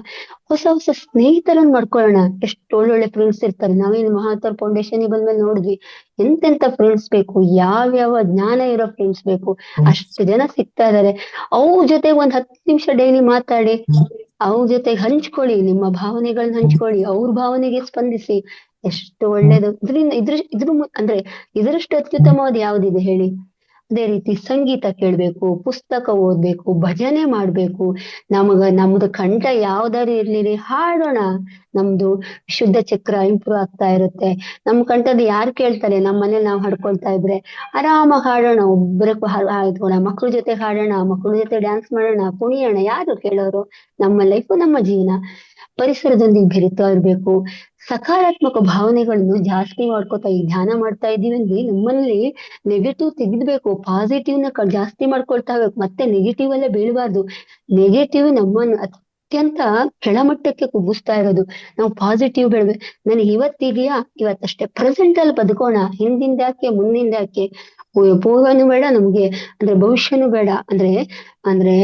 ಹೊಸ ಸ್ನೇಹಿತರನ್ನ ಮಾಡ್ಕೊಳ್ಳೋಣ. ಎಷ್ಟು ಒಳ್ಳೊಳ್ಳೆ ಫ್ರೆಂಡ್ಸ್ ಇರ್ತಾರೆ. ನಾವೇನು ಮಹಾತ್ಮ ಫೌಂಡೇಶನ್ ಬಂದ್ಮೇಲೆ ನೋಡಿದ್ವಿ ಎಂತೆಂತ ಫ್ರೆಂಡ್ಸ್ ಬೇಕು, ಯಾವ್ಯಾವ ಜ್ಞಾನ ಇರೋ ಫ್ರೆಂಡ್ಸ್ ಬೇಕು, ಅಷ್ಟು ಜನ ಸಿಗ್ತಾ ಇದಾರೆ. ಅವ್ರ ಜೊತೆ 10 ನಿಮಿಷ ಡೈಲಿ ಮಾತಾಡಿ, ಅವ್ರ ಜೊತೆ ಹಂಚ್ಕೊಳ್ಳಿ, ನಿಮ್ಮ ಭಾವನೆಗಳನ್ನ ಹಂಚ್ಕೊಳ್ಳಿ, ಅವ್ರ ಭಾವನೆಗೆ ಸ್ಪಂದಿಸಿ. ಎಷ್ಟು ಒಳ್ಳೇದು. ಇದರಷ್ಟು ಅತ್ಯುತ್ತಮವಾದ ಯಾವ್ದಿದೆ ಹೇಳಿ? ಅದೇ ರೀತಿ ಸಂಗೀತ ಕೇಳ್ಬೇಕು, ಪುಸ್ತಕ ಓದ್ಬೇಕು, ಭಜನೆ ಮಾಡ್ಬೇಕು. ನಮ್ದು ಕಂಠ ಯಾವ್ದಾರು ಇರ್ಲಿ, ಹಾಡೋಣ. ನಮ್ದು ಶುದ್ಧ ಚಕ್ರ ಇಂಪ್ರೂವ್ ಆಗ್ತಾ ಇರುತ್ತೆ. ನಮ್ ಕಂಠದ ಯಾರು ಕೇಳ್ತಾರೆ? ನಮ್ಮ ಮನೇಲಿ ನಾವು ಹಾಡ್ಕೊಳ್ತಾ ಇದ್ರೆ ಆರಾಮಾಗಿ ಹಾಡೋಣ, ಹಾಡ್ಕೋಣ, ಮಕ್ಳ ಜೊತೆ ಹಾಡೋಣ, ಮಕ್ಳ ಜೊತೆ ಡ್ಯಾನ್ಸ್ ಮಾಡೋಣ, ಕುಣಿಯೋಣ. ಯಾರು ಕೇಳೋರು? ನಮ್ಮ ಲೈಫು ನಮ್ಮ ಜೀವನ. ಪರಿಸರದೊಂದಿಗೆ ಬೆರಿತಾ ಇರ್ಬೇಕು. ಸಕಾರಾತ್ಮಕ ಭಾವನೆಗಳನ್ನು ಜಾಸ್ತಿ ಧ್ಯಾನ ಮಾಡ್ತಾ ಇದೀವಿ ಅಂದ್ರೆ ನಮ್ಮಲ್ಲಿ ನೆಗೆಟಿವ್ ತೆಗಿದ್ಬೇಕು, ಪಾಸಿಟಿವ್ ನ ಜಾಸ್ತಿ ಮಾಡ್ಕೊಳ್ತಾ ಇರ್ಬೇಕು. ಮತ್ತೆ ನೆಗೆಟಿವ್ ಅಲ್ಲೇ ಬೀಳ್ಬಾರ್ದು. ನೆಗೆಟಿವ್ ನಮ್ಮನ್ನು ಅತ್ಯಂತ ಕೆಳಮಟ್ಟಕ್ಕೆ ಕುಗ್ಗಿಸ್ತಾ ಇರೋದು. ನಾವು ಪಾಸಿಟಿವ್ ಬೆಳ್ಬೇಕು. ನನಗೆ ಇವತ್ತಿದೆಯಾ, ಇವತ್ತಷ್ಟೇ, ಪ್ರೆಸೆಂಟ್ ಅಲ್ಲಿ ಬದುಕೋಣ. ಹಿಂದಿಂದ ಯಾಕೆ, ಮುಂದಿಂದ ಯಾಕೆ, ಪೂರ್ವನು ಬೇಡ ನಮ್ಗೆ, ಅಂದ್ರೆ ಭವಿಷ್ಯನು ಬೇಡ. ಅಂದ್ರೆ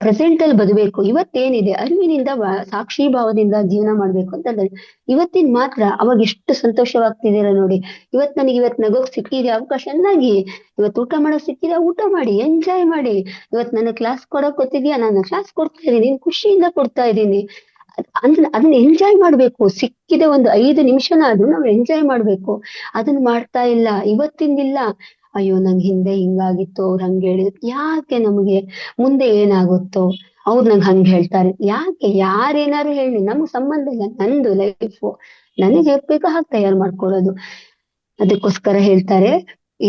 ಪ್ರೆಸೆಂಟ್ ಅಲ್ಲಿ ಬದುಬೇಕು. ಇವತ್ತೇನಿದೆ ಅರಿವಿನಿಂದ ಸಾಕ್ಷಿ ಭಾವದಿಂದ ಜೀವನ ಮಾಡ್ಬೇಕು ಅಂತಂದ್ರೆ ಇವತ್ತಿನ ಮಾತ್ರ. ಅವಾಗ ಎಷ್ಟು ಸಂತೋಷವಾಗ್ತಿದ್ದೀರಾ ನೋಡಿ. ಇವತ್ ನಗೋಕ್ ಸಿಕ್ಕಿದೆ ಅವಕಾಶ, ಚೆನ್ನಾಗಿ. ಇವತ್ತು ಊಟ ಮಾಡೋಕ್ ಸಿಕ್ಕಿದೆ, ಊಟ ಮಾಡಿ, ಎಂಜಾಯ್ ಮಾಡಿ. ನನ್ನ ಕ್ಲಾಸ್ ಕೊಡೋಕ್ ಗೊತ್ತಿದ್ಯಾ, ನಾನು ಕ್ಲಾಸ್ ಕೊಡ್ತಾ ಇದೀನಿ, ಖುಷಿಯಿಂದ ಕೊಡ್ತಾ ಇದ್ದೀನಿ. ಅದನ್ನ ಎಂಜಾಯ್ ಮಾಡ್ಬೇಕು. ಸಿಕ್ಕಿದೆ ಒಂದು 5 ನಿಮಿಷನಾದ್ರೂ ನಾವು ಎಂಜಾಯ್ ಮಾಡ್ಬೇಕು. ಅದನ್ನ ಮಾಡ್ತಾ ಇಲ್ಲ, ಇವತ್ತಿಂದಿಲ್ಲ. ಅಯ್ಯೋ ನಂಗೆ ಹಿಂದೆ ಹಿಂಗಾಗಿತ್ತು, ಅವ್ರು ಹಂಗ ಹೇಳಿದ್ರು, ಯಾಕೆ? ನಮ್ಗೆ ಮುಂದೆ ಏನಾಗುತ್ತೋ, ಅವ್ರು ನಂಗೆ ಹಂಗ ಹೇಳ್ತಾರೆ, ಯಾಕೆ? ಯಾರೇನಾರು ಹೇಳಿ, ನಮ್ಗ್ ಸಂಬಂಧ ಇಲ್ಲ. ನಂದು ಲೈಫು ನನಗೆ ಹೇಗ್ ಬೇಕೋ ಹಾಗೆ ತಯಾರು ಮಾಡ್ಕೊಳ್ಳೋದು. ಅದಕ್ಕೋಸ್ಕರ ಹೇಳ್ತಾರೆ,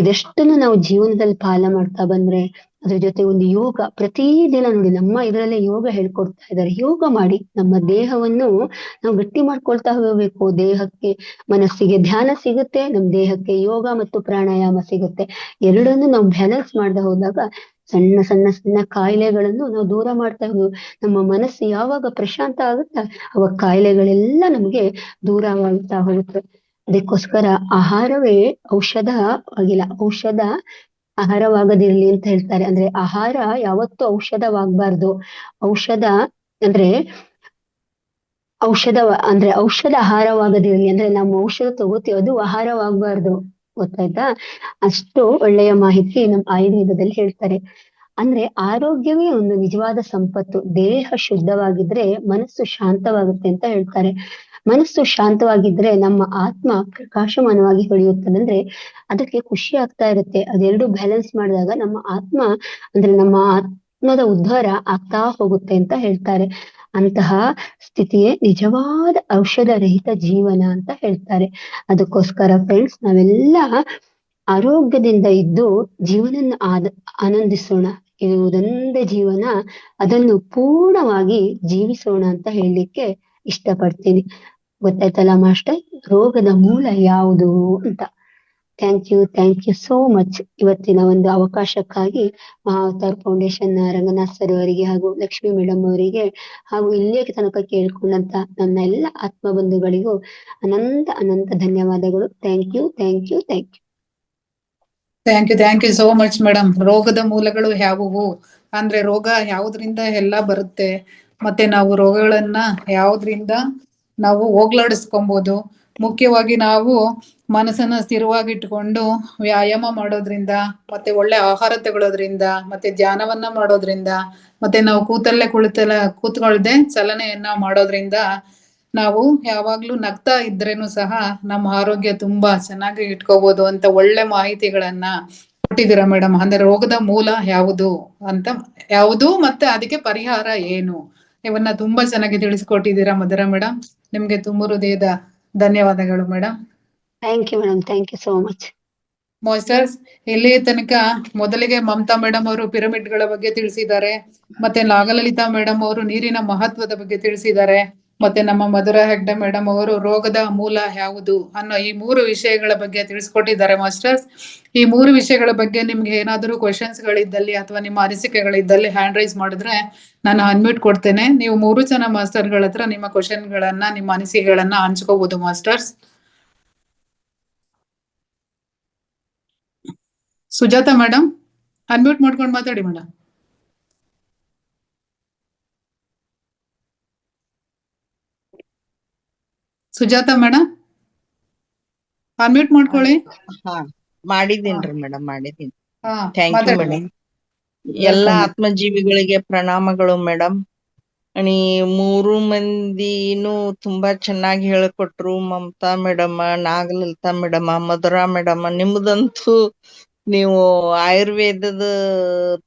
ಇದೆಷ್ಟನ್ನು ನಾವು ಜೀವನದಲ್ಲಿ ಪಾಲನೆ ಮಾಡ್ತಾ ಬಂದ್ರೆ, ಅದ್ರ ಜೊತೆ ಒಂದು ಯೋಗ ಪ್ರತಿದಿನ ನೋಡಿ, ನಮ್ಮ ಇದರಲ್ಲೇ ಯೋಗ ಹೇಳ್ಕೊಡ್ತಾ ಇದ್ದಾರೆ. ಯೋಗ ಮಾಡಿ ನಮ್ಮ ದೇಹವನ್ನು ನಾವು ಗಟ್ಟಿ ಮಾಡ್ಕೊಳ್ತಾ ಹೋಗ್ಬೇಕು. ದೇಹಕ್ಕೆ ಮನಸ್ಸಿಗೆ ಧ್ಯಾನ ಸಿಗುತ್ತೆ, ನಮ್ ದೇಹಕ್ಕೆ ಯೋಗ ಮತ್ತು ಪ್ರಾಣಾಯಾಮ ಸಿಗುತ್ತೆ. ಎರಡನ್ನು ನಾವು ಬ್ಯಾಲೆನ್ಸ್ ಮಾಡದೆ ಹೋದಾಗ ಸಣ್ಣ ಸಣ್ಣ ಸಣ್ಣ ಕಾಯಿಲೆಗಳನ್ನು ನಾವು ದೂರ ಮಾಡ್ತಾ ಹೋಗ್ಬೇಕು. ನಮ್ಮ ಮನಸ್ಸು ಯಾವಾಗ ಪ್ರಶಾಂತ ಆಗುತ್ತಾ ಅವಾಗ ಕಾಯಿಲೆಗಳೆಲ್ಲ ನಮ್ಗೆ ದೂರವಾಗ್ತಾ ಹೋಗುತ್ತೆ. ಅದಕ್ಕೋಸ್ಕರ ಆಹಾರವೇ ಔಷಧ ಆಗಿಲ್ಲ, ಔಷಧ ಆಹಾರವಾಗದಿರ್ಲಿ ಅಂತ ಹೇಳ್ತಾರೆ. ಅಂದ್ರೆ ಆಹಾರ ಯಾವತ್ತೂ ಔಷಧವಾಗಬಾರ್ದು. ಔಷಧ ಅಂದ್ರೆ ಅಂದ್ರೆ ಔಷಧ ಆಹಾರವಾಗದಿರಲಿ, ಅಂದ್ರೆ ನಮ್ಮ ಔಷಧ ತಗೋತೀವಿ ಅದು ಆಹಾರವಾಗಬಾರ್ದು. ಗೊತ್ತಾಯ್ತಾ? ಅಷ್ಟು ಒಳ್ಳೆಯ ಮಾಹಿತಿ ನಮ್ಮ ಆಯುರ್ವೇದದಲ್ಲಿ ಹೇಳ್ತಾರೆ. ಅಂದ್ರೆ ಆರೋಗ್ಯವೇ ಒಂದು ನಿಜವಾದ ಸಂಪತ್ತು. ದೇಹ ಶುದ್ಧವಾಗಿದ್ರೆ ಮನಸ್ಸು ಶಾಂತವಾಗುತ್ತೆ ಅಂತ ಹೇಳ್ತಾರೆ. ಮನಸ್ಸು ಶಾಂತವಾಗಿದ್ರೆ ನಮ್ಮ ಆತ್ಮ ಪ್ರಕಾಶಮಾನವಾಗಿ ಹೊಳೆಯುತ್ತದೆ. ಅಂದ್ರೆ ಅದಕ್ಕೆ ಖುಷಿ ಆಗ್ತಾ ಇರುತ್ತೆ. ಅದೆರಡು ಬ್ಯಾಲೆನ್ಸ್ ಮಾಡಿದಾಗ ನಮ್ಮ ಆತ್ಮ, ಅಂದ್ರೆ ನಮ್ಮ ಆತ್ಮದ ಉದ್ಧಾರ ಆಗ್ತಾ ಹೋಗುತ್ತೆ ಅಂತ ಹೇಳ್ತಾರೆ. ಅಂತಹ ಸ್ಥಿತಿಯೇ ನಿಜವಾದ ಔಷಧ ರಹಿತ ಜೀವನ ಅಂತ ಹೇಳ್ತಾರೆ. ಅದಕ್ಕೋಸ್ಕರ ಫ್ರೆಂಡ್ಸ್, ನಾವೆಲ್ಲ ಆರೋಗ್ಯದಿಂದ ಇದ್ದು ಜೀವನ ಆನಂದಿಸೋಣ. ಇರುವುದೊಂದೇ ಜೀವನ, ಅದನ್ನು ಪೂರ್ಣವಾಗಿ ಜೀವಿಸೋಣ ಅಂತ ಹೇಳಲಿಕ್ಕೆ ಇಷ್ಟಪಡ್ತೀನಿ. ಗೊತ್ತಾಯ್ತಲ್ಲ ಮಾಸ್ಟರ್, ರೋಗದ ಮೂಲ ಯಾವುದು ಅಂತ. ಥ್ಯಾಂಕ್ ಯು ಸೋ ಮಚ್ ಇವತ್ತಿನ ಒಂದು ಅವಕಾಶಕ್ಕಾಗಿ ಅವತಾರ್ ಫೌಂಡೇಶನ್ ರಂಗನಾಥ್ ಸರ್ ಅವರಿಗೆ ಹಾಗೂ ಲಕ್ಷ್ಮಿ ಮೇಡಮ್ ಅವರಿಗೆ ಹಾಗೂ ಇಲ್ಲಿಯ ತನಕ ಕೇಳ್ಕೊಂಡಂತ ನನ್ನ ಎಲ್ಲ ಆತ್ಮ ಬಂಧುಗಳಿಗೂ ಅನಂತ ಅನಂತ ಧನ್ಯವಾದಗಳು. Thank you. Thank you so much madam. ರೋಗದ ಮೂಲಗಳು ಯಾವುವು ಅಂದ್ರೆ ರೋಗ ಯಾವುದ್ರಿಂದ ಎಲ್ಲ ಬರುತ್ತೆ, ಮತ್ತೆ ನಾವು ರೋಗಗಳನ್ನ ಯಾವುದ್ರಿಂದ ನಾವು ಹೋಗ್ಲಾಡಿಸ್ಕೊಬಹುದು. ಮುಖ್ಯವಾಗಿ ನಾವು ಮನಸ್ಸನ್ನ ಸ್ಥಿರವಾಗಿಟ್ಕೊಂಡು ವ್ಯಾಯಾಮ ಮಾಡೋದ್ರಿಂದ, ಮತ್ತೆ ಒಳ್ಳೆ ಆಹಾರ ತಗೊಳ್ಳೋದ್ರಿಂದ, ಮತ್ತೆ ಧ್ಯಾನವನ್ನ ಮಾಡೋದ್ರಿಂದ, ಮತ್ತೆ ನಾವು ಕೂತ್ಕೊಳ್ದೆ ಚಲನೆಯನ್ನ ಮಾಡೋದ್ರಿಂದ ನಾವು ಯಾವಾಗ್ಲೂ ನಗ್ತಾ ಇದ್ರೇನು ಸಹ ನಮ್ಮ ಆರೋಗ್ಯ ತುಂಬಾ ಚೆನ್ನಾಗಿ ಇಟ್ಕೋಬಹುದು ಅಂತ ಒಳ್ಳೆ ಮಾಹಿತಿಗಳನ್ನ ಕೊಟ್ಟಿದ್ದೀರಾ ಮೇಡಮ್. ಅಂದ್ರೆ ರೋಗದ ಮೂಲ ಯಾವುದು ಮತ್ತೆ ಅದಕ್ಕೆ ಪರಿಹಾರ ಏನು, ಇವನ್ನ ತುಂಬಾ ಚೆನ್ನಾಗಿ ತಿಳಿಸ್ಕೊಟ್ಟಿದ್ದೀರಾ ಮಧುರಾ ಮೇಡಮ್. ನಿಮ್ಗೆ ತುಂಬ ಹೃದಯದ ಧನ್ಯವಾದಗಳು madam. Thank you madam. Thank you so much. Masters, ಇಲ್ಲಿ ತನಕ ಮೊದಲಿಗೆ ಮಮತಾ ಮೇಡಮ್ ಅವರು ಪಿರಮಿಡ್ಗಳ ಬಗ್ಗೆ ತಿಳಿಸಿದ್ದಾರೆ, ಮತ್ತೆ ನಾಗಲಲಿತಾ ಮೇಡಮ್ ಅವರು ನೀರಿನ ಮಹತ್ವದ ಬಗ್ಗೆ ತಿಳಿಸಿದ್ದಾರೆ, ಮತ್ತೆ ನಮ್ಮ ಮಧುರಾ ಹೆಗ್ಡೆ ಮೇಡಮ್ ಅವರು ರೋಗದ ಮೂಲ ಯಾವುದು ಅನ್ನೋ ಈ 3 ವಿಷಯಗಳ ಬಗ್ಗೆ ತಿಳಿಸ್ಕೊಟ್ಟಿದ್ದಾರೆ ಮಾಸ್ಟರ್ಸ್. ಈ 3 ವಿಷಯಗಳ ಬಗ್ಗೆ ನಿಮ್ಗೆ ಏನಾದರೂ ಕ್ವಶನ್ಸ್ ಗಳಿದ್ದಲ್ಲಿ ಅಥವಾ ನಿಮ್ಮ ಅನಿಸಿಕೆಗಳಿದ್ದಲ್ಲಿ ಹ್ಯಾಂಡ್ ರೈಸ್ ಮಾಡಿದ್ರೆ ನಾನು ಅನ್ಮ್ಯೂಟ್ ಕೊಡ್ತೇನೆ. ನೀವು 3 ಜನ ಮಾಸ್ಟರ್ಗಳ ಹತ್ರ ನಿಮ್ಮ ಕ್ವಶನ್ಗಳನ್ನ, ನಿಮ್ಮ ಅನಿಸಿಕೆಗಳನ್ನ ಹಂಚ್ಕೋಬಹುದು ಮಾಸ್ಟರ್ಸ್. ಸುಜಾತ ಮೇಡಮ್, ಅನ್ಮ್ಯೂಟ್ ಮಾಡ್ಕೊಂಡು ಮಾತಾಡಿ ಮೇಡಮ್. ಸುಜಾತ ಮೇಡಮ್, ಅನ್ಮ್ಯೂಟ್ ಮಾಡ್ಕೊಳ್ಳಿ. ಹಾ ಮಾಡಿದ್ದೀನ್ರಿ ಮೇಡಮ್, ಮಾಡಿದ್ದೀನಿ. ಹಾ, ಥ್ಯಾಂಕ್ ಯು ಮಾತಾಡಿ. ಮೇಡಮ್. ಎಲ್ಲ ಆತ್ಮಜೀವಿಗಳಿಗೆ ಪ್ರಣಾಮಗಳು ಮೇಡಮ್. ಅಣಿ 3 ಮಂದಿನೂ ತುಂಬಾ ಚೆನ್ನಾಗಿ ಹೇಳ್ಕೊಟ್ರು. Mamata madam, Nagalalitha madam, Madhura madam. ನಿಮ್ದಂತೂ ನೀವು ಆಯುರ್ವೇದದ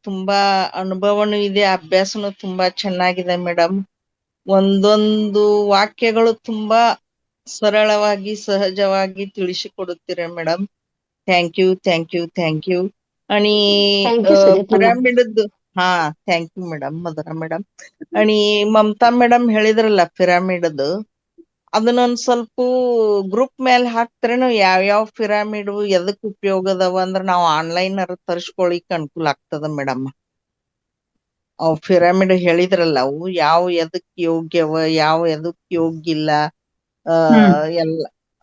ತುಂಬಾ ಅನುಭವನೂ ಇದೆ, ಅಭ್ಯಾಸನೂ ತುಂಬಾ ಚೆನ್ನಾಗಿದೆ ಮೇಡಮ್. ಒಂದೊಂದು ವಾಕ್ಯಗಳು ತುಂಬಾ ಸರಳವಾಗಿ ಸಹಜವಾಗಿ ತಿಳಿಸಿಕೊಡುತ್ತೀರ ಮೇಡಮ್. Thank you. आणि ಥ್ಯಾಂಕ್ ಯು ಸುಜಾತಮ್ಮ. ಪಿರಾಮಿಡ್ ಹಾ thank you madam, Madhura madam. आणि ಮಮತಾ ಮೇಡಮ್ ಹೇಳಿದ್ರಲ್ಲ ಪಿರಾಮಿಡ್ ಅದನ್ನೊಂದ್ ಸ್ವಲ್ಪ ಗ್ರೂಪ್ ಮೇಲೆ ಹಾಕ್ತಾರೇನು, ಯಾವ್ಯಾವ ಪಿರಾಮಿಡ್ ಎದಕ್ ಉಪಯೋಗ ಅದಾವ ಅಂದ್ರ ನಾವ್ ಆನ್ಲೈನ್ ತರಿಸ್ಕೊಳಿಕ್ ಅನುಕೂಲ ಆಗ್ತದ ಮೇಡಮ್. ಅವ್ ಪಿರಾಮಿಡ್ ಹೇಳಿದ್ರಲ್ಲ ಅವು ಯಾವ ಎದಕ್ ಯೋಗ್ಯವ, ಯಾವ ಎದಕ್ ಯೋಗ್ಯ ಇಲ್ಲ,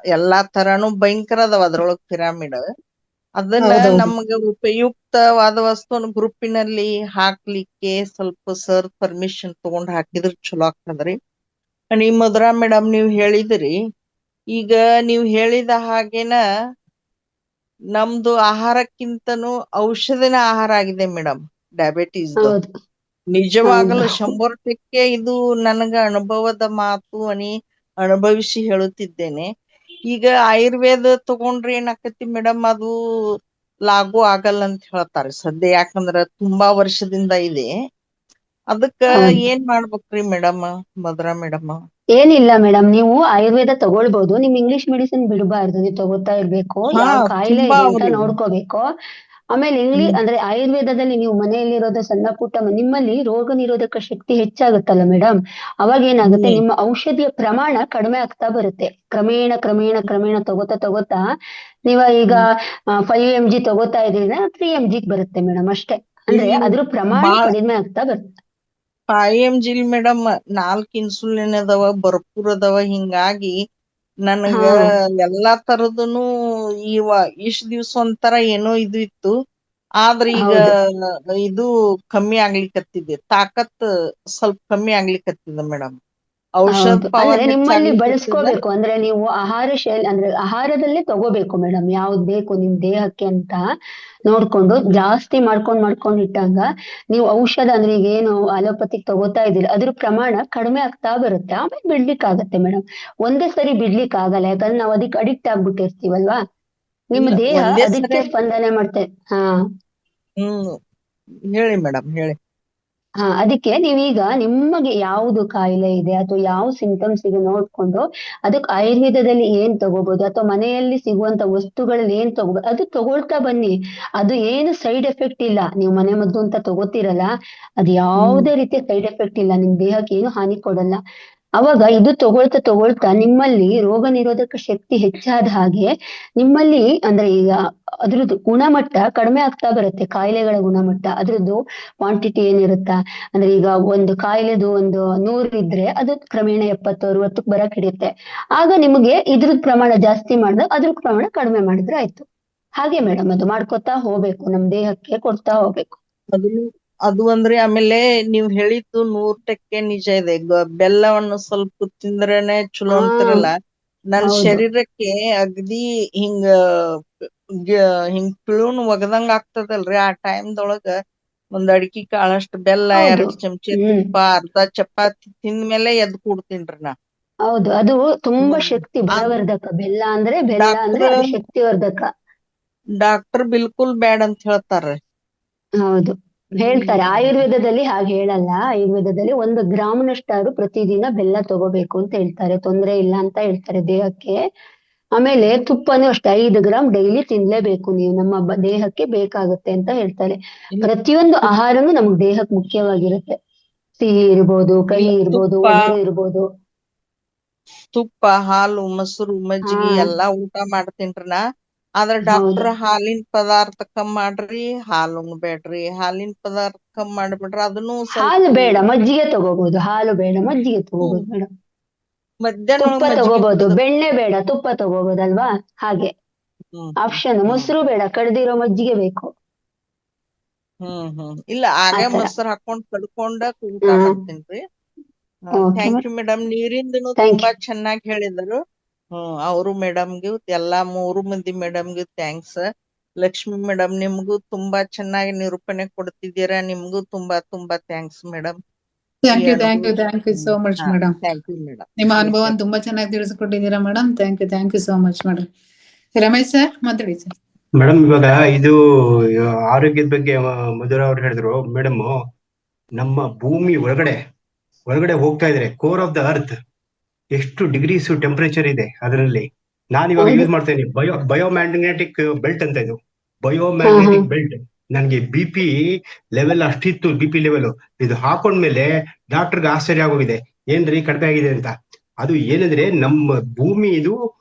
ಎಲ್ಲಾ ತರಾನು ಭಯಂಕರ ಅದಾವ ಅದ್ರೊಳಗ್ ಪಿರಾಮಿಡ್. ಅದನ್ನ ನಮ್ಗೆ ಉಪಯುಕ್ತವಾದ ವಸ್ತುನ ಗ್ರೂಪಿನಲ್ಲಿ ಹಾಕ್ಲಿಕ್ಕೆ ಸ್ವಲ್ಪ ಸರ್ ಪರ್ಮಿಷನ್ ತಗೊಂಡ್ ಹಾಕಿದ್ರ ಚಲೋ ಆಗ್ತದ್ರಿ. ಮಧುರಾ ಮೇಡಮ್ ನೀವ್ ಹೇಳಿದ್ರಿ, ಈಗ ನೀವ್ ಹೇಳಿದ ಹಾಗೇನ ನಮ್ದು ಆಹಾರಕ್ಕಿಂತನೂ ಔಷಧಿನ ಆಹಾರ ಆಗಿದೆ ಮೇಡಮ್ ಡಯಾಬಿಟೀಸ್. ನಿಜವಾಗಲೂ 100% ಇದು ನನಗ ಅನುಭವದ ಮಾತು ಅನುಭವಿಸಿ ಹೇಳುತ್ತಿದ್ದೇನೆ. ಈಗ ಆಯುರ್ವೇದ ತಗೊಂಡ್ರೆ ಏನಾಕತಿ ಮೇಡಮ್, ಅದು ಲಾಗೂ ಆಗಲ್ಲ ಅಂತ ಹೇಳ್ತಾರೆ ಸದ್ಯ. ಯಾಕಂದ್ರ ತುಂಬಾ ವರ್ಷದಿಂದ ಇದೆ. ಅದಕ್ಕ ಏನ್ ಮಾಡ್ಬೇಕ್ರಿ ಮೇಡಮ್, ಮಧುರಾ ಮೇಡಮ್? ಏನಿಲ್ಲ ಮೇಡಮ್, ನೀವು ಆಯುರ್ವೇದ ತಗೊಳ್ಬಹುದು. ನಿಮ್ ಇಂಗ್ಲಿಷ್ ಮೆಡಿಸಿನ್ ಬಿಡಬಾರ್ದು. ನೀವು ತಗೋತಾ ಇರ್ಬೇಕು. ಯಾವ ಕಾಯಿಲೆ ಇದೆ ಅಂತ ನೋಡ್ಕೋಬೇಕು. ಆಮೇಲೆ ಅಂದ್ರೆ ಆಯುರ್ವೇದದಲ್ಲಿ ನೀವು ಮನೆಯಲ್ಲಿರೋದು ಸಣ್ಣ ಪುಟ್ಟ, ನಿಮ್ಮಲ್ಲಿ ರೋಗ ನಿರೋಧಕ ಶಕ್ತಿ ಹೆಚ್ಚಾಗುತ್ತಲ್ಲ ಮೇಡಮ್, ಅವಾಗ ಏನಾಗುತ್ತೆ, ನಿಮ್ಮ ಔಷಧಿಯ ಪ್ರಮಾಣ ಕಡಿಮೆ ಆಗ್ತಾ ಬರುತ್ತೆ. ಕ್ರಮೇಣ ತಗೋತಾ ನೀವ ಈಗ 5 mg ತಗೋತಾ ಇದ್ರಿಂದ 3 mg ಬರುತ್ತೆ ಮೇಡಮ್, ಅಷ್ಟೇ. ಅಂದ್ರೆ ಅದ್ರ ಪ್ರಮಾಣ ಕಡಿಮೆ ಆಗ್ತಾ ಬರುತ್ತೆ. 5 mg ಮೇಡಮ್, 4 ಇನ್ಸುಲಿನ್ ಅದಾವ, ಭರ್ಪೂರ್ ಅದಾವ. ಹಿಂಗಾಗಿ ನನ್ಗ ಎಲ್ಲಾ ತರದನು ಇಷ್ಟ ದಿವ್ಸ ಒಂಥರ ಏನೋ ಇದು ಇತ್ತು. ಆದ್ರ ಈಗ ಇದು ಕಮ್ಮಿ ಆಗ್ಲಿಕತ್ತಿದೆ, ತಾಕತ್ ಸ್ವಲ್ಪ ಕಮ್ಮಿ ಆಗ್ಲಿಕತ್ತಿದೆ ಮೇಡಮ್. ಔಷಧ ಹೌದು ಪವರ್ ಅಂದ್ರೆ ನಿಮ್ಮಲ್ಲಿ ಹೆಚ್ಚಾಗ್ಲಿಕತ್ತದ. ಬಳಸ್ಕೋಬೇಕು ಅಂದ್ರೆ ನೀವು ಆಹಾರ ಶೈಲಿ ಅಂದ್ರೆ ಆಹಾರದಲ್ಲೇ ತಗೋಬೇಕು ಮೇಡಮ್, ಯಾವ್ದು ಬೇಕು ನಿಮ್ ದೇಹಕ್ಕೆ ಅಂತ ನೋಡ್ಕೊಂಡು ಜಾಸ್ತಿ ಮಾಡ್ಕೊಂಡ್ ಇಟ್ಟಾಗ ನೀವು ಔಷಧ ಅಂದ್ರೆ ಈಗ ಏನು ಅಲೋಪತಿಗ್ ತಗೋತಾ ಇದ್ದೀರಿ ಅದ್ರ ಪ್ರಮಾಣ ಕಡಿಮೆ ಆಗ್ತಾ ಬರುತ್ತೆ, ಆಮೇಲೆ ಬಿಡ್ಲಿಕ್ಕೆ ಆಗತ್ತೆ ಮೇಡಮ್. ಒಂದೇ ಸರಿ ಬಿಡ್ಲಿಕ್ಕೆ ಆಗಲ್ಲ, ಯಾಕಂದ್ರೆ ನಾವು ಅದಕ್ಕೆ ಅಡಿಕ್ಟ್ ಆಗ್ಬಿಟ್ಟಿರ್ತೀವಲ್ವಾ, ನಿಮ್ಮ ಇಲ್ಲ ದೇಹ ಒಂದೇ ಅದಕ್ಕೆ ಸರಿ. ಸ್ಪಂದನೆ ಮಾಡ್ತೇವೆ. ಹಾ ಹ್ಮ್ ಹೇಳಿ ಮೇಡಮ್ ಹೇಳಿ. ಹಾ ಅದಕ್ಕೆ ನೀವೀಗ ನಿಮಗೆ ಯಾವುದು ಕಾಯಿಲೆ ಇದೆ ಅಥವಾ ಯಾವ ಸಿಂಟಮ್ಸ್ ಇದೆ ನೋಡ್ಕೊಂಡು ಅದಕ್ಕೆ ಆಯುರ್ವೇದದಲ್ಲಿ ಏನ್ ತಗೋಬಹುದು ಅಥವಾ ಮನೆಯಲ್ಲಿ ಸಿಗುವಂತ ವಸ್ತುಗಳಲ್ಲಿ ಏನ್ ತಗೋಬಹುದು ಅದು ತಗೊಳ್ತಾ ಬನ್ನಿ. ಅದು ಏನು ಸೈಡ್ ಎಫೆಕ್ಟ್ ಇಲ್ಲ, ನೀವು ಮನೆ ಮದ್ದು ಅಂತ ತಗೋತಿರಲ್ಲ ಅದು ಯಾವುದೇ ರೀತಿಯ ಸೈಡ್ ಎಫೆಕ್ಟ್ ಇಲ್ಲ, ನಿಮ್ ದೇಹಕ್ಕೆ ಏನು ಹಾನಿ ಕೊಡಲ್ಲ. ಅವಾಗ ಇದು ತಗೊಳ್ತಾ ನಿಮ್ಮಲ್ಲಿ ರೋಗ ನಿರೋಧಕ ಶಕ್ತಿ ಹೆಚ್ಚಾದ ಹಾಗೆ ನಿಮ್ಮಲ್ಲಿ ಅಂದ್ರೆ ಈಗ ಅದ್ರದ್ದು ಗುಣಮಟ್ಟ ಕಡಿಮೆ ಆಗ್ತಾ ಬರುತ್ತೆ, ಕಾಯಿಲೆಗಳ ಗುಣಮಟ್ಟ ಅದ್ರದ್ದು ಕ್ವಾಂಟಿಟಿ ಏನಿರುತ್ತಾ ಅಂದ್ರೆ ಈಗ ಒಂದು ಕಾಯಿಲೆದು ಒಂದು 100 ಇದ್ರೆ ಅದು ಕ್ರಮೇಣ 70-60 ಬರಕ್ ಹಿಡಿಯುತ್ತೆ. ಆಗ ನಿಮಗೆ ಇದ್ರದ್ ಪ್ರಮಾಣ ಜಾಸ್ತಿ ಮಾಡಿದ್ರೆ ಅದ್ರ ಪ್ರಮಾಣ ಕಡಿಮೆ ಮಾಡಿದ್ರೆ ಆಯ್ತು. ಹಾಗೆ ಮೇಡಮ್ ಅದು ಮಾಡ್ಕೊತಾ ಹೋಗ್ಬೇಕು, ನಮ್ ದೇಹಕ್ಕೆ ಕೊಡ್ತಾ ಹೋಗ್ಬೇಕು. ಅದನ್ನು ಅದು ಅಂದ್ರೆ ಆಮೇಲೆ ನೀವ್ ಹೇಳಿದ್ದು 100% ನಿಜ ಇದೆ. ಬೆಲ್ಲವನ್ನು ಸ್ವಲ್ಪ ತಿಂದ್ರೇನೆ ಚಲೋ ಹಾ ಅಂತಿರಲ್ಲ. ನನ್ ಹೌದು ಶರೀರಕ್ಕೆ ಅಗದಿ ಹಿಂಗ ಹಿಂಗ್ ಪಿಳುನ್ ಒಗದಂಗ ಆಗ್ತದಲ್ರಿ, ಆ ಟೈಮ್ದೊಳಗ ಒಂದ್ ಅಡಿಕೆ ಕಾಳಷ್ಟು ಬೆಲ್ಲ, ಹೌದು 2 ಚಮಚೆ ಹ್ಮ್ ತುಪ್ಪ, ಅರ್ಧ ಚಪಾತಿ ತಿಂದ್ಮೇಲೆ ಎದ್ದು ಕೂಡ್ತೀನ್ರಿ ನಾ. ಹೌದು ಅದು ತುಂಬಾ ಹ್ಮ್ ಶಕ್ತಿ ಅದು ಬಲವರ್ಧಕ, ಬೆಲ್ಲ ಅಂದ್ರೆ ಡಾಕ್ಟರ್ ಅದು ಶಕ್ತಿವರ್ಧಕ. ಡಾಕ್ಟರ್ ಬಿಲ್ಕುಲ್ ಬ್ಯಾಡ್ ಅಂತ ಹೇಳ್ತಾರ್ರಿ. ಹೌದು ಹೇಳ್ತಾರೆ, ಹ್ಮ್ ಆಯುರ್ವೇದದಲ್ಲಿ ಹಾಗೆ ಹೇಳಲ್ಲ. ಆಯುರ್ವೇದದಲ್ಲಿ 1 ಗ್ರಾಮ್ನಷ್ಟಾದ್ರೂ ಪ್ರತಿದಿನ ಬೆಲ್ಲ ತಗೋಬೇಕು ಅಂತ ಹೇಳ್ತಾರೆ, ತೊಂದ್ರೆ ಇಲ್ಲ ಅಂತ ಹೇಳ್ತಾರೆ ದೇಹಕ್ಕೆ. ಆಮೇಲೆ ತುಪ್ಪನೂ ಅಷ್ಟೇ 5 ಗ್ರಾಮ್ ಡೈಲಿ ತಿನ್ಲೇಬೇಕು ನೀವು, ನಮ್ಮ ದೇಹಕ್ಕೆ ಬೇಕಾಗುತ್ತೆ ಅಂತ ಹೇಳ್ತಾರೆ. ಇಲ್ಲ ಪ್ರತಿಯೊಂದು ಆಹಾರನೂ ನಮ್ಗೆ ದೇಹಕ್ಕೆ ಮುಖ್ಯವಾಗಿರುತ್ತೆ, ಸಿಹಿ ಇರ್ಬೋದು, ಇಲ್ಲ ಕಹಿ ಇರ್ಬೋದು, ತುಪ್ಪ ಒಗರು ಇರ್ಬೋದು. ತುಪ್ಪ, ಹಾಲು, ಮೊಸರು, ಹಾ ಮಜ್ಜಿಗೆ ಎಲ್ಲಾ ಊಟ ಮಾಡ್ತೀನ್ರಿ ನಾ. ಆದ್ರ ಹೌದು ಡಾಕ್ಟರ್ ಹಾಲಿನ ಪದಾರ್ಥ ಕಮ್ಮಿ ಮಾಡ್ರಿ, ಹಾಲು ಉಣ್ಬೇಡ್ರಿ, ಹಾಲಿನ ಪದಾರ್ಥ ಕಮ್ಮಿ ಮಾಡ್ಬಿಡ್ರಿ, ಅದನ್ನು ಸ್ವಲ್ಪ ಹಾಲು ಬೇಡ ಮಜ್ಜಿಗೆ ತಗೋಬಹುದು, ಹಾಲು ಬೇಡ ಮಜ್ಜಿಗೆ ಹ್ಮ್, ತಗೋಬಹುದು ಮೇಡಮ್. ಮಧ್ಯಾಹ್ನ ತುಪ್ಪ ಒಳಗ್ ಮಜ್ಜಿಗೆ ತಗೋಬಹುದು, ಕುಡಿದ್ರ. ಬೆಣ್ಣೆ ಬೇಡ ತುಪ್ಪ ತಗೋಬಹುದಲ್ವಾ, ಹಾಗೆ ಹ್ಮ್ ಹ್ಮ್ ಆಪ್ಷನ್. ಹ್ಮ್ ಮೊಸರು ಬೇಡ, ಕಡ್ದಿರೋ ಮಜ್ಜಿಗೆ ಬೇಕು, ಇಲ್ಲ ಆಗ ಆತರ. ಮೊಸರು ಹಾಕೊಂಡ್ ಕಡ್ಕೊಂಡ ಊಟ ಹ್ಮ್ ಮಾಡ್ತೀನ್ರಿ. Okay thank you madam, madam, ನೀರಿಂದನು ಥ್ಯಾಂಕ್ ತುಂಬಾ ಯು. ಚೆನ್ನಾಗಿ ಹೇಳಿದರು. ಅವರು ಮೇಡಮ್ಗೂ ಎಲ್ಲಾ 3 ಮಂದಿ ಮೇಡಮ್ಗೂ ಥ್ಯಾಂಕ್ಸ್. ಲಕ್ಷ್ಮಿ ಮೇಡಮ್ ನಿಮ್ಗೂ ತುಂಬಾ ಚೆನ್ನಾಗಿ ನಿರೂಪಣೆ ಕೊಡ್ತಿದ್ದೀರಾ, ನಿಮ್ಗೂ ತುಂಬಾ ತುಂಬಾ ಥ್ಯಾಂಕ್ಸ್ ಮೇಡಮ್. ಈ ಥ್ಯಾಂಕ್ ಯು ಅನುಭವ ಸೋ ಮಚ್ ಹಾ ಮೇಡಮ್. Thank you madam. ನಿಮ್ಮ ಎಸ್ ಅನುಭವನ ಸರ್. ತುಂಬಾ ಚೆನ್ನಾಗಿ ತಿಳಿಸ್ಕೊಟ್ಟಿದ್ದೀರಾ madam. Thank you so much madam. Ramesh sir ಮಾತಾಡಿ ಸರ್. ಮೇಡಮ್ ಇವಾಗ ಇದು ಆರೋಗ್ಯದ ಬಗ್ಗೆ ಮಧುರ ಅವ್ರು ಹೇಳಿದ್ರು ಮೇಡಮ್. ನಮ್ಮ ಭೂಮಿ ಒಳಗಡೆ ಹೋಗ್ತಾ ಇದ್ರೆ ಕೋರ್ ಆಫ್ ದ ಅರ್ತ್ ಎಷ್ಟು ಡಿಗ್ರೀಸ್ ಟೆಂಪರೇಚರ್ ಇದೆ ಅದರಲ್ಲಿ. ನಾನು ಇವಾಗ ಹೌದು ಯೂಸ್ ಮಾಡ್ತಾ ಇದ್ದೀನಿ ಬಯೋಮ್ಯಾಗ್ನೆಟಿಕ್ ಬೆಲ್ಟ್ ಅಂತ, ಇದು ಹಾ ಬಯೋಮ್ಯಾಗ್ನೆಟಿಕ್ ಬೆಲ್ಟ್. ನನ್ಗೆ BP ಲೆವೆಲ್ ಅಷ್ಟಿತ್ತು, BP ಲೆವೆಲ್. ಇದು ಹಾಕೊಂಡ್ಮೇಲೆ ಡಾಕ್ಟರ್ಗೆ ಆಶ್ಚರ್ಯ ಆಗೋಗಿದೆ, ಏನ್ರಿ ಕಡಿಮೆ ಆಗಿದೆ ಅಂತ. ಅದು ಏನಂದ್ರೆ ನಮ್ಮ ಭೂಮಿ ಇದು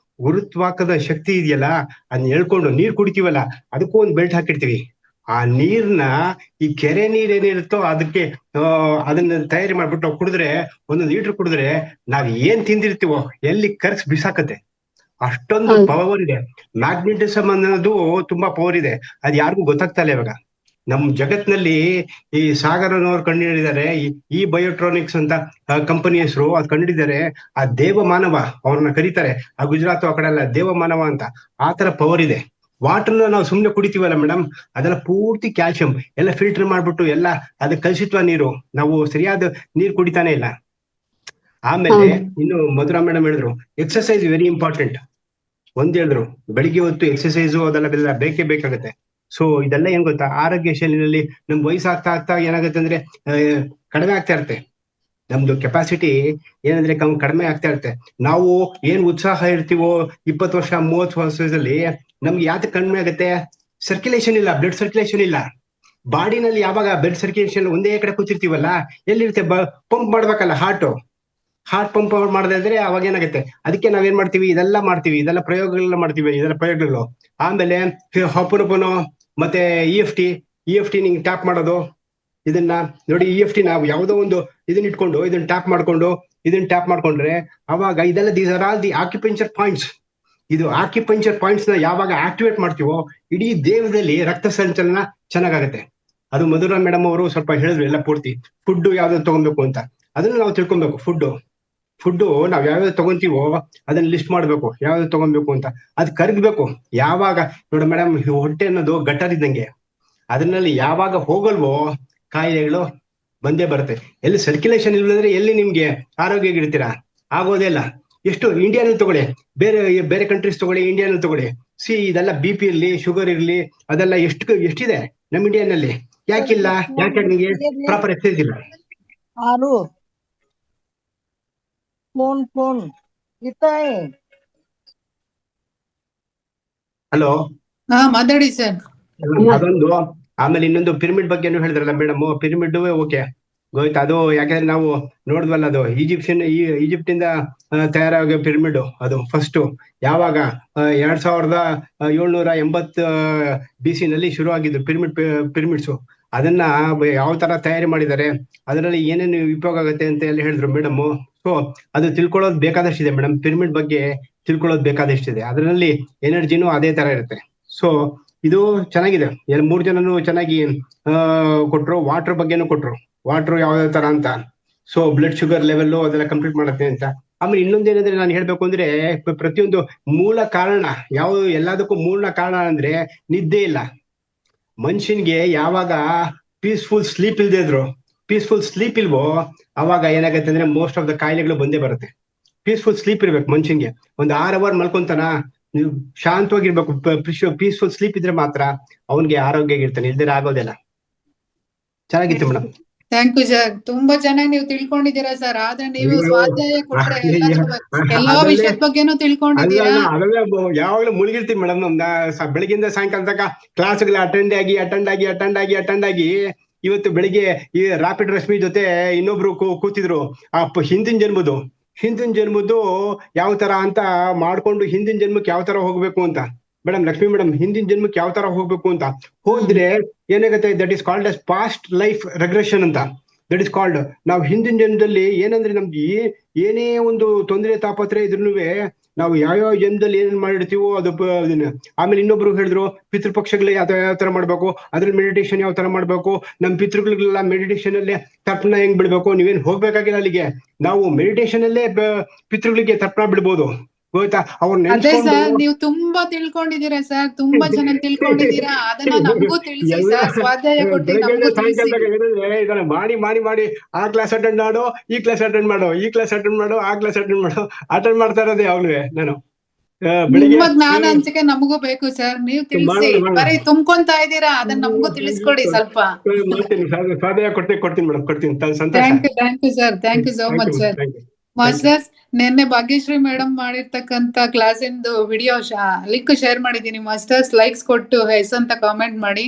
ಗುರುತ್ವಾಕದ ಶಕ್ತಿ ಇದೆಯಲ್ಲ, ಅದನ್ನ ಹೇಳ್ಕೊಂಡು ನೀರ್ ಕುಡಿತೀವಲ್ಲ ಅದಕ್ಕೂ ಒಂದು ಬೆಲ್ಟ್ ಹಾಕಿರ್ತೀವಿ. ಆ ನೀರ್ನ ಈ ಕೆರೆ ನೀರ್ ಏನಿರುತ್ತೋ ಅದಕ್ಕೆ ಅದನ್ನ ತಯಾರಿ ಮಾಡ್ಬಿಟ್ಟು ನಾವು ಕುಡಿದ್ರೆ, 1 ಲೀಟರ್ ಕುಡಿದ್ರೆ ನಾವ್ ಏನ್ ತಿಂದಿರ್ತೀವೋ ಎಲ್ಲಿ ಕರ್ಸ್ ಬಿಸಾಕತ್ತೆ, ಅಷ್ಟೊಂದು ಹೌದು ಪವರ್ ಇದೆ. ಮ್ಯಾಗ್ನೆಟಿಸಮ್ ಅನ್ನೋದು ತುಂಬಾ ಪವರ್ ಇದೆ, ಅದು ಯಾರಿಗೂ ಗೊತ್ತಾಗ್ತಾ ಇಲ್ಲ ಇವಾಗ. ನಮ್ ಜಗತ್ನಲ್ಲಿ ಈ ಸಾಗರನವ್ರು ಕಂಡುಹಿಡಿದಾರೆ, ಈ ಬಯೋಟ್ರಾನಿಕ್ಸ್ ಅಂತ ಕಂಪನಿ ಹೆಸರು, ಅದು ಕಂಡಿದ್ದಾರೆ. ಆ ದೇವ ಮಾನವ ಅವ್ರನ್ನ ಕರೀತಾರೆ, ಆ ಗುಜರಾತ್ ಆ ಕಡೆ ಎಲ್ಲ ದೇವ ಮಾನವ ಅಂತ. ಆತರ ಪವರ್ ಇದೆ. ವಾಟರ್ನ ನಾವು ಸುಮ್ನೆ ಕುಡಿತೀವಲ್ಲ ಮೇಡಮ್, ಅದೆಲ್ಲ ಪೂರ್ತಿ ಕ್ಯಾಲ್ಸಿಯಂ ಎಲ್ಲ ಫಿಲ್ಟರ್ ಮಾಡ್ಬಿಟ್ಟು ಎಲ್ಲ ಅದಕ್ಕೆ ಕಲುಷಿತ ನೀರು, ನಾವು ಸರಿಯಾದ ನೀರು ಕುಡಿತಾನೆ ಇಲ್ಲ. ಆಮೇಲೆ ಹೌದು ಇನ್ನು ಮಧುರಾ ಮೇಡಮ್ ಹೇಳಿದ್ರು ಎಕ್ಸರ್ಸೈಸ್ ವೆರಿ ಇಂಪಾರ್ಟೆಂಟ್. ಹೇಳಿದ್ರು ಬೆಳಿಗ್ಗೆ ಹೊತ್ತು ಎಕ್ಸರ್ಸೈಸು ಅದೆಲ್ಲ ಬೇಕೇ ಬೇಕಾಗುತ್ತೆ. ಸೊ ಇದೆಲ್ಲ ಏನ್ ಗೊತ್ತಾ, ಆರೋಗ್ಯ ಶೈಲಿನಲ್ಲಿ ನಮ್ಗೆ ವಯಸ್ಸಾಗ್ತಾ ಏನಾಗುತ್ತೆ ಅಂದ್ರೆ ಕಡಿಮೆ ಆಗ್ತಾ ಇರುತ್ತೆ ನಮ್ದು ಕೆಪಾಸಿಟಿ, ಏನಂದ್ರೆ ಕಡಿಮೆ ಆಗ್ತಾ ಇರುತ್ತೆ. ನಾವು ಏನ್ ಉತ್ಸಾಹ ಇರ್ತೀವೋ 20 ವರ್ಷ 30 ವರ್ಷದಲ್ಲಿ ನಮ್ಗೆ ಯಾಕೆ ಕಡಿಮೆ ಆಗುತ್ತೆ, ಸರ್ಕ್ಯುಲೇಷನ್ ಇಲ್ಲ, ಬ್ಲಡ್ ಸರ್ಕ್ಯುಲೇಷನ್ ಇಲ್ಲ ಬಾಡಿನಲ್ಲಿ. ಯಾವಾಗ ಬ್ಲಡ್ ಸರ್ಕ್ಯುಲೇಷನ್ ಒಂದೇ ಕಡೆ ಕೂತಿರ್ತೀವಲ್ಲ, ಎಲ್ಲಿರುತ್ತೆ, ಪಂಪ್ ಮಾಡ್ಬೇಕಲ್ಲ, ಹಾರ್ಟ್ ಪಂಪ್ ಮಾಡದೇ ಇದ್ರೆ ಅವಾಗ ಏನಾಗುತ್ತೆ. ಅದಕ್ಕೆ ನಾವೇನ್ ಮಾಡ್ತೀವಿ, ಇದೆಲ್ಲ ಪ್ರಯೋಗಗಳನ್ನ ಮಾಡ್ತೀವಿ, ಇದೆಲ್ಲ ಪ್ರಯೋಗಗಳು. ಆಮೇಲೆ ಹೊಪನೊಪನೋ ಮತ್ತೆ EFT ನಿಂಗೆ ಟ್ಯಾಪ್ ಮಾಡೋದು, ಇದನ್ನ ನೋಡಿ. EFT ನಾವು ಯಾವುದೋ ಒಂದು ಇದನ್ನ ಇಟ್ಕೊಂಡು ಇದನ್ನ ಟ್ಯಾಪ್ ಮಾಡ್ಕೊಂಡ್ರೆ ಅವಾಗ ಇದೆಲ್ಲ these are all the acupuncture points. ಇದು ಆಕ್ಯುಪಂಚರ್ ಪಾಯಿಂಟ್ಸ್ ನ ಯಾವಾಗ ಆಕ್ಟಿವೇಟ್ ಮಾಡ್ತೀವೋ ಇಡೀ ದೇಹದಲ್ಲಿ ರಕ್ತ ಸಂಚಲನ ಚೆನ್ನಾಗಾಗತ್ತೆ. ಅದು ಮಧುರಾ ಮೇಡಮ್ ಅವರು ಸ್ವಲ್ಪ ಹೇಳಿದ್ರು ಎಲ್ಲ ಪೂರ್ತಿ. ಫುಡ್ ಯಾವ್ದು ತಗೊಬೇಕು ಅಂತ, ಅದನ್ನ ನಾವು ತಿಳ್ಕೊಬೇಕು. ಫುಡ್ ನಾವ್ ಯಾವ್ಯಾವ ತಗೊಂತೀವೋ ಅದನ್ನ ಲಿಸ್ಟ್ ಮಾಡ್ಬೇಕು, ಯಾವ್ಯಾವ ತಗೊಬೇಕು ಅಂತ. ಅದ್ ಕರಗ್ಬೇಕು. ಯಾವಾಗ ನೋಡಿ ಮೇಡಮ್, ಹೊಟ್ಟೆ ಅನ್ನೋದು ಗಟ್ಟರ್ ಇದ್ದಂಗೆ, ಅದ್ರಲ್ಲಿ ಯಾವಾಗ ಹೋಗಲ್ವೋ ಕಾಯಿಲೆಗಳು ಬಂದೇ ಬರುತ್ತೆ. ಎಲ್ಲಿ ಸರ್ಕ್ಯುಲೇಷನ್ ಇಲ್ಲದ್ರೆ ಎಲ್ಲಿ ನಿಮ್ಗೆ ಆರೋಗ್ಯ ಇಡ್ತೀರಾ? ಆಗೋದೇ ಇಲ್ಲ. ಎಷ್ಟು ಇಂಡಿಯಾನಲ್ಲಿ ತಗೊಳ್ಳಿ, ಬೇರೆ ಬೇರೆ ಕಂಟ್ರೀಸ್ ತಗೊಳ್ಳಿ, ಇಂಡಿಯಾನಲ್ಲಿ ತಗೊಳ್ಳಿ, ಇದೆಲ್ಲ BP ಇರ್ಲಿ, ಶುಗರ್ ಇರ್ಲಿ, ಅದೆಲ್ಲ ಎಷ್ಟಿದೆ ನಮ್ ಇಂಡಿಯಾನಲ್ಲಿ. ಯಾಕಿಲ್ಲ? ಯಾಕೆ ನಿಮಗೆ ಪ್ರಾಪರ್ ಎಕ್ಸೈಸ್ ಇಲ್ಲ? ಆರು ಫೋನ್ ಇತ್ತಾಯ್. ಹಲೋ, ಹಾ ಮಾತಾಡಿ ಸರ್. ಅದೊಂದು. ಆಮೇಲೆ ಇನ್ನೊಂದು ಪಿರಮಿಡ್ ಬಗ್ಗೆನೂ ಹೇಳಿದ್ರಲ್ಲ ಮೇಡಮ್, ಪಿರಮಿಡ್ ಓಕೆ ಗೊತ್ತಾಯ್ತು. ಅದು ಯಾಕಂದ್ರೆ ನಾವು ನೋಡಿದ್ವಲ್ಲ, ಅದು ಈಜಿಪ್ಟ್ ಇಂದ ತಯಾರಾಗೋ ಪಿರಮಿಡ್. ಅದು ಫಸ್ಟ್ ಯಾವಾಗ 2780 BC ನಲ್ಲಿ ಶುರು ಆಗಿದ್ದು ಪಿರಮಿಡ್ಸ್. ಅದನ್ನ ಯಾವ ತರ ತಯಾರಿ ಮಾಡಿದ್ದಾರೆ, ಅದರಲ್ಲಿ ಏನೇನು ಉಪಯೋಗ ಆಗುತ್ತೆ ಅಂತ ಎಲ್ಲ ಹೇಳಿದ್ರು ಮೇಡಮ್. ಸೊ ಅದು ತಿಳ್ಕೊಳ್ಳೋದು ಬೇಕಾದಷ್ಟಿದೆ ಮೇಡಮ್. ಪಿರಮಿಡ್ ಬಗ್ಗೆ ತಿಳ್ಕೊಳ್ಳೋದು ಬೇಕಾದಷ್ಟಿದೆ. ಅದರಲ್ಲಿ ಎನರ್ಜಿನೂ ಅದೇ ತರ ಇರುತ್ತೆ. ಸೊ ಇದು ಚೆನ್ನಾಗಿದೆ. 3 ಜನನು ಚೆನ್ನಾಗಿ ಕೊಟ್ರು. ವಾಟರ್ ಬಗ್ಗೆನೂ ಕೊಟ್ರು, ವಾಟರ್ ಯಾವ್ಯಾವ ತರ ಅಂತ. ಸೊ ಬ್ಲಡ್ ಶುಗರ್ ಲೆವೆಲ್ ಅದೆಲ್ಲ ಕಂಪ್ಲೀಟ್ ಮಾಡುತ್ತೆ ಅಂತ. ಆಮೇಲೆ ಇನ್ನೊಂದೇನಂದ್ರೆ ನಾನು ಹೇಳ್ಬೇಕು ಅಂದ್ರೆ, ಪ್ರತಿಯೊಂದು ಮೂಲ ಕಾರಣ ಯಾವ್ದು, ಎಲ್ಲದಕ್ಕೂ ಮೂಲ ಕಾರಣ ಅಂದ್ರೆ ನಿದ್ದೆ ಇಲ್ಲ. ಮನುಷ್ಯನ್ಗೆ ಯಾವಾಗ ಪೀಸ್ಫುಲ್ ಸ್ಲೀಪ್ ಇಲ್ವೋ ಅವಾಗ ಏನಾಗತ್ತೆ ಅಂದ್ರೆ ಮೋಸ್ಟ್ ಆಫ್ ದ ಕಾಯಿಲೆಗಳು ಬಂದೇ ಬರುತ್ತೆ. ಪೀಸ್ಫುಲ್ ಸ್ಲೀಪ್ ಇರ್ಬೇಕು ಮನುಷ್ಯನ್ಗೆ. ಒಂದು 6 hour ಮಲ್ಕೊಂತಾನ, ನೀವು ಶಾಂತವಾಗಿರ್ಬೇಕು. ಪೀಸ್ಫುಲ್ ಸ್ಲೀಪ್ ಇದ್ರೆ ಮಾತ್ರ ಅವನ್ಗೆ ಆರೋಗ್ಯ ಇರ್ತಾನೆ, ಇಲ್ದಿರ ಆಗೋದಿಲ್ಲ. ಚೆನ್ನಾಗಿತ್ತು ಮೇಡಮ್. Thank you sir. ತುಂಬಾ ಚೆನ್ನಾಗಿ ನೀವು ತಿಳ್ಕೊಂಡಿದ್ದೀರಾ ಸರ್. ಆದ್ರೆ ನೀವು ಸ್ವಾಧ್ಯಾಯ ಕೊಟ್ರೆ ಎಲ್ಲಾ ವಿಷಯದ ಬಗ್ಗೆನೂ ತಿಳ್ಕೊಂಡಿದ್ದೀರಾ. ಅದೆಲ್ಲ ಯಾವಾಗ್ಲೂ ಮುಳುಗಿರ್ತೀವಿ ಮೇಡಮ್. ಬೆಳಗಿಂದ ಸಾಯಂಕಾಲ ತನಕ ಕ್ಲಾಸ್ಗಳು ಅಟೆಂಡ್ ಆಗಿ ಇವತ್ತು ಬೆಳಿಗ್ಗೆ ಈ ರಾಪಿಡ್ ರಶ್ಮಿ ಜೊತೆ ಇನ್ನೊಬ್ರು ಕೂತಿದ್ರು. ಹಿಂದಿನ ಜನ್ಮದ್ದು ಯಾವ ತರ ಅಂತ ಮಾಡ್ಕೊಂಡು, ಹಿಂದಿನ ಜನ್ಮಕ್ಕೆ ಯಾವ ತರ ಹೋಗ್ಬೇಕು ಅಂತ ಮೇಡಮ್, ಲಕ್ಷ್ಮಿ ಮೇಡಮ್, ಹಿಂದಿನ ಜನ್ಮಕ್ಕೆ ಯಾವ ತರ ಹೋಗ್ಬೇಕು ಅಂತ ಹೋದ್ರೆ ಏನಾಗುತ್ತೆ, that is called as past life regression ಅಂತ. That is called. ನಾವು ಹಿಂದಿನ ಜನ್ಮದಲ್ಲಿ ಏನಂದ್ರೆ ನಮ್ಗೆ ಏನೇ ಒಂದು ತೊಂದರೆ ತಾಪತ್ರೆ ಇದ್ರೂ ನಾವು ಯಾವ್ಯಾವ ಜನ್ಮದಲ್ಲಿ ಏನೇನ್ ಮಾಡಿರ್ತೀವೋ ಅದು ಆಮೇಲೆ ಇನ್ನೊಬ್ರು ಹೇಳಿದ್ರು ಪಿತೃಪಕ್ಷಗಳು ಯಾವ ತರ ಮಾಡ್ಬೇಕು, ಅದ್ರಲ್ಲಿ ಮೆಡಿಟೇಷನ್ ಯಾವ ತರ ಮಾಡ್ಬೇಕು, ನಮ್ ಪಿತೃಗಳಿಗೆಲ್ಲ ಮೆಡಿಟೇಷನ್ ಅಲ್ಲೇ ತರ್ಪಣ ಹೆಂಗ್ ಬಿಡ್ಬೇಕು. ನೀವೇನ್ ಹೋಗ್ಬೇಕಾಗಿಲ್ಲ ಅಲ್ಲಿಗೆ, ನಾವು ಮೆಡಿಟೇಷನ್ ಅಲ್ಲೇ ಪಿತೃಗಳಿಗೆ ತರ್ಪಣ ಬಿಡ್ಬೋದು. ಗೊತ್ತಾ? ಅದೇ ಸರ್, ನೀವು ತುಂಬಾ ತಿಳ್ಕೊಂಡಿದ್ದೀರಾ ಸರ್. ತುಂಬಾ ಚೆನ್ನಾಗಿ ತಿಳ್ಕೊಂಡಿದ್ದೀರಾ. ಅದನ್ನ ನಮಗೂ ತಿಳಿಸಿ ಸರ್. ಸ್ವಾಧ್ಯಾಯ ಕೊಟ್ಟು ನಮಗೂ ತಿಳಿಸಿ. ಇದನ್ನ ಮಾಡಿ ಆ ಕ್ಲಾಸ್ ಅಟೆಂಡ್ ಮಾಡೋ, ಈ ಕ್ಲಾಸ್ ಅಟೆಂಡ್ ಮಾಡೋ, ಈ ಕ್ಲಾಸ್ ಅಟೆಂಡ್ ಮಾಡೋ, ಆ ಕ್ಲಾಸ್ ಅಟೆಂಡ್ ಮಾಡ್ತಾ ಇರೋದೇ ಯಾವ್ಲೂ ನಾನು. ನಿಮ್ಮ ಜ್ಞಾನ ಹಂಚಿಕೆ ನಮಗೂ ಬೇಕು ಸರ್. ನೀವು ತಿಳಿಸಿ. ಬರೀ ತುಂಬ್ಕೊಂತಾ ಇದ್ದೀರಾ, ಅದನ್ನ ನಮಗೂ ತಿಳಿಸ್ಕೊಡಿ ಸ್ವಲ್ಪ. ಸ್ವಾಧ್ಯಾಯ ಕೊಡ್ತೀನಿ ಮೇಡಮ್, ಕೊಡ್ತೀನಿ. Thank you sir. Thank you so much sir. Masters, ನಿನ್ನೆ ಭಾಗ್ಯಶ್ರೀ ಮೇಡಮ್ ಮಾಡಿರ್ತಕ್ಕಂತ ಕ್ಲಾಸಿಂದು ವಿಡಿಯೋ ಲಿಂಕ್ ಶೇರ್ ಮಾಡಿದೀನಿ ಮಾಸ್ಟರ್ಸ್. ಲೈಕ್ಸ್ ಕೊಟ್ಟು ಎಸ್ ಅಂತ ಕಾಮೆಂಟ್ ಮಾಡಿ.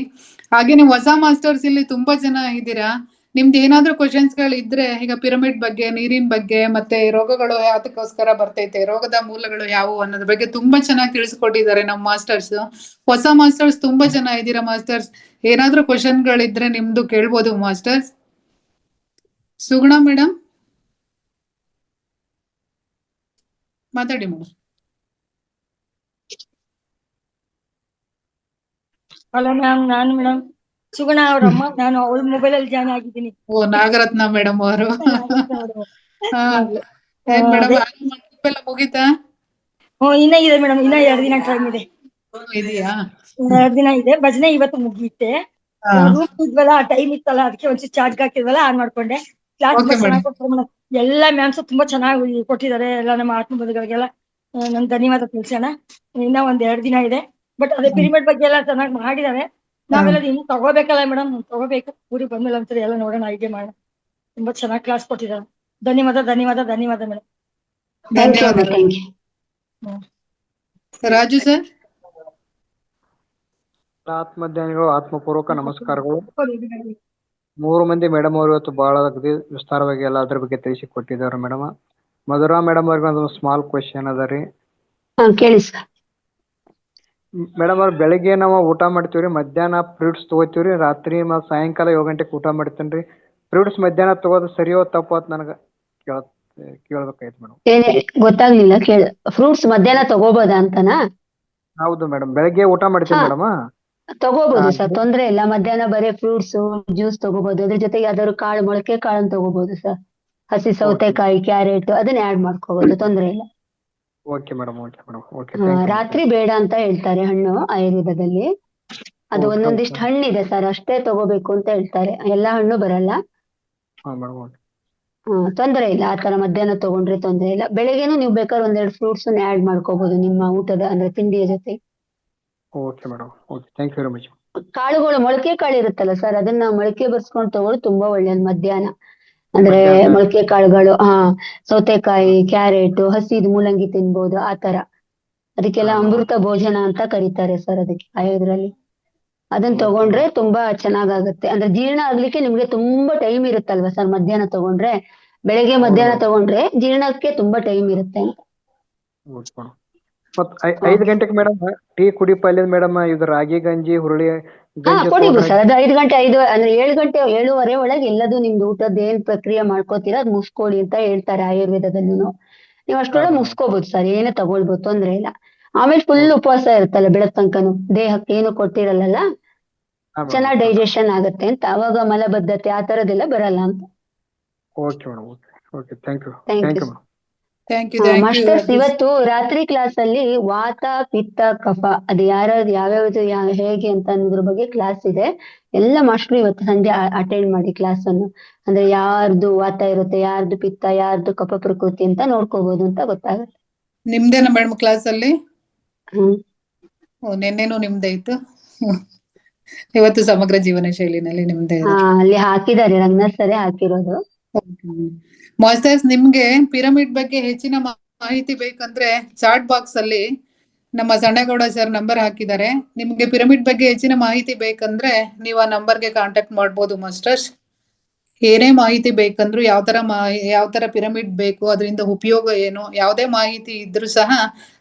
ಹಾಗೆ ನೀವು ಹೊಸ ಮಾಸ್ಟರ್ಸ್ ಇಲ್ಲಿ ತುಂಬಾ ಜನ ಇದ್ದೀರಾ. ನಿಮ್ದು ಏನಾದ್ರೂ ಕ್ವಶನ್ಸ್ ಗಳು ಇದ್ರೆ, ಈಗ ಪಿರಮಿಡ್ ಬಗ್ಗೆ, ನೀರಿನ ಬಗ್ಗೆ, ಮತ್ತೆ ರೋಗಗಳು ಯಾತಕ್ಕೋಸ್ಕರ ಬರ್ತೈತೆ, ರೋಗದ ಮೂಲಗಳು ಯಾವುವು ಅನ್ನೋದ್ರ ಬಗ್ಗೆ ತುಂಬಾ ಚೆನ್ನಾಗಿ ತಿಳಿಸ್ಕೊಟ್ಟಿದ್ದಾರೆ ನಮ್ಮ ಮಾಸ್ಟರ್ಸ್. ಹೊಸ ಮಾಸ್ಟರ್ಸ್ ತುಂಬಾ ಜನ ಇದ್ದೀರಾ ಮಾಸ್ಟರ್ಸ್. ಏನಾದ್ರೂ ಕ್ವಶನ್ ಗಳಿದ್ರೆ ನಿಮ್ದು ಕೇಳ್ಬೋದು ಮಾಸ್ಟರ್ಸ್. ಸುಗುಣ ಮೇಡಮ್ ಮಾತಾಡಿ ಮೇಡಮ್. ಹಲೋ ಮ್ಯಾಮ್, ನಾನು ಮೇಡಮ್ ಸುಗುಣ ಅವ್ರ ಅಮ್ಮ. ನಾನು ಅವಳ ಮೊಬೈಲ್ ಅಲ್ಲಿ ಜಾಯ್ನ್ ಆಗಿದ್ದೀನಿ. ಓ, ನಾಗರತ್ನ ಮೇಡಮ್ ಅವರು. ಏನ್ ಮೇಡಮ್, ಎಲ್ಲ ಮುಗೀತಾ? ಇನ್ನ ಇದೆ ಮೇಡಮ್, ಇನ್ನ 2 ದಿನ ಟೈಮ್ ಇದೆ. ಇದೆಯಾ? 2 ದಿನ ಇದೆ. ಭಜನೆ ಇವತ್ತು ಮುಗಿಯುತ್ತೆ. ರೂಮ್ ಇದ್ವಲ್ಲ, ಟೈಮ್ ಇತ್ತಲ್ಲ, ಅದಕ್ಕೆ ಒಂಚೂರು ಚಾರ್ಜ್ ಹಾಕಿದ್ವಲ್ಲ, ಆನ್ ಮಾಡ್ಕೊಂಡೆ. ಕ್ಲಾಸ್ ಚೆನ್ನಾಗಿ ಕೊಡ್ತಾರೆ ಮೇಡಮ್. ಎಲ್ಲಾ ಮ್ಯಾಮ್ಸ್ ತುಂಬಾ ಚೆನ್ನಾಗಿ ಕೊಟ್ಟಿದ್ದಾರೆ. ಎಲ್ಲ ನಮ್ಮ ಆತ್ಮಬಂಧುಗಳಿಗೆಲ್ಲ ನನ್ ಧನ್ಯವಾದ ತಿಳಿಸೋಣ. ಇನ್ನ 1-2 ದಿನ ಇದೆ. ಬಟ್ ಅದೇ ಪಿರಿಮಿಡ್ ಬಗ್ಗೆ ಎಲ್ಲ ಚೆನ್ನಾಗಿ ಮಾಡಿದ್ದಾರೆ. ನಾವೆಲ್ಲ ಇನ್ನು ತಗೋಬೇಕಲ್ಲ ಮೇಡಮ್, ತಗೋಬೇಕು. ಊರಿಗೆ ಬಂದ್ಮೇಲೆ ಒಂದ್ಸರಿ ಎಲ್ಲ ನೋಡೋಣ, ಐಡಿಯಾ ಮಾಡೋಣ. ತುಂಬಾ ಚೆನ್ನಾಗಿ ಕ್ಲಾಸ್ ಕೊಟ್ಟಿದ್ದಾರೆ. ಧನ್ಯವಾದ ಮೇಡಮ್. ರಾಜು ಸರ್. ಆತ್ಮಜ್ಞಾನಿಗಳು, ಆತ್ಮಪೂರ್ವಕ ನಮಸ್ಕಾರಗಳು. 3 ಮಂದಿ ಮೇಡಮ್ ಅವರು ಇವತ್ತು ಬಹಳ ವಿಸ್ತಾರವಾಗಿ ಎಲ್ಲ ಅದ್ರ ಬಗ್ಗೆ ತಿಳಿಸಿ ಕೊಟ್ಟಿದ್ದಾರೆ ಮೇಡಮ್. ಮಧುರಾ ಮೇಡಮ್ ಅವ್ರಿಗೆ ಒಂದು ಸ್ಮಾಲ್ ಕ್ವೆಶನ್ ಅದ ರೀ. ಕೇಳಿ ಸರ್. ಮೇಡಮ್ ಅವ್ರ ಬೆಳಿಗ್ಗೆ ನಾವು ಊಟ ಮಾಡ್ತೀವ್ರಿ, ಮಧ್ಯಾಹ್ನ ಫ್ರೂಟ್ಸ್ ತಗೋತೀವ್ರಿ, ರಾತ್ರಿ ಮತ್ತು ಸಾಯಂಕಾಲ 7 ಗಂಟೆಗೆ ಊಟ ಮಾಡ್ತೇನ್ರಿ. ಫ್ರೂಟ್ಸ್ ಮಧ್ಯಾಹ್ನ ತಗೋದು ಸರಿಯೋ ತಪ್ಪು ಅಂತ ನನಗೆ ಕೇಳ್ಬೇಕಾಯ್ತು ಮೇಡಮ್. ಗೊತ್ತಾಗ್ಲಿಲ್ಲ. ಫ್ರೂಟ್ಸ್ ಮಧ್ಯಾಹ್ನ ತಗೋಬೋದಾ ಅಂತನಾ? ಹೌದು ಮೇಡಮ್, ಬೆಳಗ್ಗೆ ಊಟ ಮಾಡ್ತೀವಿ ಮೇಡಮ್. ತಗೋಬಹುದು ಸರ್, ತೊಂದ್ರೆ ಇಲ್ಲ. ಮಧ್ಯಾಹ್ನ ಬರೀ ಫ್ರೂಟ್ಸ್ ಜ್ಯೂಸ್ ತಗೋಬಹುದು. ಅದ್ರ ಜೊತೆಗೆ ಯಾವ್ದಾದ್ರು ಕಾಳು, ಮೊಳಕೆ ಕಾಳನ್ನ ತಗೋಬಹುದು ಸರ್. ಹಸಿ ಸೌತೆಕಾಯಿ, ಕ್ಯಾರೆಟ್ ಅದನ್ನ ಆಡ್ ಮಾಡ್ಕೋಬಹುದು, ತೊಂದ್ರೆ ಇಲ್ಲ. Okay madam. Okay madam. Okay, thank you. ರಾತ್ರಿ ಬೇಡ ಅಂತ ಹೇಳ್ತಾರೆ ಹಣ್ಣು ಆಯುರ್ವೇದದಲ್ಲಿ. ಅದು ಓಕೆ ಒಂದೊಂದಿಷ್ಟು ಓಕೆ. ಹಣ್ಣಿದೆ ಸರ್, ಅಷ್ಟೇ ತಗೋಬೇಕು ಅಂತ ಹೇಳ್ತಾರೆ, ಎಲ್ಲಾ ಹಣ್ಣು ಬರಲ್ಲ. ಹಾಂ ಮೇಡಮ್. ಓಕೆ ತೊಂದರೆ ಇಲ್ಲ, ಆ ತರ ಮಧ್ಯಾಹ್ನ ತಗೊಂಡ್ರೆ ತೊಂದರೆ ಇಲ್ಲ. ಬೆಳಗ್ಗೆನೂ ನೀವು ಬೇಕಾದ್ರೆ ಒಂದೆರಡು ಫ್ರೂಟ್ಸ್ ಆಡ್ ಮಾಡ್ಕೋಬಹುದು ನಿಮ್ಮ ಊಟದ ಅಂದ್ರೆ ತಿಂಡಿಯ ಜೊತೆ. Okay madam. Okay, thank you very much. ಕಾಳುಗಳು, ಮೊಳಕೆ ಕಾಳು ಇರುತ್ತಲ್ಲ ಸರ್, ಅದನ್ನ ಮೊಳಕೆ ಬರ್ಸ್ಕೊಂಡು ತಗೊಳ್ಳೋದು ತುಂಬಾ ಒಳ್ಳೇದು ಮಧ್ಯಾಹ್ನ. ಅಂದ್ರೆ ಮಧ್ಯಾಹ್ನ. ಮೊಳಕೆ ಕಾಳುಗಳು, ಸೌತೆಕಾಯಿ, ಕ್ಯಾರೆಟ್, ಹಸಿದು ಮೂಲಂಗಿ ತಿನ್ಬೋದು, ಆ ತರ. ಅದಕ್ಕೆಲ್ಲ ಹಾಂ. ಅಮೃತ ಭೋಜನ ಅಂತ ಕರೀತಾರೆ ಸರ್ ಅದಕ್ಕೆ ಆಯುರ್ವೇದದಲ್ಲಿ. ಅದನ್ನ ಓಕೆ ತಗೊಂಡ್ರೆ ಮೇಡಮ್. ತುಂಬಾ ಚೆನ್ನಾಗಾಗುತ್ತೆ. ಅಂದ್ರೆ ಜೀರ್ಣ ಆಗ್ಲಿಕ್ಕೆ ನಿಮ್ಗೆ ತುಂಬಾ ಟೈಮ್ ಇರುತ್ತಲ್ವಾ ಸರ್ ಮಧ್ಯಾಹ್ನ ತಗೊಂಡ್ರೆ. ಬೆಳಗ್ಗೆ ಹೌದು ಮಧ್ಯಾಹ್ನ ಮೇಡಮ್. ತಗೊಂಡ್ರೆ ಜೀರ್ಣಕ್ಕೆ ತುಂಬಾ ಟೈಮ್ ಇರುತ್ತೆ ಅಂತ. Okay madam. ಮತ್ತು 5 ಗಂಟೆಗೆ ಮೇಡಮ್ ಟೀ ಕುಡಿ ಪಲ್ಯದ ಮೇಡಮ್ ಇದು ರಾಗಿ ಗಂಜಿ, ಹುರುಳಿ ಗಂಜಿ ಕೊಡಿಬೋದು ತೊಗೊಂಡ್ರೆ ಸರ್. ಅದು 5 ಗಂಟೆ, ಅಂದ್ರೆ 7 ಗಂಟೆ 7:30 ಒಳಗೆ ಎಲ್ಲದು ನಿಮ್ದು ಊಟದ ಏನ್ ಪ್ರಕ್ರಿಯೆ ಮಾಡ್ಕೋತೀರಾ ಅದ್ ಮುಗಿಸ್ಕೊಳ್ಳಿ ಅಂತ ಹೇಳ್ತಾರೆ ಆಯುರ್ವೇದದಲ್ಲೂ. ನೀವು ಅಷ್ಟೊಳಗೆ ಹಾಂ. ಮುಗಿಸ್ಕೋಬಹುದು ಸರ್, ಏನೇ ತಗೊಳ್ಬೋದು, ತೊಂದ್ರೆ ಇಲ್ಲ. ಆಮೇಲೆ ಫುಲ್ ಓಕೆ. ಉಪವಾಸ ಇರುತ್ತಲ್ಲ ಬೆಳಗ್ ತನಕನು, ದೇಹಕ್ಕೆ ಏನು ಕೊಟ್ಟಿರಲ್ಲ, ಹಾಂ ಮೇಡಮ್. ಚೆನ್ನಾಗಿ ಡೈಜೆಷನ್ ಆಗುತ್ತೆ ಅಂತ. ಅವಾಗ ಮಲಬದ್ಧತೆ ಆ ತರದೆಲ್ಲ ಬರಲ್ಲ ಅಂತ. Okay madam. Okay okay, thank you. Thank thank you. You madam. Thank you masters, Rajesh. ಇವತ್ತು ರಾತ್ರಿ ಕ್ಲಾಸ್ ಅಲ್ಲಿ ವಾತ, ಪಿತ್ತ, ಕಫ ಅದು ಯಾವ್ಯಾವ್ದು ಹೇಗೆ ಅಂತ ಅನ್ನೋದ್ರ ಬಗ್ಗೆ ಕ್ಲಾಸ್ ಇದೆ. ಎಲ್ಲ ಮಾಸ್ಟರ್ ಇವತ್ತು ಸಂಜೆ ಅಟೆಂಡ್ ಮಾಡಿ ಕ್ಲಾಸ್ ಅನ್ನು. ಅಂದ್ರೆ ಯಾರ್ದು ವಾತ ಇರುತ್ತೆ, ಯಾರ್ದು ಪಿತ್ತ, ಯಾರ್ದು ಕಫ ಪ್ರಕೃತಿ ಅಂತ ನೋಡ್ಕೋಬಹುದು ಅಂತ ಗೊತ್ತಾಗುತ್ತೆ. ನಿಮ್ದೇನ ಮೇಡಮ್ ಕ್ಲಾಸ್ ಅಲ್ಲಿ? ಹ್ಮ್. ನಿನ್ನೆನೂ ನಿಮ್ದೇ ಇತ್ತು. ಇವತ್ತು ಸಮಗ್ರ ಜೀವನ ಶೈಲಿನಲ್ಲಿ ನಿಮ್ದೇ ಇದೆ. ಅಲ್ಲಿ ಹಾಕಿದ್ದಾರೆ, ರಂಗನಾಥ್ ಸರೇ ಹಾಕಿರೋದು. ಮಾಸ್ಟರ್ಸ್, ನಿಮ್ಗೆ ಪಿರಮಿಡ್ ಬಗ್ಗೆ ಹೆಚ್ಚಿನ ಮಾಹಿತಿ ಬೇಕಂದ್ರೆ ಚಾಟ್ ಬಾಕ್ಸ್ ಅಲ್ಲಿ ನಮ್ಮ ಸಣ್ಣಗೌಡ ಸರ್ ನಂಬರ್ ಹಾಕಿದ್ದಾರೆ. ನಿಮ್ಗೆ ಪಿರಮಿಡ್ ಬಗ್ಗೆ ಹೆಚ್ಚಿನ ಮಾಹಿತಿ ಬೇಕಂದ್ರೆ ನೀವು ಆ ನಂಬರ್ಗೆ ಕಾಂಟ್ಯಾಕ್ಟ್ ಮಾಡ್ಬೋದು ಮಾಸ್ಟರ್ಸ್. ಏನೇ ಮಾಹಿತಿ ಬೇಕಂದ್ರು, ಯಾವ ತರ ಪಿರಮಿಡ್ ಬೇಕು, ಅದರಿಂದ ಉಪಯೋಗ ಏನು, ಯಾವುದೇ ಮಾಹಿತಿ ಇದ್ರೂ ಸಹ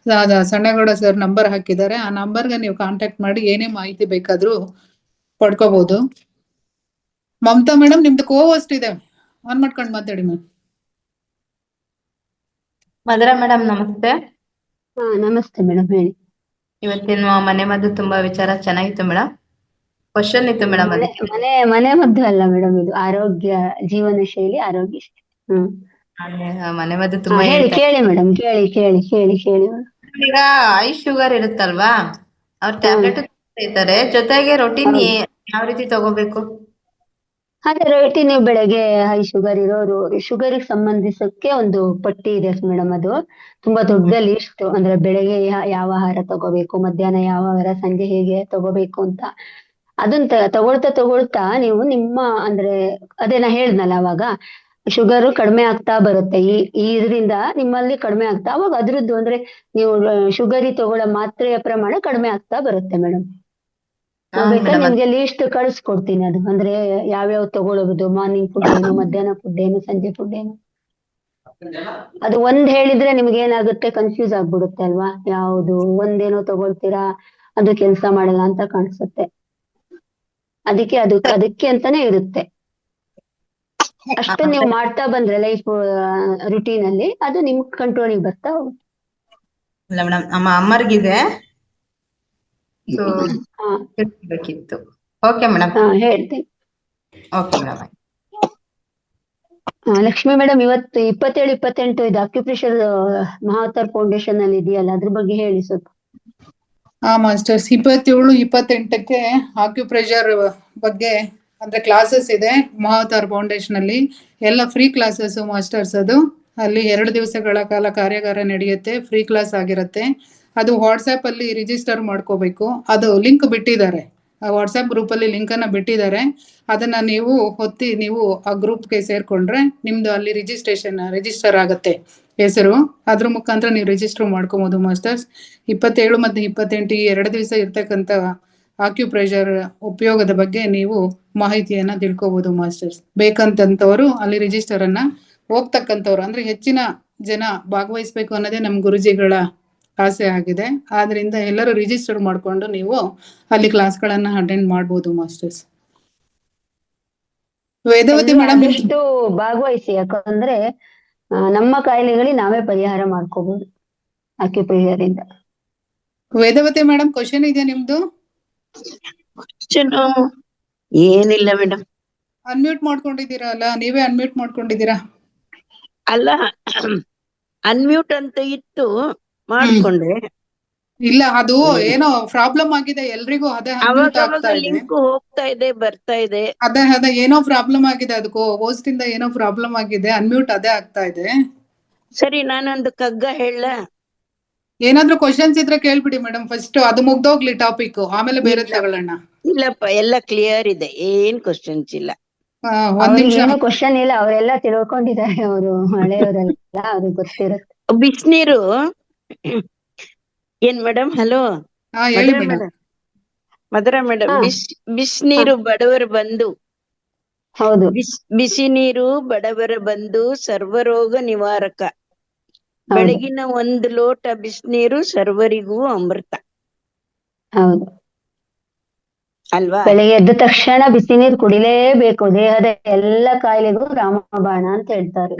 ಸಣ್ಣಗೌಡ ಸರ್ ನಂಬರ್ ಹಾಕಿದ್ದಾರೆ. ಆ ನಂಬರ್ಗೆ ನೀವು ಕಾಂಟ್ಯಾಕ್ಟ್ ಮಾಡಿ ಏನೇ ಮಾಹಿತಿ ಬೇಕಾದ್ರೂ ಪಡ್ಕೋಬಹುದು. ಮಮತಾ ಮೇಡಮ್, ನಿಮ್ದು ಕೋವೋಸ್ಟ್ ಇದೆ, ಆನ್ ಮಾಡ್ಕೊಂಡು ಮಾತಾಡಿ ಮ್ಯಾಮ್. ಮಧುರಾ ಮೇಡಮ್ ನಮಸ್ತೆ. ನಮಸ್ತೆ ಮೇಡಮ್, ಹೇಳಿ. ಇವತ್ತಿನ ಮನೆ ಮದ್ದು ತುಂಬಾ ವಿಚಾರ ಚೆನ್ನಾಗಿತ್ತು ಮೇಡಮ್. ಕ್ವಶನ್ ಇತ್ತು ಮೇಡಮ್ ಅದಕ್ಕೆ. ಮನೆ ಮದ್ದು ಅಲ್ಲ ಮೇಡಮ್, ಇದು ಆರೋಗ್ಯ ಜೀವನ ಶೈಲಿ, ಆರೋಗ್ಯ ಶೈಲಿ. ಮನೆ ಮದ್ದು ತುಂಬಾ ಹೇಳಿ, ಹೇಳ್ತಾರೆ. ಕೇಳಿ ಮೇಡಮ್, ಕೇಳಿ. ಈಗ ಐ ಶುಗರ್ ಇರುತ್ತಲ್ವಾ, ಅವ್ರ ಟ್ಯಾಬ್ಲೆಟ್ ತಗೋತಾರೆ, ಜೊತೆಗೆ ರೊಟೀನ್ ಯಾವ ರೀತಿ ತಗೋಬೇಕು? ಅದೇ ರೇಟಿ, ನೀವು ಬೆಳಗ್ಗೆ ಹೈ ಶುಗರ್ ಇರೋರು ಶುಗರ್ಗೆ ಸಂಬಂಧಿಸಕ್ಕೆ ಒಂದು ಪಟ್ಟಿ ಇದೆ ಮೇಡಮ್. ಅದು ತುಂಬಾ ದೊಡ್ಡ ಲಿಸ್ಟ್. ಅಂದ್ರೆ ಬೆಳಗ್ಗೆ ಯಾವ ಆಹಾರ ತಗೋಬೇಕು, ಮಧ್ಯಾಹ್ನ ಯಾವ ಆಹಾರ, ಸಂಜೆ ಹೇಗೆ ತಗೋಬೇಕು ಅಂತ. ಅದನ್ನ ತಗೊಳ್ತಾ ನೀವು ನಿಮ್ಮ ಅಂದ್ರೆ ಅದೇ ನಾ ಹೇಳ್ದಲ್ಲ ಅವಾಗ, ಶುಗರ್ ಕಡಿಮೆ ಆಗ್ತಾ ಬರುತ್ತೆ. ಇದರಿಂದ ನಿಮ್ಮಲ್ಲಿ ಕಡಿಮೆ ಆಗ್ತಾ, ಅವಾಗ ಅದ್ರದ್ದು ಅಂದ್ರೆ ನೀವು ಶುಗರಿ ತಗೊಳ್ಳೋ ಮಾತ್ರೆಯ ಪ್ರಮಾಣ ಕಡಿಮೆ ಆಗ್ತಾ ಬರುತ್ತೆ ಮೇಡಮ್. ಬೇಕಾದ್ರೆ ನಿಮ್ಗೆ ಲಿಸ್ಟ್ ಕಳಿಸ್ಕೊಡ್ತೀನಿ. ಅದು ಅಂದ್ರೆ ಯಾವ್ಯಾವ ತಗೊಳ್ಳೋದು, ಮಾರ್ನಿಂಗ್ ಫುಡ್ ಏನು, ಮಧ್ಯಾಹ್ನ ಫುಡ್ ಏನು, ಸಂಜೆ ಫುಡ್ ಏನು. ಅದು ಒಂದ್ ಹೇಳಿದ್ರೆ ನಿಮ್ಗೆ ಏನಾಗುತ್ತೆ, ಕನ್ಫ್ಯೂಸ್ ಆಗ್ಬಿಡುತ್ತೆ ಅಲ್ವಾ. ಯಾವ್ದು ಒಂದೇನೋ ತಗೊಳ್ತೀರಾ, ಅದು ಕೆಲ್ಸ ಮಾಡಲ್ಲ ಅಂತ ಕಾಣಿಸುತ್ತೆ. ಅದಕ್ಕೆ ಅಂತಾನೆ ಇರುತ್ತೆ. ಅಷ್ಟು ನೀವು ಮಾಡ್ತಾ ಬಂದ್ರೆ ಲೈಫ್ ರುಟೀನ್ ಅಲ್ಲಿ ಅದು ನಿಮ್ ಕಂಟ್ರೋಲಿಗೆ ಬರ್ತಾ ಹೋಗುತ್ತೆ. ಇಲ್ಲ ಮೇಡಮ್, ನಮ್ಮ ಅಮ್ಮರಿಗಿದೆ, ಸೊ ಬೇಕಿತ್ತು. ಓಕೆ ಮೇಡಮ್, ಹೇಳ್ತೀನಿ. Okay madam. ಲಕ್ಷ್ಮಿ ಮೇಡಮ್, ಇವತ್ತು 27-28 ಇದು ಅಕ್ಯುಪ್ರೆಷರ್ ಮಹಾವತಾರ್ ಫೌಂಡೇಶನ್ ಅಲ್ಲಿ ಇದೆಯಲ್ಲ, ಅದ್ರ ಬಗ್ಗೆ ಹೇಳಿ ಸ್ವಲ್ಪ. ಮಾಸ್ಟರ್ಸ್, 27-28ಕ್ಕೆ ಆಕ್ಯುಪ್ರೆಷರ್ ಬಗ್ಗೆ ಅಂದ್ರೆ ಕ್ಲಾಸಸ್ ಇದೆ ಮಹಾವತಾರ್ ಫೌಂಡೇಶನ್ ಅಲ್ಲಿ. ಎಲ್ಲ ಫ್ರೀ ಕ್ಲಾಸಸ್ ಮಾಸ್ಟರ್ಸ್. ಅದು ಅಲ್ಲಿ 2 ದಿವಸಗಳ ಕಾಲ ಕಾರ್ಯಾಗಾರ ನಡೆಯುತ್ತೆ, ಫ್ರೀ ಕ್ಲಾಸ್ ಆಗಿರುತ್ತೆ. ಅದು ವಾಟ್ಸ್ಆಪ್ ಅಲ್ಲಿ ರಿಜಿಸ್ಟರ್ ಮಾಡ್ಕೋಬೇಕು. ಅದು ಲಿಂಕ್ ಬಿಟ್ಟಿದ್ದಾರೆ, ವಾಟ್ಸ್ಆಪ್ ಗ್ರೂಪ್ ಅಲ್ಲಿ ಲಿಂಕ್ ಅನ್ನ ಬಿಟ್ಟಿದ್ದಾರೆ. ಅದನ್ನ ನೀವು ಹೊತ್ತಿ ನೀವು ಆ ಗ್ರೂಪ್ಗೆ ಸೇರ್ಕೊಂಡ್ರೆ ನಿಮ್ದು ಅಲ್ಲಿ ರಿಜಿಸ್ಟರ್ ಆಗುತ್ತೆ ಹೆಸರು. ಅದ್ರ ಮುಖಾಂತರ ನೀವು ರಿಜಿಸ್ಟರ್ ಮಾಡ್ಕೋಬಹುದು ಮಾಸ್ಟರ್ಸ್. 27 ಮತ್ತು 28 ಈ 2 ದಿವಸ ಇರ್ತಕ್ಕಂಥ ಆಕ್ಯುಪ್ರೆಷರ್ ಉಪಯೋಗದ ಬಗ್ಗೆ ನೀವು ಮಾಹಿತಿಯನ್ನ ತಿಳ್ಕೋಬಹುದು ಮಾಸ್ಟರ್ಸ್. ಬೇಕಂತಂತವರು ಅಲ್ಲಿ ರಿಜಿಸ್ಟರ್ ಅನ್ನ ಹೋಗ್ತಕ್ಕಂಥವ್ರು, ಅಂದ್ರೆ ಹೆಚ್ಚಿನ ಜನ ಭಾಗವಹಿಸ್ಬೇಕು ಅನ್ನೋದೇ ನಮ್ ಗುರುಜಿಗಳ ಆಸೆ ಆಗಿದೆ. ಆದ್ರಿಂದ ಎಲ್ಲರೂ ರಿಜಿಸ್ಟರ್ ಮಾಡ್ಕೊಂಡು ನೀವು ಅಲ್ಲಿ ಕ್ಲಾಸ್ಗಳನ್ನ ಅಟೆಂಡ್ ಮಾಡ್ಬೋದು ಮಾಸ್ಟರ್ಸ್. ವೇದವತಿ ಮೇಡಮ್, ಆದಷ್ಟು ಭಾಗವಹಿಸಿ, ಯಾಕಂದ್ರೆ ನಮ್ಮ ಕಾಯಿಲೆಗಳಿಗೆ ನಾವೇ ಪರಿಹಾರ ಮಾಡ್ಕೋಬಹುದು ಅಕ್ಯುಪ್ರೆಷರ್ ಇಂದ. ವೇದವತಿ ಮೇಡಮ್, ಕ್ವಶನ್ ಇದೆಯಾ ನಿಮ್ದು? ಏನಿಲ್ಲ ಮೇಡಮ್. ಅನ್ಮ್ಯೂಟ್ ಮಾಡ್ಕೊಂಡಿದ್ದೀರಾ ಅಲ್ಲ, ನೀವೇ ಅನ್ಮ್ಯೂಟ್ ಮಾಡ್ಕೊಂಡಿದ್ದೀರಾ. ಅಲ್ಲ ಅನ್ಮ್ಯೂಟ್ ಅಂತ ಇತ್ತು ಮಾಡ್ಕೊಂಡೆ. ಇಲ್ಲ ಅದು ಏನೋ ಪ್ರಾಬ್ಲಮ್ ಆಗಿದೆ ಎಲ್ರಿಗೂ, ಅದೇ ಅನ್ಮ್ಯೂಟ್ ಅವಾಗ ಆಗ್ತಾ ಇದೆ. ಲಿಂಕ್ ಹೋಗ್ತಾ ಇದೆ ಬರ್ತಾ ಇದೆ. ಅದೇ ಏನೋ ಪ್ರಾಬ್ಲಮ್ ಆಗಿದೆ, ಅದಕ್ಕೂ ಹೋಸ್ಟ್ ಇಂದ ಏನೋ ಪ್ರಾಬ್ಲಮ್ ಆಗಿದೆ, ಅನ್ಮ್ಯೂಟ್ ಅದೇ ಆಗ್ತಾ ಇದೆ. ಸರಿ, ನಾನೊಂದು ಕಗ್ಗ ಹೇಳ. ಏನಾದ್ರೂ ಕ್ವಶನ್ಸ್ ಇದ್ರೆ ಕೇಳ್ಬಿಡಿ ಮೇಡಮ್, ಫಸ್ಟ್ ಅದು ಮುಗ್ದೋಗ್ಲಿ ಟಾಪಿಕ್, ಆಮೇಲೆ ಬೇರೆ ತಗೊಳ್ಳೋಣ. ಇಲ್ಲಪ್ಪ, ಎಲ್ಲ ಕ್ಲಿಯರ್ ಇದೆ, ಏನ್ ಕ್ವಶನ್ಸ್ ಇಲ್ಲ. ಒಂದ್ ನಿಮಿಷ. ಏನು ಕ್ವಶನ್ ಇಲ್ಲ, ಅವರೆಲ್ಲ ತಿಳ್ಕೊಂಡಿದ್ದಾರೆ, ಅವರು ಹಳೆಯವರೆಲ್ಲ, ಅವ್ರಿಗೆ ಗೊತ್ತಿರುತ್ತೆ. ಬಿಸಿನೀರು ಏನ್ ಮೇಡಮ್? ಹಲೋ ಹೇಳಿ ಮೇಡಮ್. ಮಧುರಾ ಮೇಡಮ್, ಬಿಸಿನೀರು ಬಡವರ ಬಂದು. ಹೌದು. ಬಿಸಿ ನೀರು ಬಡವರ ಬಂದು ಸರ್ವರೋಗ ನಿವಾರಕ. ಬೆಳಗಿನ 1 ಲೋಟ ಬಿಸಿನೀರು ಸರ್ವರಿಗೂ ಅಮೃತ. ಹೌದು ಅಲ್ವಾ? ಬೆಳಿಗ್ಗೆ ಎದ್ದ ತಕ್ಷಣ ಬಿಸಿ ನೀರು ಕುಡಿಲೇಬೇಕು, ದೇಹದ ಎಲ್ಲ ಕಾಯಿಲೆಗೂ ರಾಮಬಾಣ ಅಂತ ಹೇಳ್ತಾರೆ.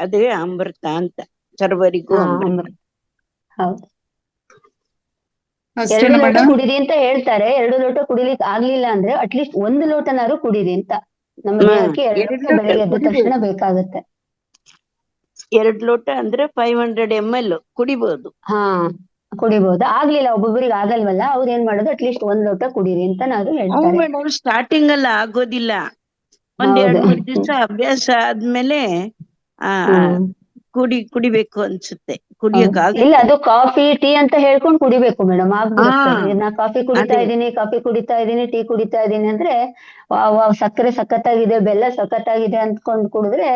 ಅದೇ ಅಮೃತ ಅಂತ, ಸರ್ವರಿಗೂ ಅಮೃತ. ಹೌದು. 2 ಲೋಟ ಕುಡಿರಿ ಅಂತ ಹೇಳ್ತಾರೆ. 2 ಲೋಟ ಕುಡಿಲಿಕ್ಕೆ ಆಗ್ಲಿಲ್ಲ ಅಂದ್ರೆ ಅಟ್ಲೀಸ್ಟ್ 1 ಲೋಟನಾರು ಕುಡಿರಿ ಅಂತ. ನಮ್ಮ ದೇಹಕ್ಕೆ 2 ಲೋಟ ಬೆಳಿಗ್ಗೆ ಎದ್ದ ತಕ್ಷಣ ಬೇಕಾಗುತ್ತೆ. 2 ಲೋಟ ಅಂದ್ರೆ 500 ml ಕುಡಿಬಹುದು. ಕುಡಿಬಹುದು. ಆಗ್ಲಿಲ್ಲ, ಒಬ್ಬೊಬ್ಬರಿಗೆ ಆಗಲ್ವಲ್ಲ, ಅವ್ರು ಏನ್ ಮಾಡೋದು, ಅಟ್ಲೀಸ್ಟ್ 1 ಲೋಟ ಕುಡಿರಿ ಅಂತ ನಾವು ಹೇಳ್ತಾರೆ. ಮೇಡಮ್, ಸ್ಟಾರ್ಟಿಂಗ್ ಅಲ್ಲ ಆಗೋದಿಲ್ಲ, ಒಂದ್ 2-3 ದಿವಸ ಅಭ್ಯಾಸ ಆದ್ಮೇಲೆ ಕುಡಿಬೇಕು ಅನ್ಸುತ್ತೆ. ಕುಡಿಯಕ್ ಇಲ್ಲ, ಅದು ಕಾಫಿ ಟೀ ಅಂತ ಹೇಳ್ಕೊಂಡು ಕುಡಿಬೇಕು ಮೇಡಮ್, ಆಗ್ಬಿಡುತ್ತೆ. ನಾ ಕಾಫಿ ಕುಡಿತಾ ಇದ್ದೀನಿ, ಟೀ ಕುಡಿತಾ ಇದ್ದೀನಿ ಅಂದ್ರೆ ಸಕ್ಕರೆ ಸಖತ್ತಾಗಿದೆ, ಬೆಲ್ಲ ಸಖತ್ತಾಗಿದೆ ಅಂದ್ಕೊಂಡ್ ಕುಡಿದ್ರೆ